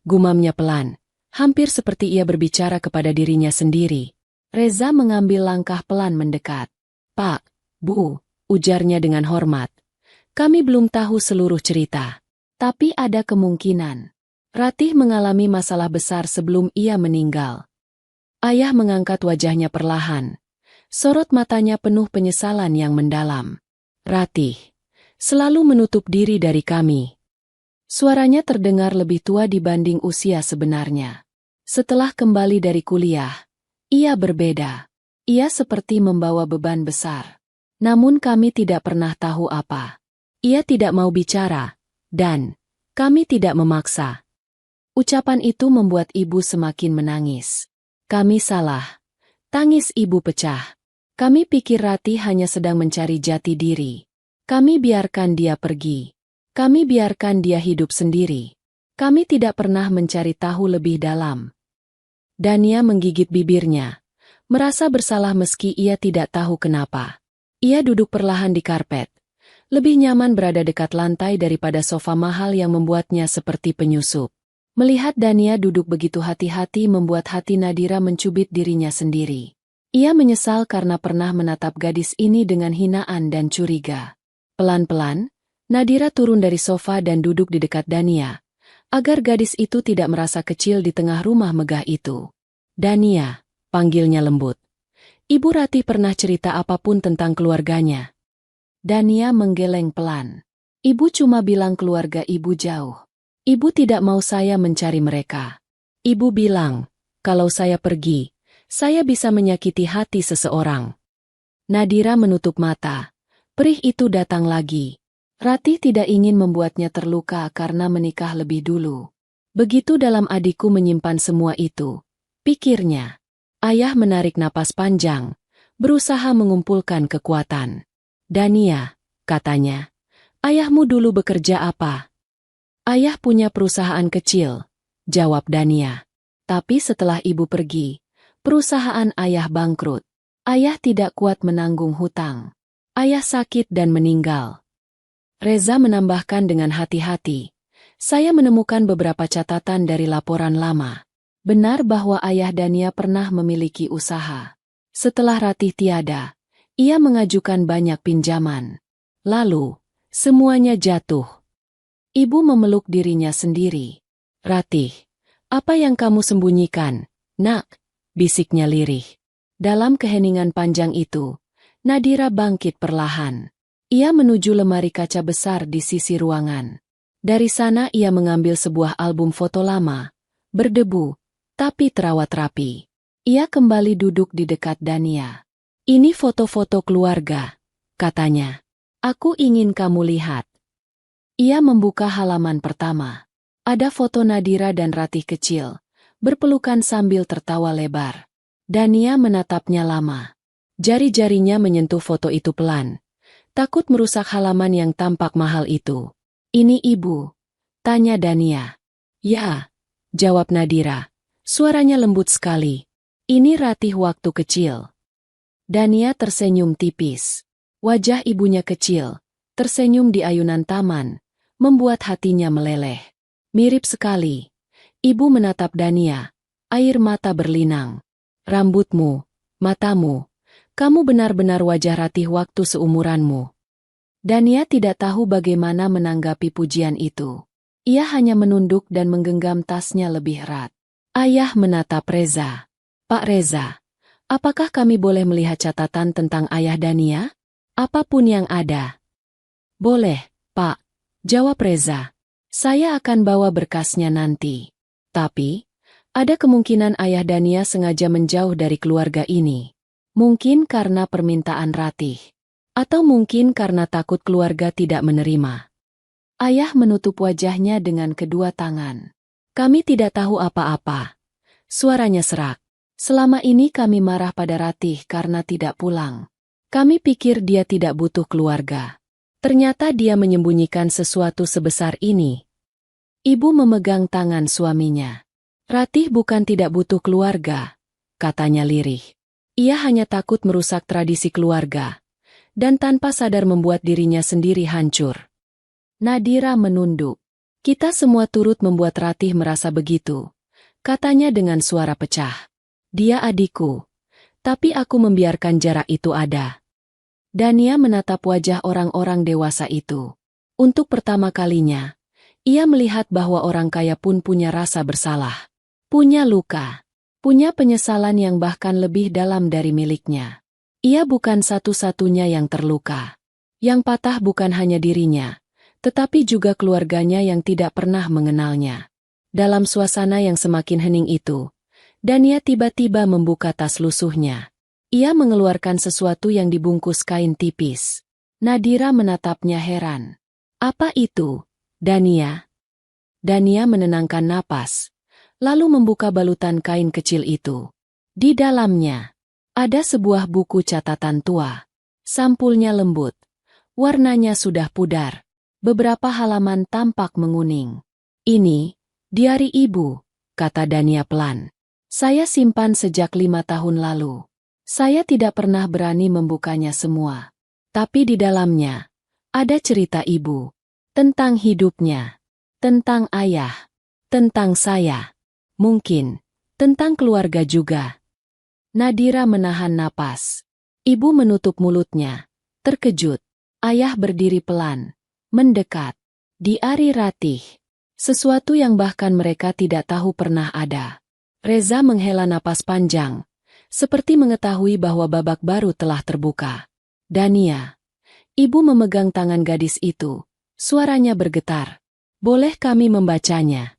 Gumamnya pelan, hampir seperti ia berbicara kepada dirinya sendiri. Reza mengambil langkah pelan mendekat. "Pak, Bu," ujarnya dengan hormat. "Kami belum tahu seluruh cerita. Tapi ada kemungkinan Ratih mengalami masalah besar sebelum ia meninggal." Ayah mengangkat wajahnya perlahan. Sorot matanya penuh penyesalan yang mendalam. "Ratih selalu menutup diri dari kami." Suaranya terdengar lebih tua dibanding usia sebenarnya. Setelah kembali dari kuliah, ia berbeda. Ia seperti membawa beban besar. Namun kami tidak pernah tahu apa. Ia tidak mau bicara, dan kami tidak memaksa. Ucapan itu membuat ibu semakin menangis. "Kami salah." Tangis ibu pecah. "Kami pikir Ratih hanya sedang mencari jati diri. Kami biarkan dia pergi. Kami biarkan dia hidup sendiri. Kami tidak pernah mencari tahu lebih dalam." Dania menggigit bibirnya, merasa bersalah meski ia tidak tahu kenapa. Ia duduk perlahan di karpet. Lebih nyaman berada dekat lantai daripada sofa mahal yang membuatnya seperti penyusup. Melihat Dania duduk begitu hati-hati membuat hati Nadira mencubit dirinya sendiri. Ia menyesal karena pernah menatap gadis ini dengan hinaan dan curiga. Pelan-pelan, Nadira turun dari sofa dan duduk di dekat Dania, agar gadis itu tidak merasa kecil di tengah rumah megah itu. "Dania," panggilnya lembut. "Ibu Ratih pernah cerita apapun tentang keluarganya?" Dania menggeleng pelan. "Ibu cuma bilang keluarga ibu jauh. Ibu tidak mau saya mencari mereka. Ibu bilang, kalau saya pergi, saya bisa menyakiti hati seseorang." Nadira menutup mata. Perih itu datang lagi. Ratih tidak ingin membuatnya terluka karena menikah lebih dulu. Begitu dalam adikku menyimpan semua itu, pikirnya. Ayah menarik napas panjang, berusaha mengumpulkan kekuatan. "Dania," katanya, "ayahmu dulu bekerja apa?" "Ayah punya perusahaan kecil," jawab Dania. "Tapi setelah ibu pergi, perusahaan ayah bangkrut. Ayah tidak kuat menanggung hutang. Ayah sakit dan meninggal." Reza menambahkan dengan hati-hati, "Saya menemukan beberapa catatan dari laporan lama. Benar bahwa ayah Dania pernah memiliki usaha. Setelah Ratih tiada, ia mengajukan banyak pinjaman. Lalu, semuanya jatuh. Ibu memeluk dirinya sendiri. Ratih, apa yang kamu sembunyikan, nak? Bisiknya lirih. Dalam keheningan panjang itu, Nadira bangkit perlahan. Ia menuju lemari kaca besar di sisi ruangan. Dari sana ia mengambil sebuah album foto lama, berdebu, tapi terawat rapi. Ia kembali duduk di dekat Dania. Ini foto-foto keluarga, katanya. Aku ingin kamu lihat. Ia membuka halaman pertama. Ada foto Nadira dan Ratih kecil, berpelukan sambil tertawa lebar. Dania menatapnya lama. Jari-jarinya menyentuh foto itu pelan. Takut merusak halaman yang tampak mahal itu. Ini ibu? Tanya Dania. Ya, jawab Nadira. Suaranya lembut sekali. Ini Ratih waktu kecil. Dania tersenyum tipis. Wajah ibunya kecil, tersenyum di ayunan taman, membuat hatinya meleleh. Mirip sekali. Ibu menatap Dania. Air mata berlinang. Rambutmu, matamu. Kamu benar-benar wajah Ratih waktu seumuranmu. Dania tidak tahu bagaimana menanggapi pujian itu. Ia hanya menunduk dan menggenggam tasnya lebih erat. Ayah menatap Reza. Pak Reza, apakah kami boleh melihat catatan tentang ayah Dania? Apapun yang ada. Boleh, Pak, jawab Reza. Saya akan bawa berkasnya nanti. Tapi, ada kemungkinan ayah Dania sengaja menjauh dari keluarga ini. Mungkin karena permintaan Ratih. Atau mungkin karena takut keluarga tidak menerima. Ayah menutup wajahnya dengan kedua tangan. Kami tidak tahu apa-apa. Suaranya serak. Selama ini kami marah pada Ratih karena tidak pulang. Kami pikir dia tidak butuh keluarga. Ternyata dia menyembunyikan sesuatu sebesar ini. Ibu memegang tangan suaminya. Ratih bukan tidak butuh keluarga, katanya lirih. Ia hanya takut merusak tradisi keluarga, dan tanpa sadar membuat dirinya sendiri hancur. Nadira menunduk. Kita semua turut membuat Ratih merasa begitu, katanya dengan suara pecah. Dia adikku, tapi aku membiarkan jarak itu ada. Dania menatap wajah orang-orang dewasa itu. Untuk pertama kalinya, ia melihat bahwa orang kaya pun punya rasa bersalah. Punya luka. Punya penyesalan yang bahkan lebih dalam dari miliknya. Ia bukan satu-satunya yang terluka. Yang patah bukan hanya dirinya, tetapi juga keluarganya yang tidak pernah mengenalnya. Dalam suasana yang semakin hening itu, Dania tiba-tiba membuka tas lusuhnya. Ia mengeluarkan sesuatu yang dibungkus kain tipis. Nadira menatapnya heran. Apa itu, Dania? Dania menenangkan napas, lalu membuka balutan kain kecil itu. Di dalamnya, ada sebuah buku catatan tua. Sampulnya lembut. Warnanya sudah pudar. Beberapa halaman tampak menguning. Ini, diari ibu, kata Dania pelan. Saya simpan sejak 5 tahun lalu. Saya tidak pernah berani membukanya semua. Tapi di dalamnya, ada cerita ibu. Tentang hidupnya. Tentang ayah. Tentang saya. Mungkin, tentang keluarga juga. Nadira menahan napas. Ibu menutup mulutnya. Terkejut. Ayah berdiri pelan. Mendekat. Diari Ratih. Sesuatu yang bahkan mereka tidak tahu pernah ada. Reza menghela napas panjang. Seperti mengetahui bahwa babak baru telah terbuka. Dania. Ibu memegang tangan gadis itu. Suaranya bergetar. Boleh kami membacanya?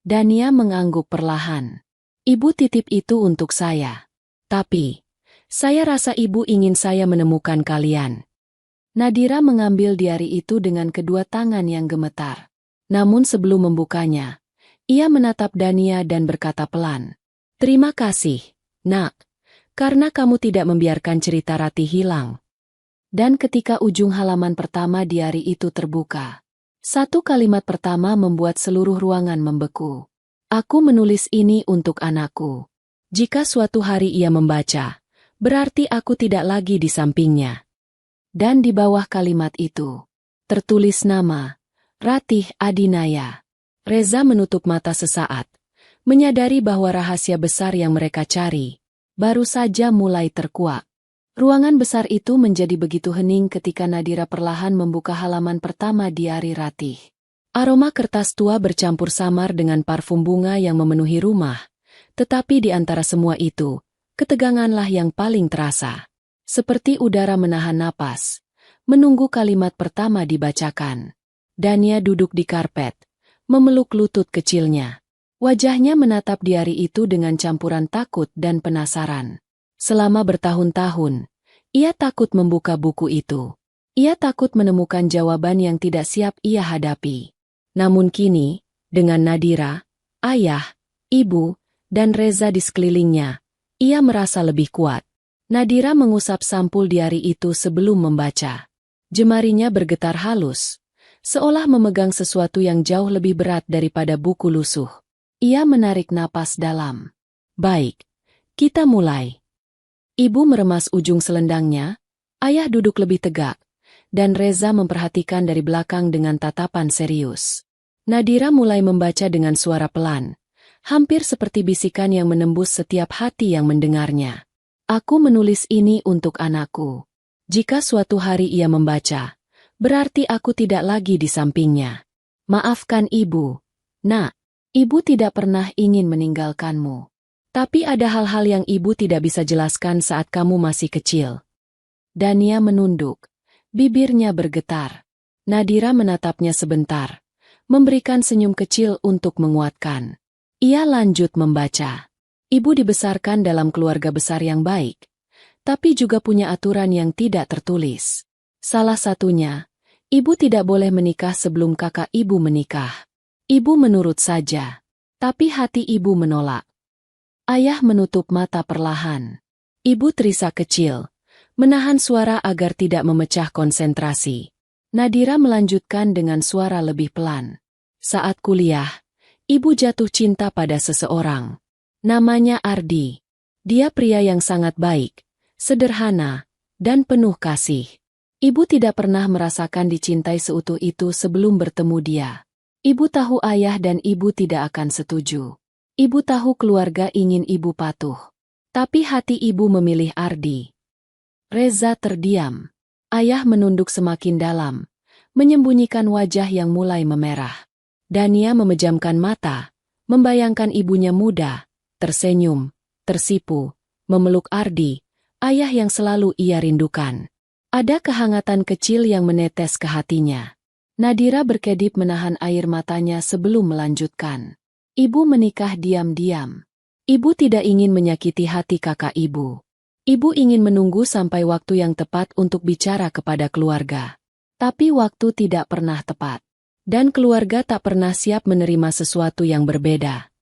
Dania mengangguk perlahan. Ibu titip itu untuk saya. Tapi, saya rasa ibu ingin saya menemukan kalian. Nadira mengambil diari itu dengan kedua tangan yang gemetar. Namun sebelum membukanya, ia menatap Dania dan berkata pelan. Terima kasih, nak, karena kamu tidak membiarkan cerita Ratih hilang. Dan ketika ujung halaman pertama diari itu terbuka, satu kalimat pertama membuat seluruh ruangan membeku. Aku menulis ini untuk anakku. Jika suatu hari ia membaca, berarti aku tidak lagi di sampingnya. Dan di bawah kalimat itu, tertulis nama, Ratih Adinaya. Reza menutup mata sesaat, Menyadari bahwa rahasia besar yang mereka cari baru saja mulai terkuak. Ruangan besar itu menjadi begitu hening ketika Nadira perlahan membuka halaman pertama diari Ratih. Aroma kertas tua bercampur samar dengan parfum bunga yang memenuhi rumah, tetapi di antara semua itu, keteganganlah yang paling terasa. Seperti udara menahan napas, menunggu kalimat pertama dibacakan. Dania duduk di karpet, memeluk lutut kecilnya. Wajahnya menatap diari itu dengan campuran takut dan penasaran. Selama bertahun-tahun, ia takut membuka buku itu. Ia takut menemukan jawaban yang tidak siap ia hadapi. Namun kini, dengan Nadira, ayah, ibu, dan Reza di sekelilingnya, ia merasa lebih kuat. Nadira mengusap sampul diari itu sebelum membaca. Jemarinya bergetar halus, seolah memegang sesuatu yang jauh lebih berat daripada buku lusuh. Ia menarik napas dalam. Baik, kita mulai. Ibu meremas ujung selendangnya, ayah duduk lebih tegak, dan Reza memperhatikan dari belakang dengan tatapan serius. Nadira mulai membaca dengan suara pelan, hampir seperti bisikan yang menembus setiap hati yang mendengarnya. Aku menulis ini untuk anakku. Jika suatu hari ia membaca, berarti aku tidak lagi di sampingnya. Maafkan ibu, nak. Ibu tidak pernah ingin meninggalkanmu. Tapi ada hal-hal yang ibu tidak bisa jelaskan saat kamu masih kecil. Dania menunduk. Bibirnya bergetar. Nadira menatapnya sebentar, memberikan senyum kecil untuk menguatkan. Ia lanjut membaca. Ibu dibesarkan dalam keluarga besar yang baik, tapi juga punya aturan yang tidak tertulis. Salah satunya, ibu tidak boleh menikah sebelum kakak ibu menikah. Ibu menurut saja, tapi hati ibu menolak. Ayah menutup mata perlahan. Ibu terisak kecil, menahan suara agar tidak memecah konsentrasi. Nadira melanjutkan dengan suara lebih pelan. Saat kuliah, ibu jatuh cinta pada seseorang. Namanya Ardi. Dia pria yang sangat baik, sederhana, dan penuh kasih. Ibu tidak pernah merasakan dicintai seutuh itu sebelum bertemu dia. Ibu tahu ayah dan ibu tidak akan setuju. Ibu tahu keluarga ingin ibu patuh. Tapi hati ibu memilih Ardi. Reza terdiam. Ayah menunduk semakin dalam, menyembunyikan wajah yang mulai memerah. Dania memejamkan mata, membayangkan ibunya muda, tersenyum, tersipu, memeluk Ardi, ayah yang selalu ia rindukan. Ada kehangatan kecil yang menetes ke hatinya. Nadira berkedip menahan air matanya sebelum melanjutkan. Ibu menikah diam-diam. Ibu tidak ingin menyakiti hati kakak ibu. Ibu ingin menunggu sampai waktu yang tepat untuk bicara kepada keluarga. Tapi waktu tidak pernah tepat. Dan keluarga tak pernah siap menerima sesuatu yang berbeda.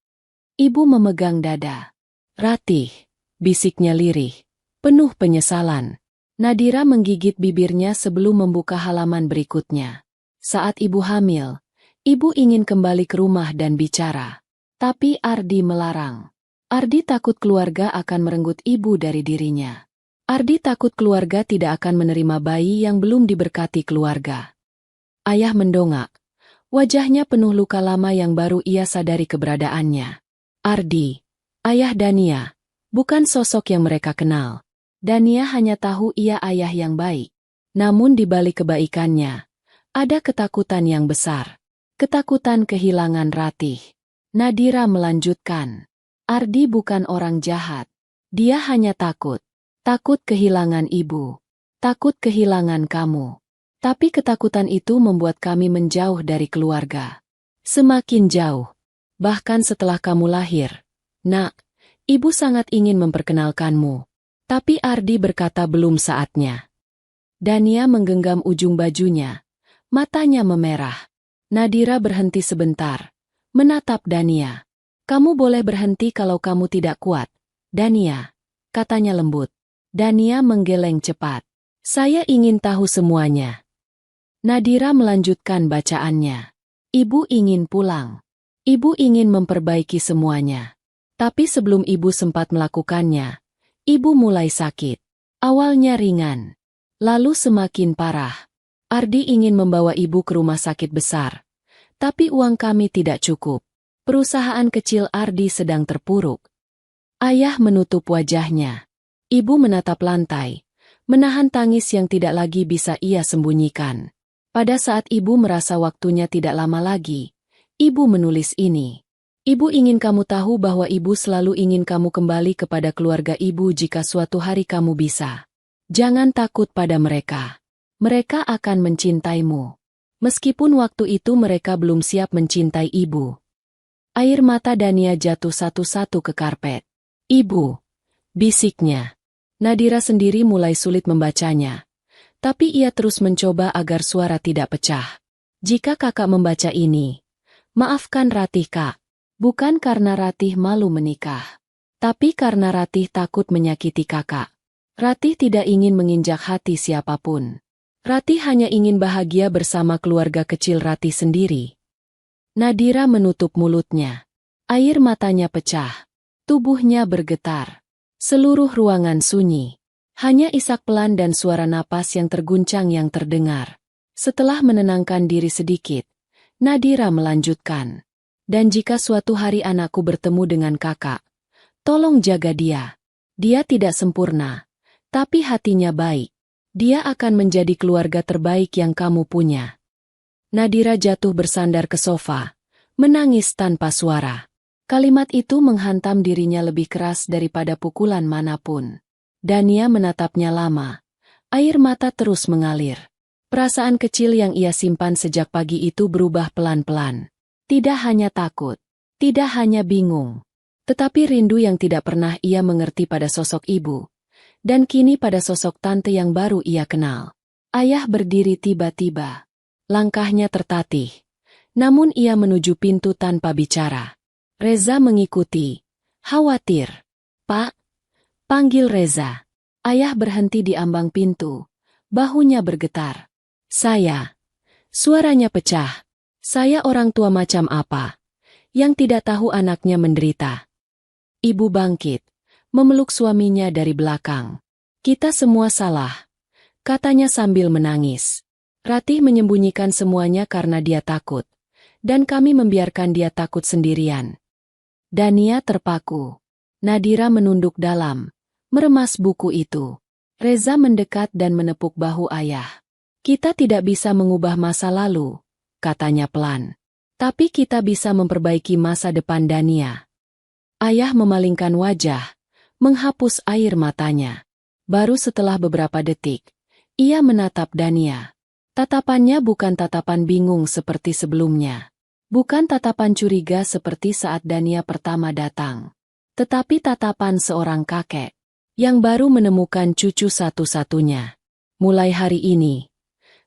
Ibu memegang dada. Ratih, bisiknya lirih, penuh penyesalan. Nadira menggigit bibirnya sebelum membuka halaman berikutnya. Saat ibu hamil, ibu ingin kembali ke rumah dan bicara. Tapi Ardi melarang. Ardi takut keluarga akan merenggut ibu dari dirinya. Ardi takut keluarga tidak akan menerima bayi yang belum diberkati keluarga. Ayah mendongak. Wajahnya penuh luka lama yang baru ia sadari keberadaannya. Ardi, ayah Dania, bukan sosok yang mereka kenal. Dania hanya tahu ia ayah yang baik. Namun di balik kebaikannya, ada ketakutan yang besar. Ketakutan kehilangan Ratih. Nadira melanjutkan. Ardi bukan orang jahat. Dia hanya takut. Takut kehilangan ibu. Takut kehilangan kamu. Tapi ketakutan itu membuat kami menjauh dari keluarga. Semakin jauh. Bahkan setelah kamu lahir. Nak, ibu sangat ingin memperkenalkanmu. Tapi Ardi berkata belum saatnya. Dania menggenggam ujung bajunya. Matanya memerah. Nadira berhenti sebentar. Menatap Dania. Kamu boleh berhenti kalau kamu tidak kuat. Dania, katanya lembut. Dania menggeleng cepat. Saya ingin tahu semuanya. Nadira melanjutkan bacaannya. Ibu ingin pulang. Ibu ingin memperbaiki semuanya. Tapi sebelum ibu sempat melakukannya, ibu mulai sakit. Awalnya ringan. Lalu semakin parah. Ardi ingin membawa ibu ke rumah sakit besar. Tapi uang kami tidak cukup. Perusahaan kecil Ardi sedang terpuruk. Ayah menutup wajahnya. Ibu menatap lantai, menahan tangis yang tidak lagi bisa ia sembunyikan. Pada saat ibu merasa waktunya tidak lama lagi, ibu menulis ini. Ibu ingin kamu tahu bahwa ibu selalu ingin kamu kembali kepada keluarga ibu jika suatu hari kamu bisa. Jangan takut pada mereka. Mereka akan mencintaimu. Meskipun waktu itu mereka belum siap mencintai ibu. Air mata Dania jatuh satu-satu ke karpet. Ibu, bisiknya. Nadira sendiri mulai sulit membacanya. Tapi ia terus mencoba agar suara tidak pecah. Jika kakak membaca ini, maafkan Ratih kak. Bukan karena Ratih malu menikah. Tapi karena Ratih takut menyakiti kakak. Ratih tidak ingin menginjak hati siapapun. Ratih hanya ingin bahagia bersama keluarga kecil Ratih sendiri. Nadira menutup mulutnya. Air matanya pecah. Tubuhnya bergetar. Seluruh ruangan sunyi. Hanya isak pelan dan suara napas yang terguncang yang terdengar. Setelah menenangkan diri sedikit, Nadira melanjutkan. Dan jika suatu hari anakku bertemu dengan kakak, tolong jaga dia. Dia tidak sempurna, tapi hatinya baik. Dia akan menjadi keluarga terbaik yang kamu punya. Nadira jatuh bersandar ke sofa, menangis tanpa suara. Kalimat itu menghantam dirinya lebih keras daripada pukulan manapun. Dania menatapnya lama. Air mata terus mengalir. Perasaan kecil yang ia simpan sejak pagi itu berubah pelan-pelan. Tidak hanya takut, tidak hanya bingung, tetapi rindu yang tidak pernah ia mengerti pada sosok ibu. Dan kini pada sosok tante yang baru ia kenal. Ayah berdiri tiba-tiba. Langkahnya tertatih. Namun ia menuju pintu tanpa bicara. Reza mengikuti. Khawatir. Pak, panggil Reza. Ayah berhenti di ambang pintu. Bahunya bergetar. Saya. Suaranya pecah. Saya orang tua macam apa? Yang tidak tahu anaknya menderita. Ibu bangkit. Memeluk suaminya dari belakang. Kita semua salah. Katanya sambil menangis. Ratih menyembunyikan semuanya karena dia takut. Dan kami membiarkan dia takut sendirian. Dania terpaku. Nadira menunduk dalam. Meremas buku itu. Reza mendekat dan menepuk bahu ayah. Kita tidak bisa mengubah masa lalu, katanya pelan. Tapi kita bisa memperbaiki masa depan Dania. Ayah memalingkan wajah, menghapus air matanya. Baru setelah beberapa detik, ia menatap Dania. Tatapannya bukan tatapan bingung seperti sebelumnya. Bukan tatapan curiga seperti saat Dania pertama datang. Tetapi tatapan seorang kakek yang baru menemukan cucu satu-satunya. Mulai hari ini,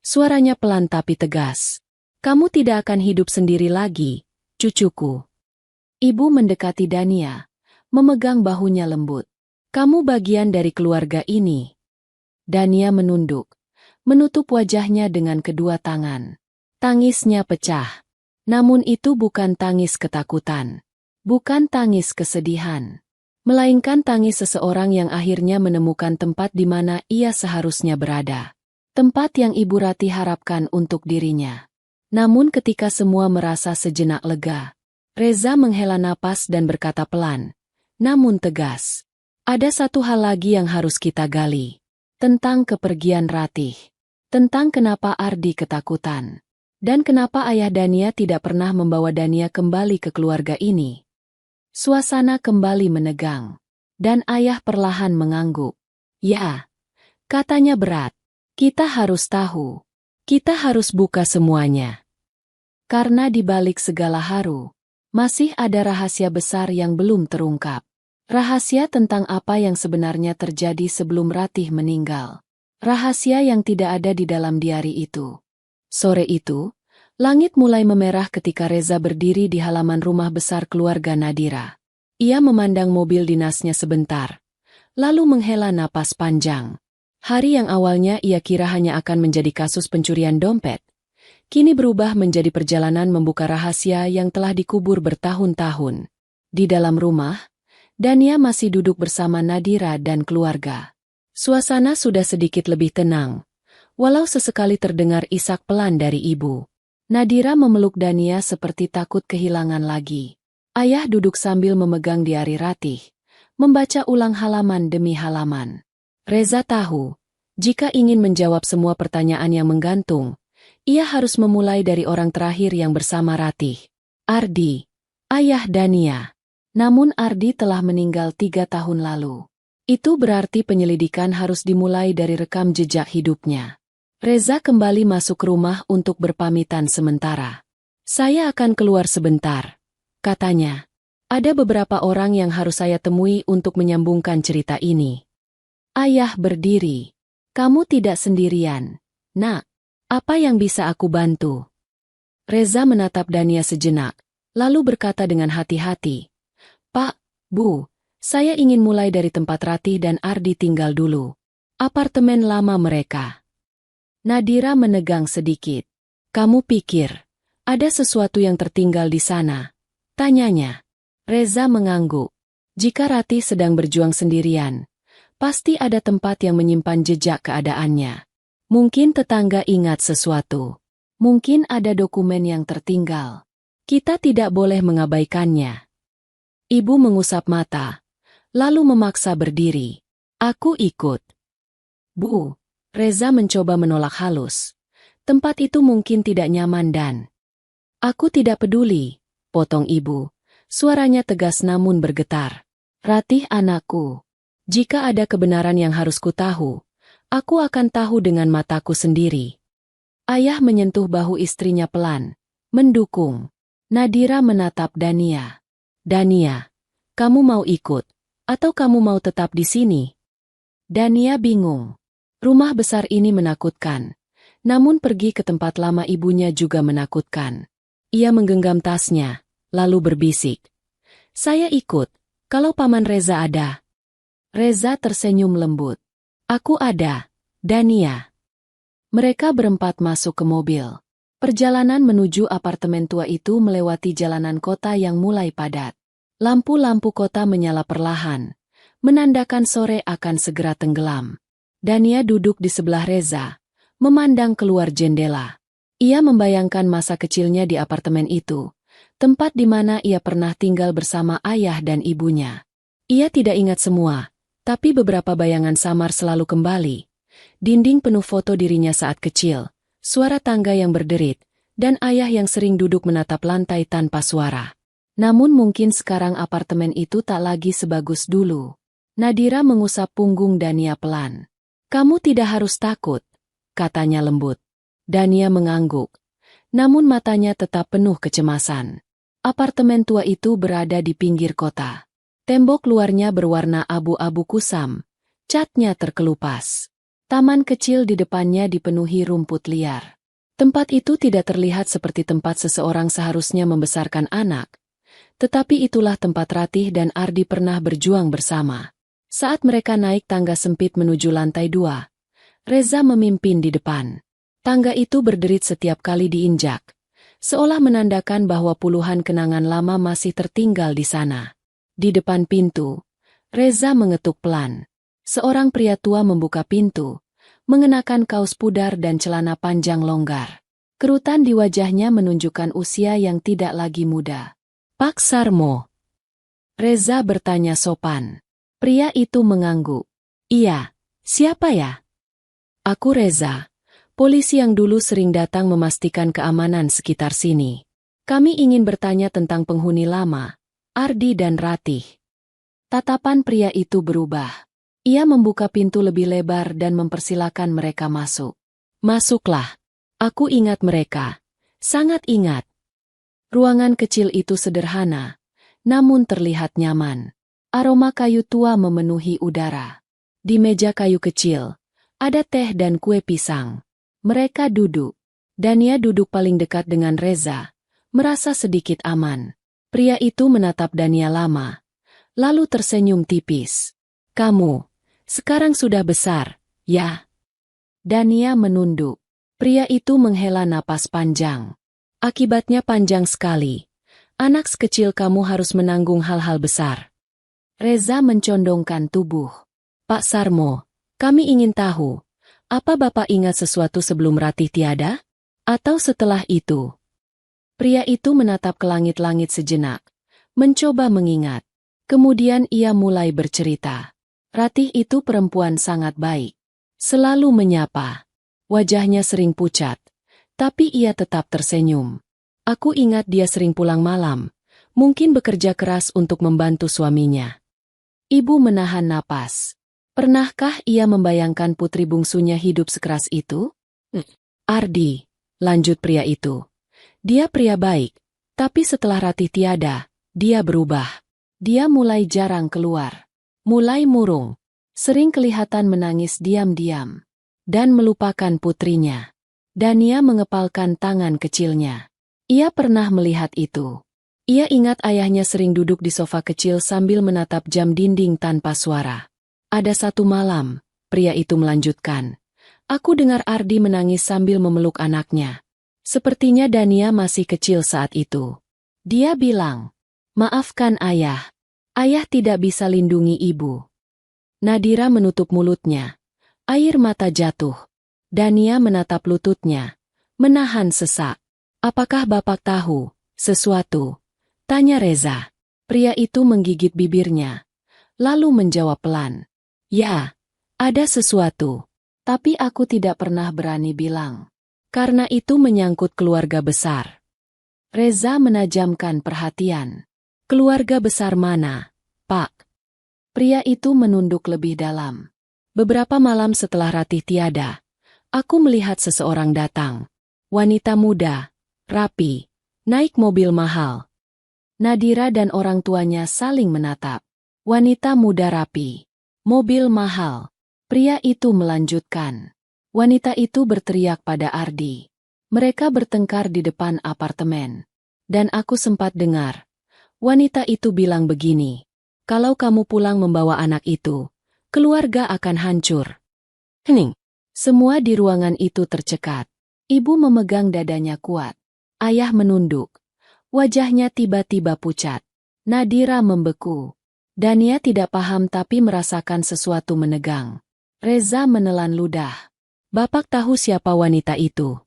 suaranya pelan tapi tegas. Kamu tidak akan hidup sendiri lagi, cucuku. Ibu mendekati Dania, memegang bahunya lembut. Kamu bagian dari keluarga ini. Dania menunduk, menutup wajahnya dengan kedua tangan. Tangisnya pecah. Namun itu bukan tangis ketakutan. Bukan tangis kesedihan. Melainkan tangis seseorang yang akhirnya menemukan tempat di mana ia seharusnya berada. Tempat yang Ibu Ratih harapkan untuk dirinya. Namun ketika semua merasa sejenak lega, Reza menghela napas dan berkata pelan, namun tegas. Ada satu hal lagi yang harus kita gali. Tentang kepergian Ratih. Tentang kenapa Ardi ketakutan. Dan kenapa ayah Dania tidak pernah membawa Dania kembali ke keluarga ini. Suasana kembali menegang. Dan ayah perlahan mengangguk. Ya, katanya berat. Kita harus tahu. Kita harus buka semuanya. Karena di balik segala haru, masih ada rahasia besar yang belum terungkap. Rahasia tentang apa yang sebenarnya terjadi sebelum Ratih meninggal. Rahasia yang tidak ada di dalam diari itu. Sore itu, langit mulai memerah ketika Reza berdiri di halaman rumah besar keluarga Nadira. Ia memandang mobil dinasnya sebentar, lalu menghela napas panjang. Hari yang awalnya ia kira hanya akan menjadi kasus pencurian dompet, kini berubah menjadi perjalanan membuka rahasia yang telah dikubur bertahun-tahun. Di dalam rumah, Dania masih duduk bersama Nadira dan keluarga. Suasana sudah sedikit lebih tenang, walau sesekali terdengar isak pelan dari ibu. Nadira memeluk Dania seperti takut kehilangan lagi. Ayah duduk sambil memegang diari Ratih, membaca ulang halaman demi halaman. Reza tahu, jika ingin menjawab semua pertanyaan yang menggantung, ia harus memulai dari orang terakhir yang bersama Ratih, Ardi, ayah Dania. Namun Ardi telah meninggal 3 tahun lalu. Itu berarti penyelidikan harus dimulai dari rekam jejak hidupnya. Reza kembali masuk rumah untuk berpamitan sementara. Saya akan keluar sebentar, katanya. Ada beberapa orang yang harus saya temui untuk menyambungkan cerita ini. Ayah berdiri. Kamu tidak sendirian, Nak. Apa yang bisa aku bantu? Reza menatap Dania sejenak, lalu berkata dengan hati-hati. Pak, Bu, saya ingin mulai dari tempat Ratih dan Ardi tinggal dulu. Apartemen lama mereka. Nadira menegang sedikit. Kamu pikir, ada sesuatu yang tertinggal di sana? Tanyanya. Reza mengangguk. Jika Ratih sedang berjuang sendirian, pasti ada tempat yang menyimpan jejak keadaannya. Mungkin tetangga ingat sesuatu. Mungkin ada dokumen yang tertinggal. Kita tidak boleh mengabaikannya. Ibu mengusap mata, lalu memaksa berdiri. Aku ikut. Bu, Reza mencoba menolak halus. Tempat itu mungkin tidak nyaman dan... Aku tidak peduli, potong ibu. Suaranya tegas namun bergetar. Ratih anakku. Jika ada kebenaran yang harus kutahu, aku akan tahu dengan mataku sendiri. Ayah menyentuh bahu istrinya pelan, mendukung. Nadira menatap Dania. Dania, kamu mau ikut, atau kamu mau tetap di sini? Dania bingung. Rumah besar ini menakutkan, namun pergi ke tempat lama ibunya juga menakutkan. Ia menggenggam tasnya, lalu berbisik. Saya ikut, kalau Paman Reza ada. Reza tersenyum lembut. Aku ada, Dania. Mereka berempat masuk ke mobil. Perjalanan menuju apartemen tua itu melewati jalanan kota yang mulai padat. Lampu-lampu kota menyala perlahan, menandakan sore akan segera tenggelam. Dania duduk di sebelah Reza, memandang keluar jendela. Ia membayangkan masa kecilnya di apartemen itu, tempat di mana ia pernah tinggal bersama ayah dan ibunya. Ia tidak ingat semua, tapi beberapa bayangan samar selalu kembali. Dinding penuh foto dirinya saat kecil, suara tangga yang berderit, dan ayah yang sering duduk menatap lantai tanpa suara. Namun mungkin sekarang apartemen itu tak lagi sebagus dulu. Nadira mengusap punggung Dania pelan. Kamu tidak harus takut, katanya lembut. Dania mengangguk, namun matanya tetap penuh kecemasan. Apartemen tua itu berada di pinggir kota. Tembok luarnya berwarna abu-abu kusam, catnya terkelupas. Taman kecil di depannya dipenuhi rumput liar. Tempat itu tidak terlihat seperti tempat seseorang seharusnya membesarkan anak. Tetapi itulah tempat Ratih dan Ardi pernah berjuang bersama. Saat mereka naik tangga sempit menuju lantai 2, Reza memimpin di depan. Tangga itu berderit setiap kali diinjak, seolah menandakan bahwa puluhan kenangan lama masih tertinggal di sana. Di depan pintu, Reza mengetuk pelan. Seorang pria tua membuka pintu, mengenakan kaos pudar dan celana panjang longgar. Kerutan di wajahnya menunjukkan usia yang tidak lagi muda. Pak Sarmo. Reza bertanya sopan. Pria itu mengangguk. Iya, siapa ya? Aku Reza, polisi yang dulu sering datang memastikan keamanan sekitar sini. Kami ingin bertanya tentang penghuni lama, Ardi dan Ratih. Tatapan pria itu berubah. Ia membuka pintu lebih lebar dan mempersilakan mereka masuk. Masuklah. Aku ingat mereka. Sangat ingat. Ruangan kecil itu sederhana, namun terlihat nyaman. Aroma kayu tua memenuhi udara. Di meja kayu kecil, ada teh dan kue pisang. Mereka duduk. Dania duduk paling dekat dengan Reza, merasa sedikit aman. Pria itu menatap Dania lama, lalu tersenyum tipis. Kamu, sekarang sudah besar, ya? Dania menunduk. Pria itu menghela napas panjang. Akibatnya panjang sekali. Anak sekecil kamu harus menanggung hal-hal besar. Reza mencondongkan tubuh. Pak Sarmo, kami ingin tahu, apa Bapak ingat sesuatu sebelum Ratih tiada? Atau setelah itu? Pria itu menatap ke langit-langit sejenak, mencoba mengingat. Kemudian ia mulai bercerita. Ratih itu perempuan sangat baik. Selalu menyapa. Wajahnya sering pucat. Tapi ia tetap tersenyum. Aku ingat dia sering pulang malam. Mungkin bekerja keras untuk membantu suaminya. Ibu menahan napas. Pernahkah ia membayangkan putri bungsunya hidup sekeras itu? Ardi, lanjut pria itu. Dia pria baik. Tapi setelah Ratih tiada, dia berubah. Dia mulai jarang keluar. Mulai murung, sering kelihatan menangis diam-diam, dan melupakan putrinya. Dania mengepalkan tangan kecilnya. Ia pernah melihat itu. Ia ingat ayahnya sering duduk di sofa kecil sambil menatap jam dinding tanpa suara. Ada satu malam, pria itu melanjutkan. Aku dengar Ardi menangis sambil memeluk anaknya. Sepertinya Dania masih kecil saat itu. Dia bilang, "Maafkan ayah. Ayah tidak bisa lindungi ibu." Nadira menutup mulutnya. Air mata jatuh. Dania menatap lututnya. Menahan sesak. "Apakah Bapak tahu sesuatu?" tanya Reza. Pria itu menggigit bibirnya. Lalu menjawab pelan. "Ya, ada sesuatu. Tapi aku tidak pernah berani bilang. Karena itu menyangkut keluarga besar." Reza menajamkan perhatian. "Keluarga besar mana, Pak?" Pria itu menunduk lebih dalam. "Beberapa malam setelah Ratih tiada, aku melihat seseorang datang. Wanita muda, rapi, naik mobil mahal." Nadira dan orang tuanya saling menatap. Wanita muda rapi, mobil mahal. Pria itu melanjutkan. Wanita itu berteriak pada Ardi. Mereka bertengkar di depan apartemen. Dan aku sempat dengar. Wanita itu bilang begini, "Kalau kamu pulang membawa anak itu, keluarga akan hancur." Hening. Semua di ruangan itu tercekat. Ibu memegang dadanya kuat. Ayah menunduk. Wajahnya tiba-tiba pucat. Nadira membeku. Dania tidak paham tapi merasakan sesuatu menegang. Reza menelan ludah. "Bapak tahu siapa wanita itu?"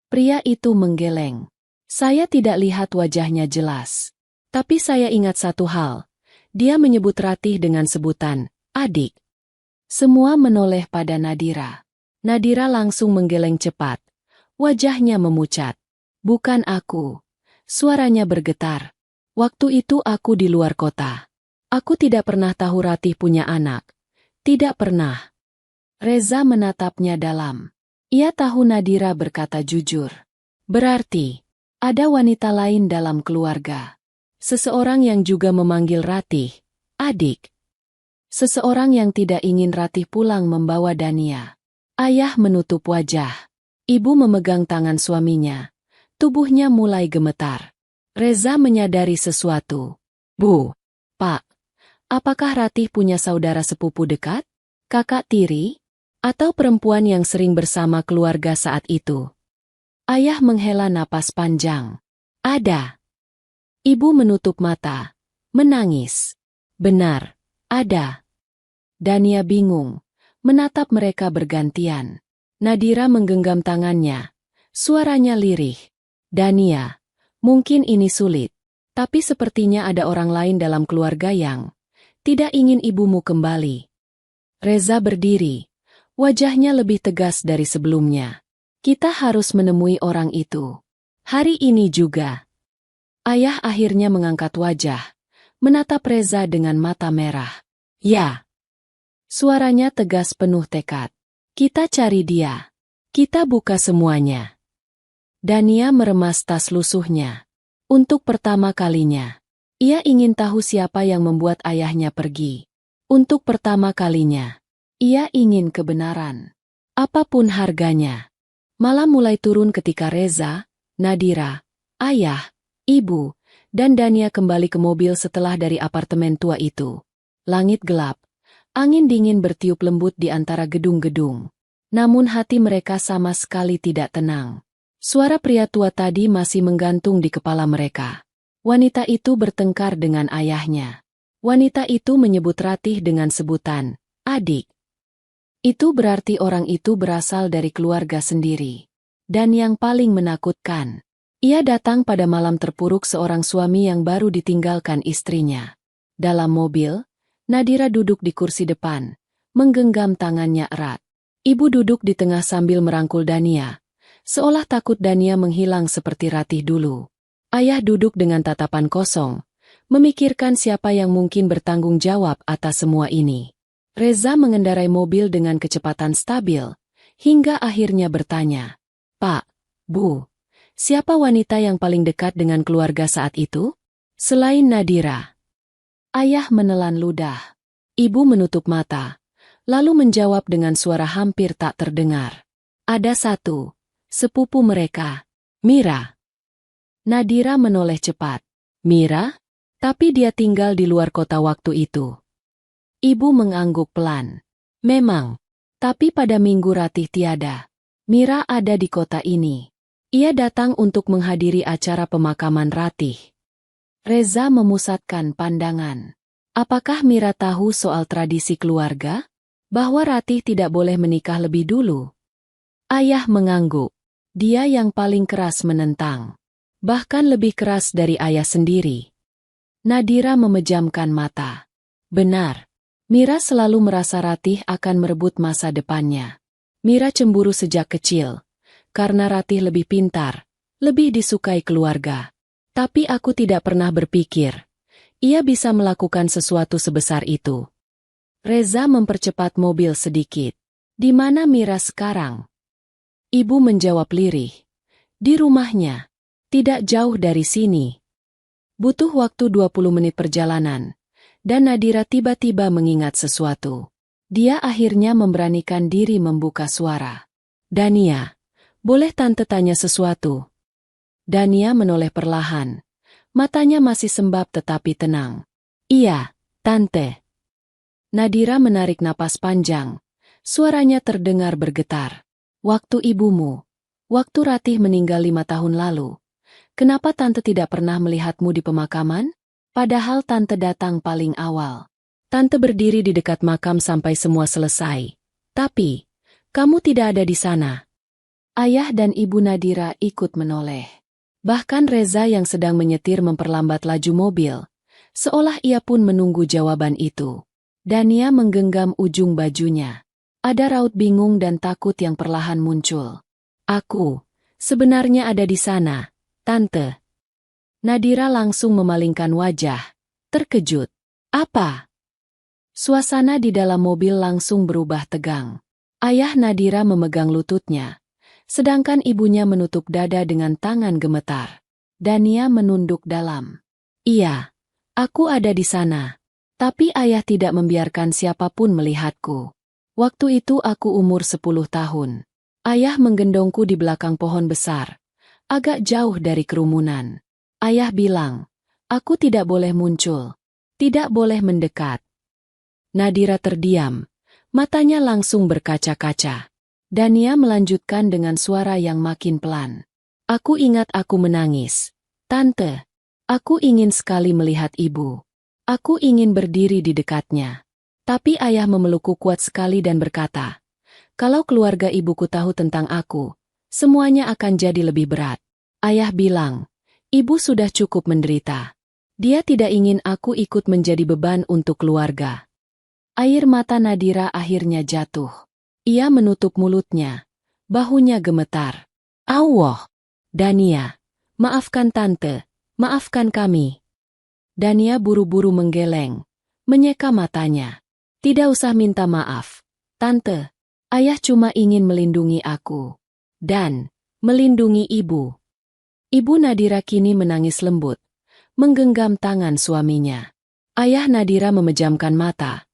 Pria itu menggeleng. "Saya tidak lihat wajahnya jelas. Tapi saya ingat satu hal. Dia menyebut Ratih dengan sebutan, adik." Semua menoleh pada Nadira. Nadira langsung menggeleng cepat. Wajahnya memucat. "Bukan aku." Suaranya bergetar. "Waktu itu aku di luar kota. Aku tidak pernah tahu Ratih punya anak. Tidak pernah." Reza menatapnya dalam. Ia tahu Nadira berkata jujur. Berarti, ada wanita lain dalam keluarga. Seseorang yang juga memanggil Ratih, adik. Seseorang yang tidak ingin Ratih pulang membawa Dania. Ayah menutup wajah. Ibu memegang tangan suaminya. Tubuhnya mulai gemetar. Reza menyadari sesuatu. "Bu, Pak, apakah Ratih punya saudara sepupu dekat? Kakak tiri? Atau perempuan yang sering bersama keluarga saat itu?" Ayah menghela napas panjang. "Ada." Ibu menutup mata. Menangis. "Benar, ada." Dania bingung. Menatap mereka bergantian. Nadira menggenggam tangannya. Suaranya lirih. "Dania, mungkin ini sulit. Tapi sepertinya ada orang lain dalam keluarga yang tidak ingin ibumu kembali." Reza berdiri. Wajahnya lebih tegas dari sebelumnya. "Kita harus menemui orang itu. Hari ini juga." Ayah akhirnya mengangkat wajah. Menatap Reza dengan mata merah. "Ya." Suaranya tegas penuh tekad. "Kita cari dia. Kita buka semuanya." Dania meremas tas lusuhnya. Untuk pertama kalinya, ia ingin tahu siapa yang membuat ayahnya pergi. Untuk pertama kalinya, ia ingin kebenaran. Apapun harganya. Malam mulai turun ketika Reza, Nadira, ayah, ibu, dan Dania kembali ke mobil setelah dari apartemen tua itu. Langit gelap. Angin dingin bertiup lembut di antara gedung-gedung. Namun hati mereka sama sekali tidak tenang. Suara pria tua tadi masih menggantung di kepala mereka. Wanita itu bertengkar dengan ayahnya. Wanita itu menyebut Ratih dengan sebutan, adik. Itu berarti orang itu berasal dari keluarga sendiri. Dan yang paling menakutkan, Ia datang pada malam terpuruk seorang suami yang baru ditinggalkan istrinya. Dalam mobil, Nadira duduk di kursi depan, menggenggam tangannya erat. Ibu duduk di tengah sambil merangkul Dania, seolah takut Dania menghilang seperti Ratih dulu. Ayah duduk dengan tatapan kosong, memikirkan siapa yang mungkin bertanggung jawab atas semua ini. Reza mengendarai mobil dengan kecepatan stabil, hingga akhirnya bertanya, "Pak, Bu, siapa wanita yang paling dekat dengan keluarga saat itu? Selain Nadira?" Ayah menelan ludah. Ibu menutup mata, lalu menjawab dengan suara hampir tak terdengar. "Ada satu, sepupu mereka, Mira." Nadira menoleh cepat. "Mira? Tapi dia tinggal di luar kota waktu itu." Ibu mengangguk pelan. "Memang, tapi pada minggu Ratih tiada. Mira ada di kota ini. Ia datang untuk menghadiri acara pemakaman Ratih." Reza memusatkan pandangan. Apakah Mira tahu soal tradisi keluarga? Bahwa Ratih tidak boleh menikah lebih dulu? Ayah mengangguk. Dia yang paling keras menentang. Bahkan lebih keras dari ayah sendiri. Nadira memejamkan mata. Benar. Mira selalu merasa Ratih akan merebut masa depannya. Mira cemburu sejak kecil. Karena Ratih lebih pintar, lebih disukai keluarga. Tapi aku tidak pernah berpikir, ia bisa melakukan sesuatu sebesar itu. Reza mempercepat mobil sedikit. "Di mana Mira sekarang?" Ibu menjawab lirih. "Di rumahnya. Tidak jauh dari sini." Butuh waktu 20 menit perjalanan, dan Nadira tiba-tiba mengingat sesuatu. Dia akhirnya memberanikan diri membuka suara. "Dania, boleh tante tanya sesuatu?" Dania menoleh perlahan. Matanya masih sembab tetapi tenang. "Iya, tante." Nadira menarik napas panjang. Suaranya terdengar bergetar. "Waktu ibumu, waktu Ratih meninggal 5 tahun lalu, kenapa tante tidak pernah melihatmu di pemakaman? Padahal tante datang paling awal. Tante berdiri di dekat makam sampai semua selesai. Tapi, kamu tidak ada di sana." Ayah dan ibu Nadira ikut menoleh. Bahkan Reza yang sedang menyetir memperlambat laju mobil, seolah ia pun menunggu jawaban itu. Dania menggenggam ujung bajunya. Ada raut bingung dan takut yang perlahan muncul. "Aku sebenarnya ada di sana, tante." Nadira langsung memalingkan wajah, terkejut. "Apa?" Suasana di dalam mobil langsung berubah tegang. Ayah Nadira memegang lututnya, sedangkan ibunya menutup dada dengan tangan gemetar. Dania menunduk dalam. "Iya, aku ada di sana. Tapi ayah tidak membiarkan siapapun melihatku. Waktu itu aku umur 10 tahun. Ayah menggendongku di belakang pohon besar, agak jauh dari kerumunan. Ayah bilang, aku tidak boleh muncul, tidak boleh mendekat." Nadira terdiam, matanya langsung berkaca-kaca. Dania melanjutkan dengan suara yang makin pelan. "Aku ingat aku menangis. Tante, aku ingin sekali melihat ibu. Aku ingin berdiri di dekatnya. Tapi ayah memelukku kuat sekali dan berkata, kalau keluarga ibuku tahu tentang aku, semuanya akan jadi lebih berat. Ayah bilang, ibu sudah cukup menderita. Dia tidak ingin aku ikut menjadi beban untuk keluarga." Air mata Nadira akhirnya jatuh. Ia menutup mulutnya. Bahunya gemetar. "Allah! Dania, maafkan tante, maafkan kami." Dania buru-buru menggeleng, menyeka matanya. "Tidak usah minta maaf, tante. Ayah cuma ingin melindungi aku. Dan melindungi ibu." Ibu Nadira kini menangis lembut, menggenggam tangan suaminya. Ayah Nadira memejamkan mata.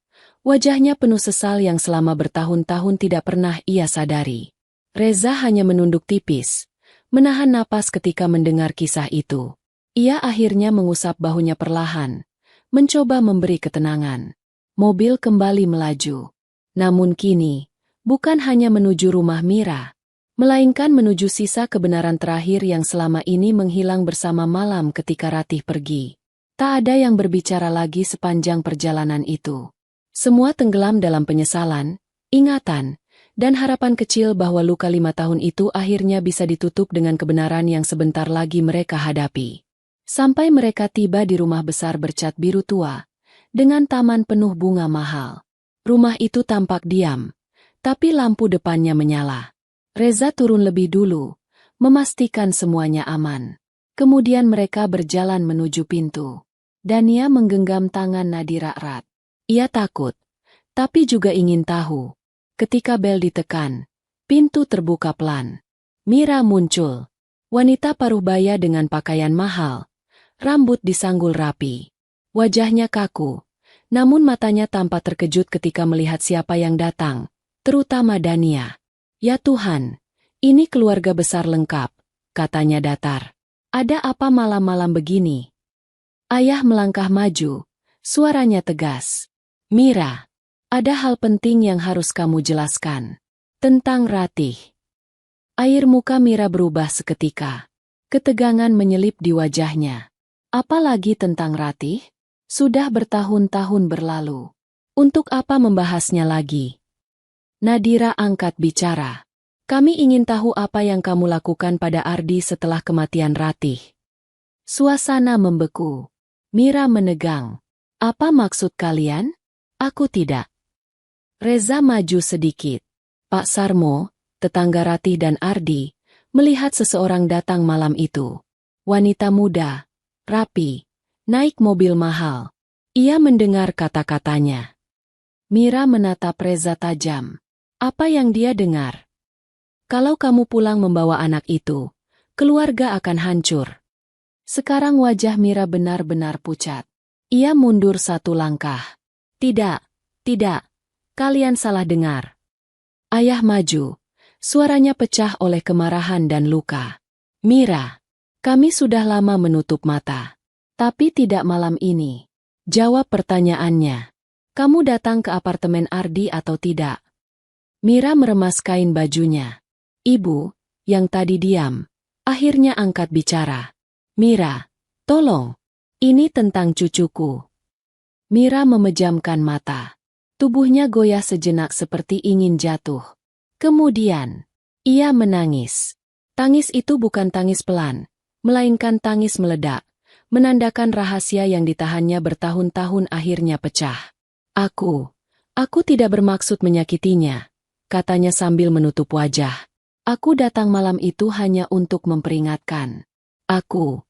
Wajahnya penuh sesal yang selama bertahun-tahun tidak pernah ia sadari. Reza hanya menunduk tipis, menahan napas ketika mendengar kisah itu. Ia akhirnya mengusap bahunya perlahan, mencoba memberi ketenangan. Mobil kembali melaju. Namun kini, bukan hanya menuju rumah Mira, melainkan menuju sisa kebenaran terakhir yang selama ini menghilang bersama malam ketika Ratih pergi. Tak ada yang berbicara lagi sepanjang perjalanan itu. Semua tenggelam dalam penyesalan, ingatan, Dan harapan kecil bahwa luka 5 tahun itu akhirnya bisa ditutup dengan kebenaran yang sebentar lagi mereka hadapi. Sampai mereka tiba di rumah besar bercat biru tua, dengan taman penuh bunga mahal. Rumah itu tampak diam, tapi lampu depannya menyala. Reza turun lebih dulu, memastikan semuanya aman. Kemudian mereka berjalan menuju pintu. Dania menggenggam tangan Nadira erat. Ia takut, tapi juga ingin tahu. Ketika bel ditekan, pintu terbuka pelan. Mira muncul. Wanita paruh baya dengan pakaian mahal. Rambut disanggul rapi. Wajahnya kaku, namun matanya tampak terkejut ketika melihat siapa yang datang, terutama Dania. Ya Tuhan, ini keluarga besar lengkap, katanya datar. Ada apa malam-malam begini? Ayah melangkah maju, suaranya tegas. Mira, ada hal penting yang harus kamu jelaskan. Tentang Ratih. Air muka Mira berubah seketika. Ketegangan menyelip di wajahnya. Apalagi tentang Ratih? Sudah bertahun-tahun berlalu. Untuk apa membahasnya lagi? Nadira angkat bicara. Kami ingin tahu apa yang kamu lakukan pada Ardi setelah kematian Ratih. Suasana membeku. Mira menegang. Apa maksud kalian? Aku tidak. Reza maju sedikit. Pak Sarmo, tetangga Ratih dan Ardi, melihat seseorang datang malam itu. Wanita muda, rapi, naik mobil mahal. Ia mendengar kata-katanya. Mira menatap Reza tajam. Apa yang dia dengar? Kalau kamu pulang membawa anak itu, keluarga akan hancur. Sekarang wajah Mira benar-benar pucat. Ia mundur 1 langkah. Tidak, kalian salah dengar. Ayah maju. Suaranya pecah oleh kemarahan dan luka. Mira, kami sudah lama menutup mata. Tapi tidak malam ini. Jawab pertanyaannya. Kamu datang ke apartemen Ardi atau tidak? Mira meremas kain bajunya. Ibu, yang tadi diam, akhirnya angkat bicara. Mira, tolong. Ini tentang cucuku. Mira memejamkan mata. Tubuhnya goyah sejenak seperti ingin jatuh. Kemudian, ia menangis. Tangis itu bukan tangis pelan, melainkan tangis meledak, menandakan rahasia yang ditahannya bertahun-tahun akhirnya pecah. Aku tidak bermaksud menyakitinya, katanya sambil menutup wajah. Aku datang malam itu hanya untuk memperingatkan. Aku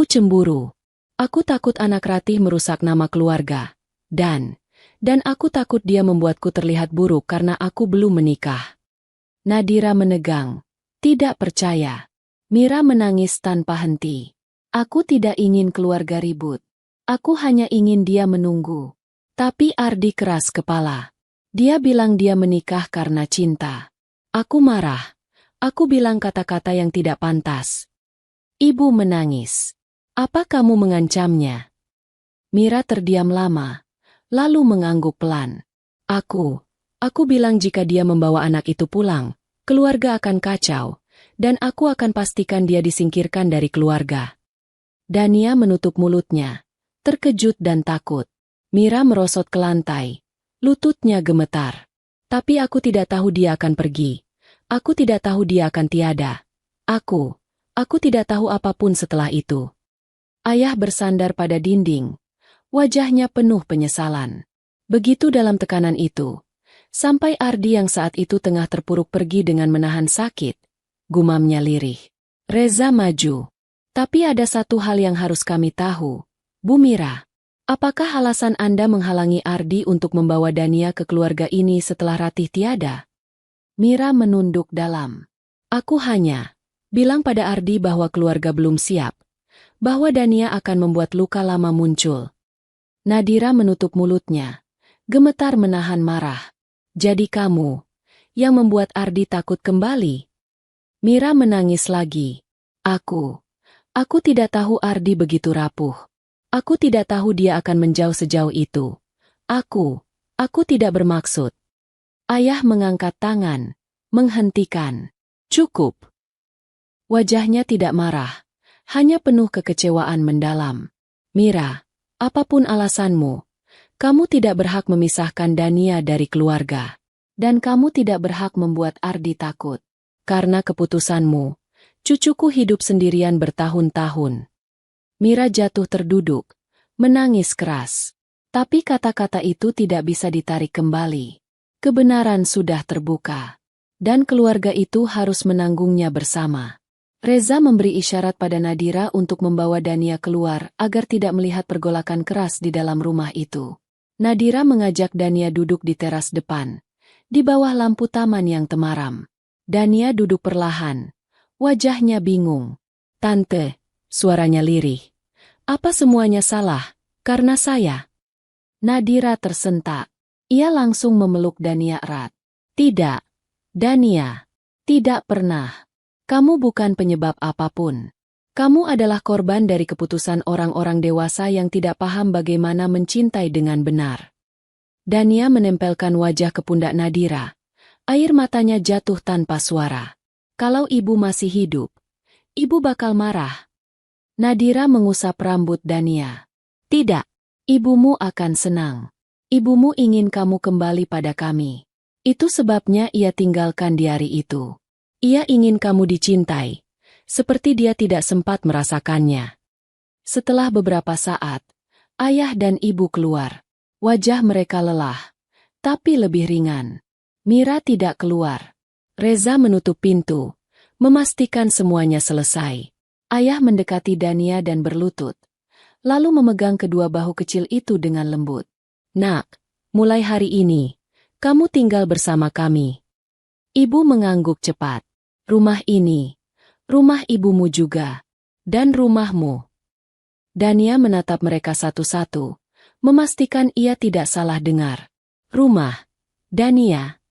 cemburu. Aku takut anak Ratih merusak nama keluarga. Dan aku takut dia membuatku terlihat buruk karena aku belum menikah. Nadira menegang. Tidak percaya. Mira menangis tanpa henti. Aku tidak ingin keluarga ribut. Aku hanya ingin dia menunggu. Tapi Ardi keras kepala. Dia bilang dia menikah karena cinta. Aku marah. Aku bilang kata-kata yang tidak pantas. Ibu menangis. Apa kamu mengancamnya? Mira terdiam lama, lalu mengangguk pelan. Aku bilang jika dia membawa anak itu pulang, keluarga akan kacau, dan aku akan pastikan dia disingkirkan dari keluarga. Dania menutup mulutnya, terkejut dan takut. Mira merosot ke lantai, lututnya gemetar. Tapi aku tidak tahu dia akan pergi. Aku tidak tahu dia akan tiada. Aku tidak tahu apapun setelah itu. Ayah bersandar pada dinding. Wajahnya penuh penyesalan. Begitu dalam tekanan itu, sampai Ardi yang saat itu tengah terpuruk pergi dengan menahan sakit, gumamnya lirih. Reza maju. Tapi ada satu hal yang harus kami tahu. Bu Mira, apakah alasan Anda menghalangi Ardi untuk membawa Dania ke keluarga ini setelah Ratih tiada? Mira menunduk dalam. Aku hanya bilang pada Ardi bahwa keluarga belum siap, bahwa Dania akan membuat luka lama muncul. Nadira menutup mulutnya, gemetar menahan marah. Jadi kamu yang membuat Ardi takut kembali? Mira menangis lagi. Aku tidak tahu Ardi begitu rapuh. Aku tidak tahu dia akan menjauh sejauh itu. Aku tidak bermaksud. Ayah mengangkat tangan, menghentikan. Cukup. Wajahnya tidak marah, hanya penuh kekecewaan mendalam. Mira, apapun alasanmu, kamu tidak berhak memisahkan Dania dari keluarga. Dan kamu tidak berhak membuat Ardi takut. Karena keputusanmu, cucuku hidup sendirian bertahun-tahun. Mira jatuh terduduk, menangis keras. Tapi kata-kata itu tidak bisa ditarik kembali. Kebenaran sudah terbuka. Dan keluarga itu harus menanggungnya bersama. Reza memberi isyarat pada Nadira untuk membawa Dania keluar agar tidak melihat pergolakan keras di dalam rumah itu. Nadira mengajak Dania duduk di teras depan, di bawah lampu taman yang temaram. Dania duduk perlahan, wajahnya bingung. "Tante," suaranya lirih. "Apa semuanya salah? Karena saya?" Nadira tersentak. Ia langsung memeluk Dania erat. "Tidak, Dania. Tidak pernah. Kamu bukan penyebab apapun. Kamu adalah korban dari keputusan orang-orang dewasa yang tidak paham bagaimana mencintai dengan benar." Dania menempelkan wajah ke pundak Nadira. Air matanya jatuh tanpa suara. "Kalau ibu masih hidup, ibu bakal marah." Nadira mengusap rambut Dania. "Tidak, ibumu akan senang. Ibumu ingin kamu kembali pada kami. Itu sebabnya ia tinggalkan di hari itu. Ia ingin kamu dicintai, seperti dia tidak sempat merasakannya." Setelah beberapa saat, ayah dan ibu keluar. Wajah mereka lelah, tapi lebih ringan. Mira tidak keluar. Reza menutup pintu, memastikan semuanya selesai. Ayah mendekati Dania dan berlutut, lalu memegang kedua bahu kecil itu dengan lembut. "Nak, mulai hari ini, kamu tinggal bersama kami." Ibu mengangguk cepat. "Rumah ini, rumah ibumu juga, dan rumahmu." Dania menatap mereka satu-satu, memastikan ia tidak salah dengar. "Rumah, Dania."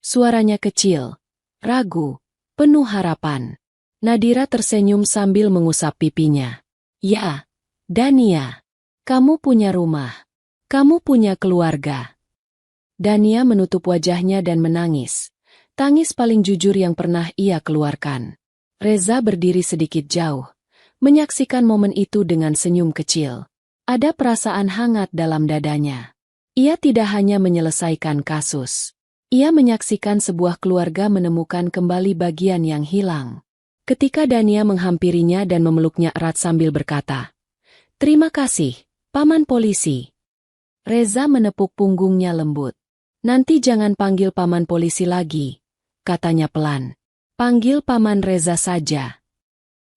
Suaranya kecil, ragu, penuh harapan. Nadira tersenyum sambil mengusap pipinya. "Ya, Dania. Kamu punya rumah. Kamu punya keluarga." Dania menutup wajahnya dan menangis. Tangis paling jujur yang pernah ia keluarkan. Reza berdiri sedikit jauh, menyaksikan momen itu dengan senyum kecil. Ada perasaan hangat dalam dadanya. Ia tidak hanya menyelesaikan kasus. Ia menyaksikan sebuah keluarga menemukan kembali bagian yang hilang. Ketika Dania menghampirinya dan memeluknya erat sambil berkata, "Terima kasih, Paman Polisi." Reza menepuk punggungnya lembut. "Nanti jangan panggil Paman Polisi lagi," katanya pelan. "Panggil Paman Reza saja."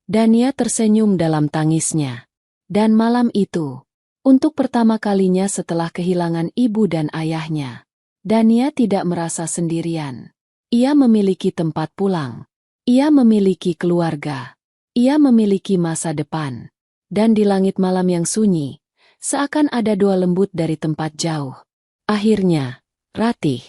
Dania tersenyum dalam tangisnya. Dan malam itu, untuk pertama kalinya setelah kehilangan ibu dan ayahnya, Dania tidak merasa sendirian. Ia memiliki tempat pulang. Ia memiliki keluarga. Ia memiliki masa depan. Dan di langit malam yang sunyi, seakan ada doa lembut dari tempat jauh. "Akhirnya, Ratih,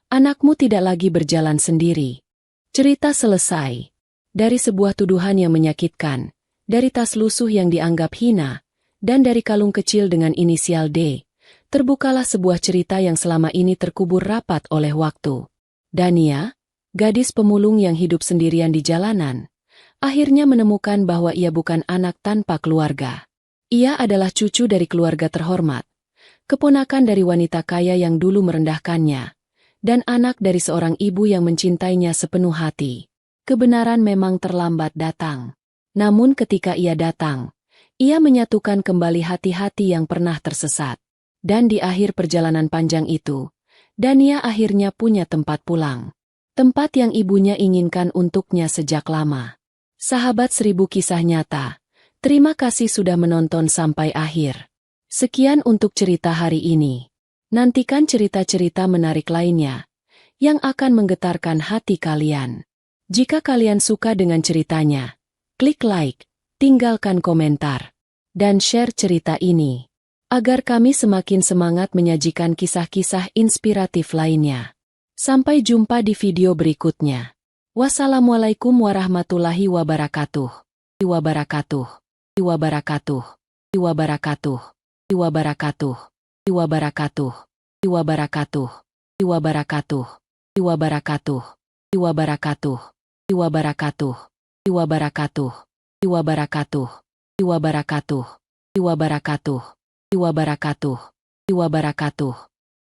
anakmu tidak lagi berjalan sendiri." Cerita selesai. Dari sebuah tuduhan yang menyakitkan, dari tas lusuh yang dianggap hina, dan dari kalung kecil dengan inisial D, terbukalah sebuah cerita yang selama ini terkubur rapat oleh waktu. Dania, gadis pemulung yang hidup sendirian di jalanan, akhirnya menemukan bahwa ia bukan anak tanpa keluarga. Ia adalah cucu dari keluarga terhormat, keponakan dari wanita kaya yang dulu merendahkannya, dan anak dari seorang ibu yang mencintainya sepenuh hati. Kebenaran memang terlambat datang. Namun ketika ia datang, ia menyatukan kembali hati-hati yang pernah tersesat. Dan di akhir perjalanan panjang itu, Dania akhirnya punya tempat pulang. Tempat yang ibunya inginkan untuknya sejak lama. Sahabat 1000 Kisah Nyata, terima kasih sudah menonton sampai akhir. Sekian untuk cerita hari ini. Nantikan cerita-cerita menarik lainnya, yang akan menggetarkan hati kalian. Jika kalian suka dengan ceritanya, klik like, tinggalkan komentar, dan share cerita ini, agar kami semakin semangat menyajikan kisah-kisah inspiratif lainnya. Sampai jumpa di video berikutnya. Wassalamualaikum warahmatullahi wabarakatuh. Wabarakatuh. Wabarakatuh. Wabarakatuh. Wabarakatuh. Wabarakatuh. Wabarakatuh. Wabarakatuh. Wabarakatuh. Wabarakatuh. Wabarakatuh. Wabarakatuh. Wabarakatuh. Wabarakatuh. Wabarakatuh. Wabarakatuh. Wabarakatuh.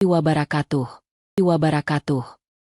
Wabarakatuh. Wabarakatuh.